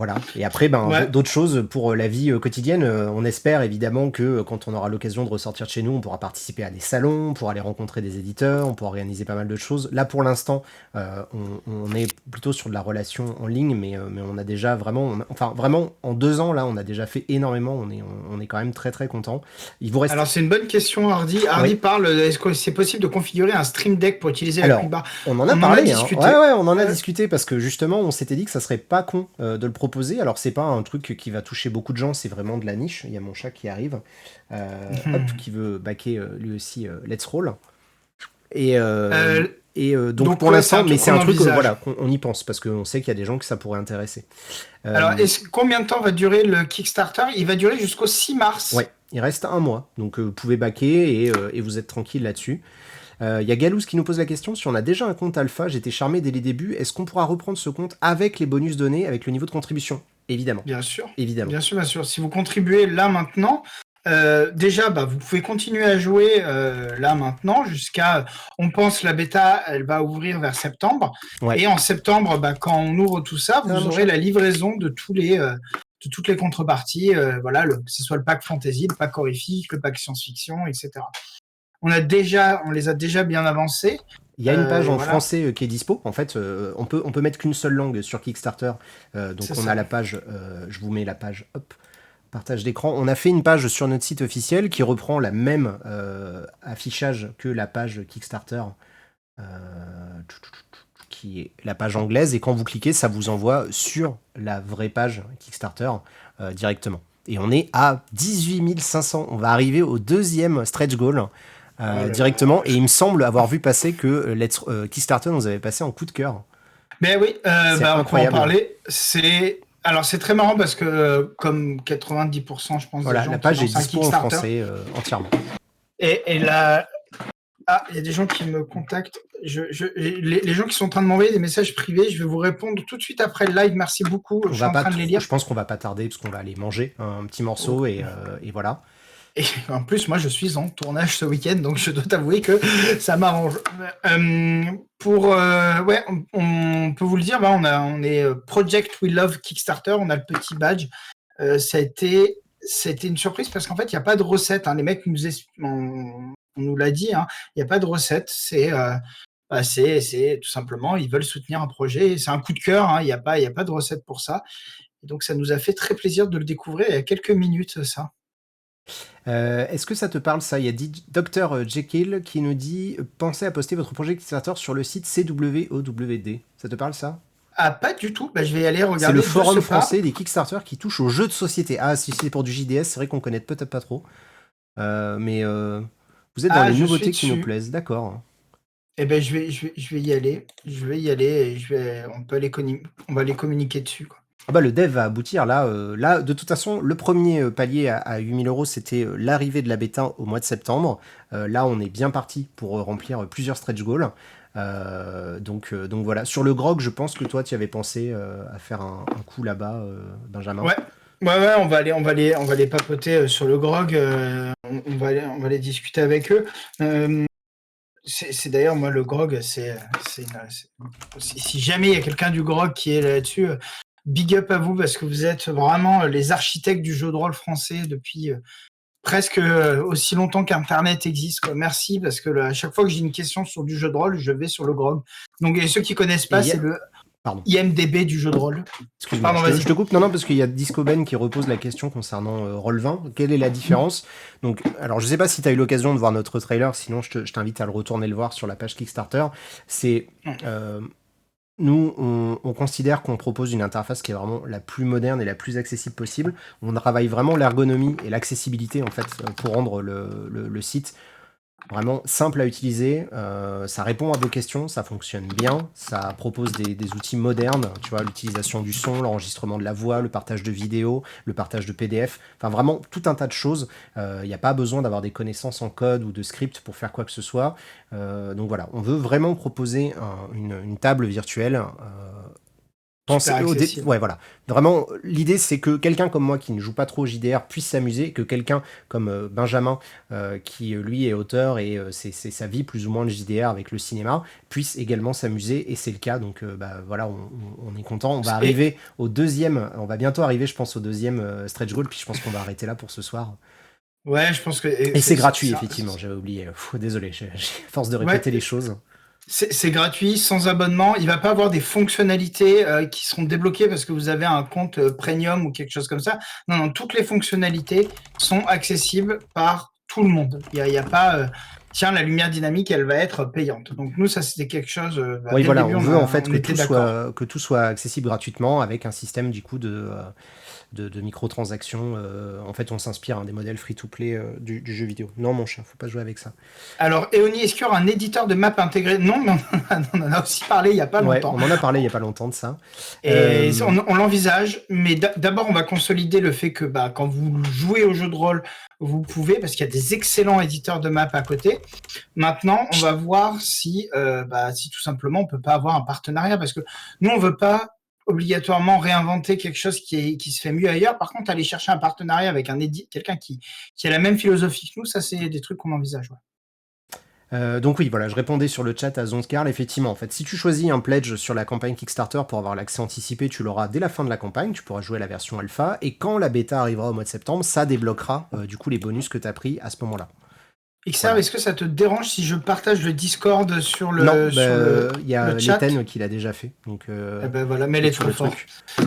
Voilà. Et après, Ouais. d'autres choses pour la vie quotidienne. On espère évidemment que quand on aura l'occasion de ressortir de chez nous, on pourra participer à des salons, on pourra aller rencontrer des éditeurs, on pourra organiser pas mal de choses. Là, pour l'instant, on est plutôt sur de la relation en ligne, mais on a déjà vraiment, vraiment, en 2 ans, là, on a déjà fait énormément. On est quand même très très content. Il vous reste. Alors, c'est une bonne question, Hardy. Hardy Oui. parle, est-ce que c'est possible de configurer un Stream Deck pour utiliser la Alors, Quick Bar? on en a parlé, hein. discuté. Ouais, on en a discuté, parce que justement, on s'était dit que ça serait pas con de le proposer. Alors, c'est pas un truc qui va toucher beaucoup de gens, c'est vraiment de la niche. Il y a mon chat qui arrive, hop, qui veut backer lui aussi Let's Roll. Et donc pour l'instant, mais c'est un truc voilà, qu'on y pense, parce qu'on sait qu'il y a des gens que ça pourrait intéresser. Alors, combien de temps va durer le Kickstarter? Il va durer jusqu'au 6 mars. Ouais, il reste 1 mois, donc vous pouvez backer et vous êtes tranquille là-dessus. Il y a Galouz qui nous pose la question: si on a déjà un compte alpha, j'étais charmé dès les débuts, est-ce qu'on pourra reprendre ce compte avec les bonus donnés, avec le niveau de contribution? Évidemment. Bien sûr. Évidemment. Bien sûr, bien sûr. Si vous contribuez là maintenant, déjà, vous pouvez continuer à jouer là maintenant jusqu'à, on pense, la bêta, elle va ouvrir vers septembre. Ouais. Et en septembre, quand on ouvre tout ça, vous aurez la livraison de de toutes les contreparties, voilà, que ce soit le pack fantasy, le pack horrifique, le pack science-fiction, etc. On les a déjà bien avancés. Il y a une page en français qui est dispo. En fait, on peut mettre qu'une seule langue sur Kickstarter. Donc on a la page, je vous mets la page, hop, partage d'écran. On a fait une page sur notre site officiel qui reprend la même affichage que la page Kickstarter, qui est la page anglaise. Et quand vous cliquez, ça vous envoie sur la vraie page Kickstarter directement. Et on est à 18 500. On va arriver au 2e stretch goal. Directement, et il me semble avoir vu passer que Kickstarter nous avait passé en coup de cœur. Ben oui, on peut en parler. Alors c'est très marrant parce que comme 90%, je pense, voilà, des gens la page qui est dispo en français entièrement. Et là, il y a des gens qui me contactent. Les gens qui sont en train de m'envoyer des messages privés, je vais vous répondre tout de suite après le live. Merci beaucoup. Je suis en train de les lire. Je pense qu'on va pas tarder parce qu'on va aller manger un petit morceau et voilà. Et en plus, moi, je suis en tournage ce week-end, donc je dois t'avouer que ça m'arrange. On peut vous le dire, on est Project We Love Kickstarter, on a le petit badge. C'était une surprise parce qu'en fait, il n'y a pas de recette. Hein. Les mecs on nous l'a dit, il n'y a pas de recette. C'est tout simplement, ils veulent soutenir un projet. C'est un coup de cœur, il n'y a pas de recette pour ça. Et donc, ça nous a fait très plaisir de le découvrir il y a quelques minutes, ça. Est-ce que ça te parle, ça? Il y a Dr Jekyll qui nous dit: pensez à poster votre projet Kickstarter sur le site CWOWD. Ça te parle, ça? Ah, pas du tout. Bah, je vais y aller C'est le regarder de forum ce pas. français des Kickstarter qui touche aux jeux de société. Ah, si c'est pour du JDS, c'est vrai qu'on connaît peut-être pas trop. Mais vous êtes dans Ah, les je suis nouveautés qui nous dessus. plaisent, d'accord. Eh ben, je vais y aller. Je vais y aller et on va les communiquer dessus, quoi. Ah bah le dev va aboutir là. Là, de toute façon, le premier palier à 8 000 €, c'était l'arrivée de la bêta au mois de septembre. Là, on est bien parti pour remplir plusieurs stretch goals. Donc voilà. Sur le grog, je pense que toi, tu avais pensé à faire un coup là-bas, Benjamin. Ouais. Ouais, on va les papoter sur le grog. On va les discuter avec eux. C'est d'ailleurs, moi, le grog, si jamais il y a quelqu'un du grog qui est là-dessus, big up à vous parce que vous êtes vraiment les architectes du jeu de rôle français depuis presque aussi longtemps qu'Internet existe, quoi. Merci parce que à chaque fois que j'ai une question sur du jeu de rôle, je vais sur le grog. Donc, et ceux qui connaissent Et pas, c'est le Pardon. IMDb du jeu de rôle. Excuse-moi, Pardon, je vas-y. te coupe. Non, parce qu'il y a Discoben qui repose la question concernant Roll20. Quelle est la différence? Donc, alors, je sais pas si tu as eu l'occasion de voir notre trailer, sinon je t'invite à le retourner le voir sur la page Kickstarter. C'est. Nous, on considère qu'on propose une interface qui est vraiment la plus moderne et la plus accessible possible. On travaille vraiment l'ergonomie et l'accessibilité en fait pour rendre le site vraiment simple à utiliser. Ça répond à vos questions, ça fonctionne bien, ça propose des outils modernes, tu vois, l'utilisation du son, l'enregistrement de la voix, le partage de vidéos, le partage de PDF, enfin vraiment tout un tas de choses. Il n'y a pas besoin d'avoir des connaissances en code ou de script pour faire quoi que ce soit. Donc voilà, on veut vraiment proposer une table virtuelle. Super accessible. Ouais, voilà. Vraiment, l'idée, c'est que quelqu'un comme moi qui ne joue pas trop au JDR puisse s'amuser, que quelqu'un comme Benjamin, qui lui est auteur et c'est sa vie plus ou moins le JDR avec le cinéma, puisse également s'amuser. Et c'est le cas. Donc, bah, voilà, on est content. On va arriver au deuxième. On va bientôt arriver, je pense, au deuxième stretch goal. Puis je pense qu'on va arrêter là pour ce soir. Ouais, je pense que. Et c'est gratuit, effectivement. J'avais oublié. Désolé, j'ai force de répéter les choses. C'est gratuit, sans abonnement. Il va pas avoir des fonctionnalités qui seront débloquées parce que vous avez un compte premium ou quelque chose comme ça. Non, toutes les fonctionnalités sont accessibles par tout le monde. Il y a pas tiens, la lumière dynamique, elle va être payante. Donc nous, ça c'était quelque chose. Oui, voilà, début, on veut en fait que tout soit accessible gratuitement avec un système du coup de microtransactions. En fait, on s'inspire des modèles free-to-play du jeu vidéo. Non, mon chat, faut pas jouer avec ça. Alors, Eoni, est-ce qu'il y aura un éditeur de map intégré? Non, mais on en a aussi parlé il n'y a pas longtemps. On en a parlé il n'y a pas longtemps de ça. Et on l'envisage, mais d'abord, on va consolider le fait que quand vous jouez au jeu de rôle, vous pouvez, parce qu'il y a des excellents éditeurs de maps à côté. Maintenant, on va voir si tout simplement, on peut pas avoir un partenariat, parce que nous, on veut pas obligatoirement réinventer quelque chose qui se fait mieux ailleurs. Par contre, aller chercher un partenariat avec quelqu'un qui a la même philosophie que nous, ça, c'est des trucs qu'on envisage. Ouais. Donc oui, voilà, je répondais sur le chat à Zonskarl, effectivement, en fait, si tu choisis un pledge sur la campagne Kickstarter pour avoir l'accès anticipé, tu l'auras dès la fin de la campagne, tu pourras jouer à la version alpha, et quand la bêta arrivera au mois de septembre, ça débloquera du coup les bonus que tu as pris à ce moment-là. XR, voilà. Est-ce que ça te dérange si je partage le Discord sur le Non, il y a Léten qui l'a déjà fait. Donc, voilà, mais elle est trop forte.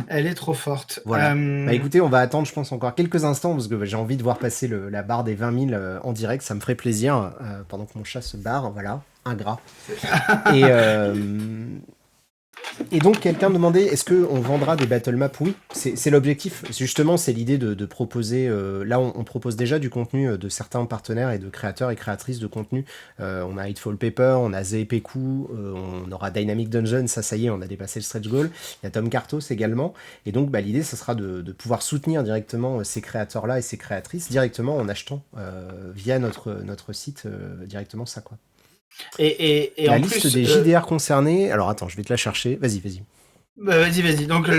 Elle est trop forte. Voilà. Écoutez, on va attendre, je pense, encore quelques instants parce que j'ai envie de voir passer la barre des 20 000 en direct. Ça me ferait plaisir pendant que mon chat se barre. Voilà, ingrat. Et donc, quelqu'un me demandait, est-ce qu'on vendra des battle maps? Oui, c'est l'objectif. Justement, c'est l'idée de proposer... là, on propose déjà du contenu de certains partenaires et de créateurs et créatrices de contenu. On a Hitfall Paper, on a ZEPQ, on aura Dynamic Dungeon, ça y est, on a dépassé le stretch goal. Il y a Tom Cartos également. Et donc, l'idée, ce sera de pouvoir soutenir directement ces créateurs-là et ces créatrices directement en achetant via notre site directement ça, quoi. Et la en liste plus, des JDR concernés. Alors attends, je vais te la chercher. Vas-y. Vas-y. Donc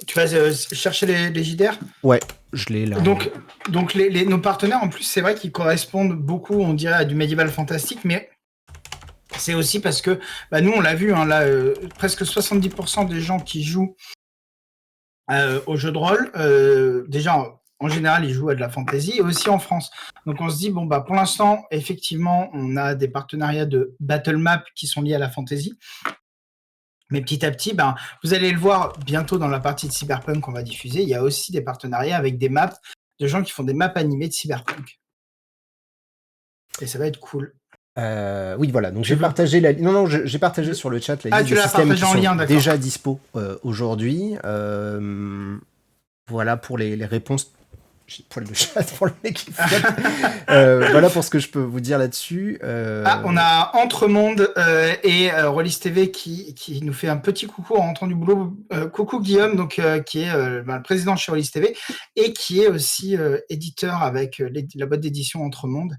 tu vas chercher les JDR? Ouais, je l'ai là. Donc nos partenaires, en plus, c'est vrai qu'ils correspondent beaucoup, on dirait, à du médiéval fantastique, mais c'est aussi parce que nous, on l'a vu, hein, là, presque 70% des gens qui jouent au jeu de rôle, déjà. En général, ils jouent à de la fantasy et aussi en France. Donc, on se dit, pour l'instant, effectivement, on a des partenariats de battle map qui sont liés à la fantasy. Mais petit à petit, vous allez le voir bientôt dans la partie de Cyberpunk qu'on va diffuser. Il y a aussi des partenariats avec des maps de gens qui font des maps animées de Cyberpunk. Et ça va être cool. Oui, voilà. Donc Tu j'ai veux... partagé non, non, j'ai partagé sur le chat la Ah, liste tu des l'as systèmes partagé qui en sont lien, d'accord. déjà dispo aujourd'hui. Voilà pour les réponses. J'ai poil de chat pour le mec qui fiotte. Voilà pour ce que je peux vous dire là-dessus. Ah, on a Entremonde et Rollis TV qui nous fait un petit coucou en rentrant du boulot. Coucou Guillaume, donc qui est le président chez Rollis TV et qui est aussi éditeur avec la boîte d'édition Entremonde.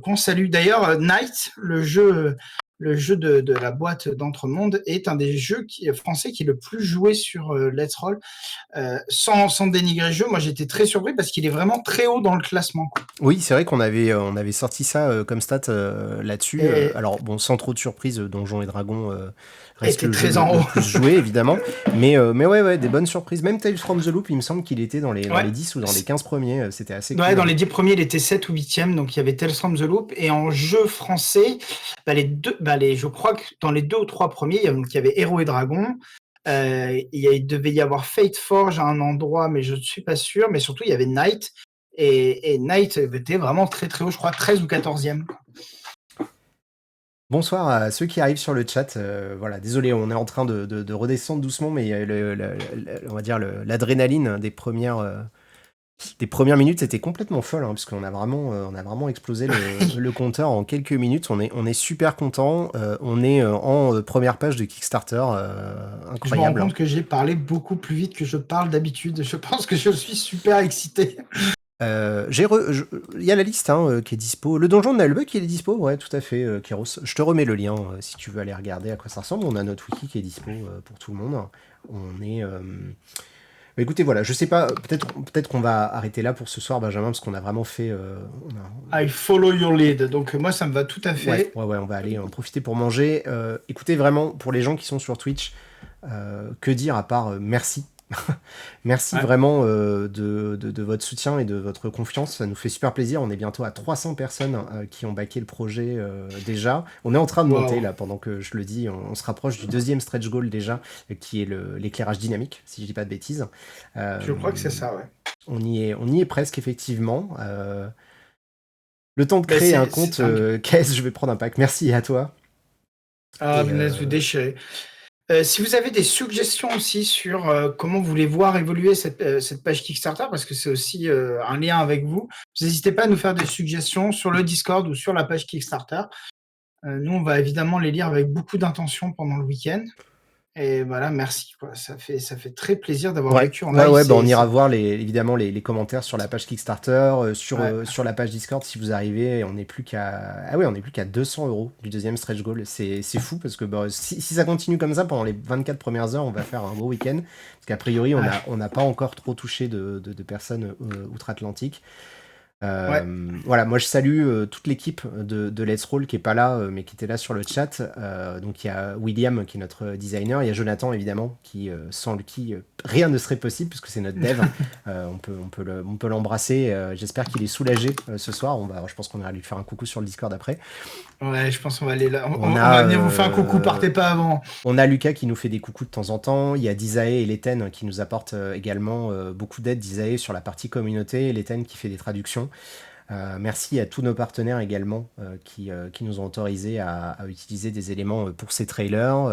Qu'on salue d'ailleurs. Night, le jeu de la boîte d'Entremonde, est un des jeux français qui est le plus joué sur Let's Roll. Sans dénigrer le jeu, moi j'étais très surpris parce qu'il est vraiment très haut dans le classement, quoi. Oui, c'est vrai qu'on avait sorti ça comme stat là-dessus. Et Alors, bon, sans trop de surprise, Donjons et Dragons reste était le jeu très en le haut. plus joué, évidemment. Mais ouais, des bonnes surprises. Même Tales from the Loop, il me semble qu'il était dans Ouais. les 10 ou dans les 15 premiers. C'était assez Ouais, cool. dans les 10 premiers, il était 7 ou 8e, donc il y avait Tales from the Loop. Et en jeu français, je crois que dans les 2 ou 3 premiers, il y avait Héros et Dragons. Il devait y avoir Fate Forge à un endroit, mais je ne suis pas sûr. Mais surtout, il y avait Night. Et Night était vraiment très très haut, je crois 13 ou 14e. Bonsoir à ceux qui arrivent sur le chat. Voilà, désolé, on est en train de redescendre doucement, mais on va dire l'adrénaline des premières minutes était complètement folle, hein, puisqu'on on a vraiment explosé le compteur en quelques minutes. On est super content. On est en première page de Kickstarter, Je me rends incroyable. compte que j'ai parlé beaucoup plus vite que je parle d'habitude. Je pense que je suis super excité. Il y a la liste qui est dispo. Le donjon de Nalbuk, il est dispo, ouais, tout à fait, Kéros. Je te remets le lien si tu veux aller regarder à quoi ça ressemble. On a notre wiki qui est dispo pour tout le monde. On est. Bah, écoutez, voilà, je sais pas, peut-être qu'on va arrêter là pour ce soir, Benjamin, parce qu'on a vraiment fait. I follow your lead. Donc moi, ça me va tout à fait. Ouais, on va aller en profiter pour manger. Écoutez, vraiment, pour les gens qui sont sur Twitch, que dire à part merci. Merci Ouais. vraiment de votre soutien et de votre confiance. Ça nous fait super plaisir. On est bientôt à 300 personnes qui ont backé le projet déjà. On est en train de monter là, pendant que je le dis. On se rapproche du deuxième stretch goal déjà, qui est l'éclairage dynamique, si je dis pas de bêtises. Je crois que c'est ça, ouais. On y est presque, effectivement. Le temps de créer un compte, Caisse, je vais prendre un pack. Merci à toi. Ah, vous déchirez. Si vous avez des suggestions aussi sur comment vous voulez voir évoluer cette page Kickstarter, parce que c'est aussi un lien avec vous, n'hésitez pas à nous faire des suggestions sur le Discord ou sur la page Kickstarter. Nous, on va évidemment les lire avec beaucoup d'intention pendant le week-end. Et voilà, merci, quoi. Ça fait très plaisir d'avoir vécu en live. Ouais, on ira voir évidemment les commentaires sur la page Kickstarter, sur la page Discord si vous arrivez. On n'est plus qu'à 200 € du deuxième stretch goal. C'est fou parce que si ça continue comme ça pendant les 24 premières heures, on va faire un beau week-end. Parce qu'a priori, on n'a pas encore trop touché de personnes outre-Atlantique. Voilà, moi je salue toute l'équipe de Let's Roll qui est pas là mais qui était là sur le chat. Donc il y a William qui est notre designer, il y a Jonathan évidemment qui sans qui rien ne serait possible puisque c'est notre dev. On peut l'embrasser. J'espère qu'il est soulagé ce soir. Je pense qu'on ira lui faire un coucou sur le Discord après. Ouais, je pense qu'on va aller là. On va venir vous faire un coucou, partez pas avant. On a Lucas qui nous fait des coucous de temps en temps. Il y a Disae et Leten qui nous apportent également beaucoup d'aide. Disae sur la partie communauté, Leten qui fait des traductions. Merci à tous nos partenaires également qui nous ont autorisé à utiliser des éléments pour ces trailers.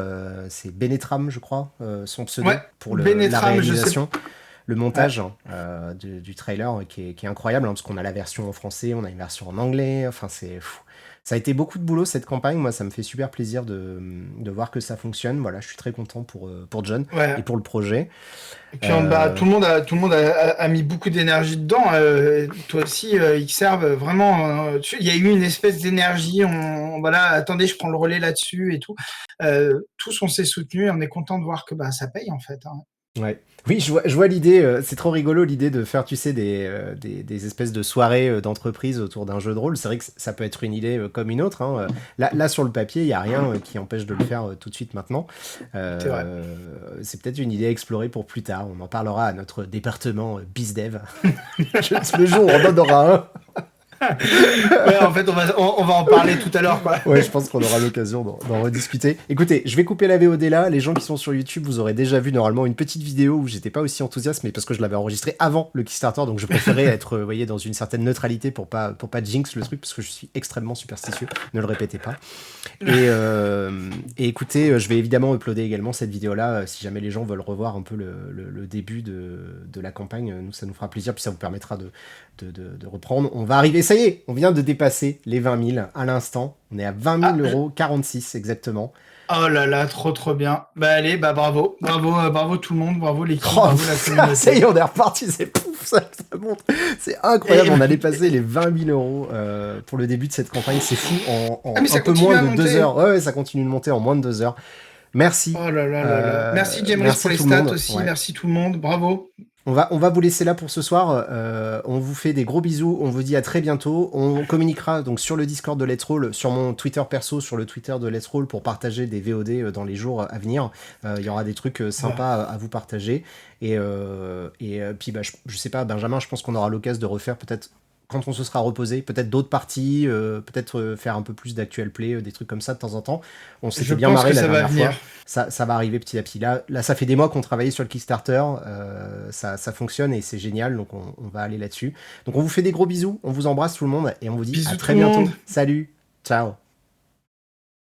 C'est Benetram, je crois, son pseudo pour la réalisation. Le montage du trailer qui est incroyable, parce qu'on a la version en français, on a une version en anglais, enfin c'est fou. Ça a été beaucoup de boulot cette campagne, moi ça me fait super plaisir de voir que ça fonctionne. Voilà, je suis très content pour John et pour le projet. Et puis tout le monde a mis beaucoup d'énergie dedans. Toi aussi, Xserve, vraiment, il y a eu une espèce d'énergie. Voilà, attendez, je prends le relais là-dessus et tout. Tous on s'est soutenus et on est content de voir que ça paye en fait. Ouais. Oui, je vois l'idée, c'est trop rigolo l'idée de faire, tu sais, des espèces de soirées d'entreprise autour d'un jeu de rôle. C'est vrai que ça peut être une idée comme une autre. Hein. Là, sur le papier, il n'y a rien qui empêche de le faire tout de suite maintenant. C'est peut-être une idée à explorer pour plus tard. On en parlera à notre département BizDev. Le jour où on en aura un. Ouais, en fait, on va en parler tout à l'heure, quoi. Ouais, je pense qu'on aura l'occasion d'en rediscuter. Écoutez, je vais couper la VOD là. Les gens qui sont sur YouTube, vous aurez déjà vu normalement une petite vidéo où j'étais pas aussi enthousiaste, mais parce que je l'avais enregistré avant le Kickstarter, donc je préférais être, vous voyez, dans une certaine neutralité pour pas jinx le truc, parce que je suis extrêmement superstitieux. Ne le répétez pas. Et écoutez, je vais évidemment uploader également cette vidéo-là, si jamais les gens veulent revoir un peu le début de la campagne. Nous, ça nous fera plaisir, puis ça vous permettra de reprendre. On va arriver, ça y est, on vient de dépasser les 20 000 à l'instant. On est à 20 000 euros, 46 exactement. Oh là là, trop bien. Bah allez, bah bravo tout le monde, bravo l'équipe, Oh, bravo la communauté. ça y est, on est reparti, c'est pouf, ça monte. C'est incroyable, on allait passer les 20 000 euros pour le début de cette campagne, c'est fou, en un peu moins de 2 heures. Ouais, ça continue de monter en moins de 2 heures. Merci. Oh là là. Merci James pour les stats aussi, merci tout le monde, bravo. On va vous laisser là pour ce soir. On vous fait des gros bisous. On vous dit à très bientôt. On communiquera donc sur le Discord de Let's Roll, sur mon Twitter perso, sur le Twitter de Let's Roll pour partager des VOD dans les jours à venir. Il y aura des trucs sympas à vous partager. Et puis, je sais pas, Benjamin, je pense qu'on aura l'occasion de refaire peut-être quand on se sera reposé, peut-être d'autres parties, peut-être faire un peu plus d'actual play, des trucs comme ça de temps en temps. On s'était bien marré la dernière fois. Ça va arriver petit à petit. Là, ça fait des mois qu'on travaillait sur le Kickstarter. Ça fonctionne et c'est génial. Donc, on va aller là-dessus. Donc, on vous fait des gros bisous. On vous embrasse tout le monde et on vous dit à très bientôt. Salut. Ciao.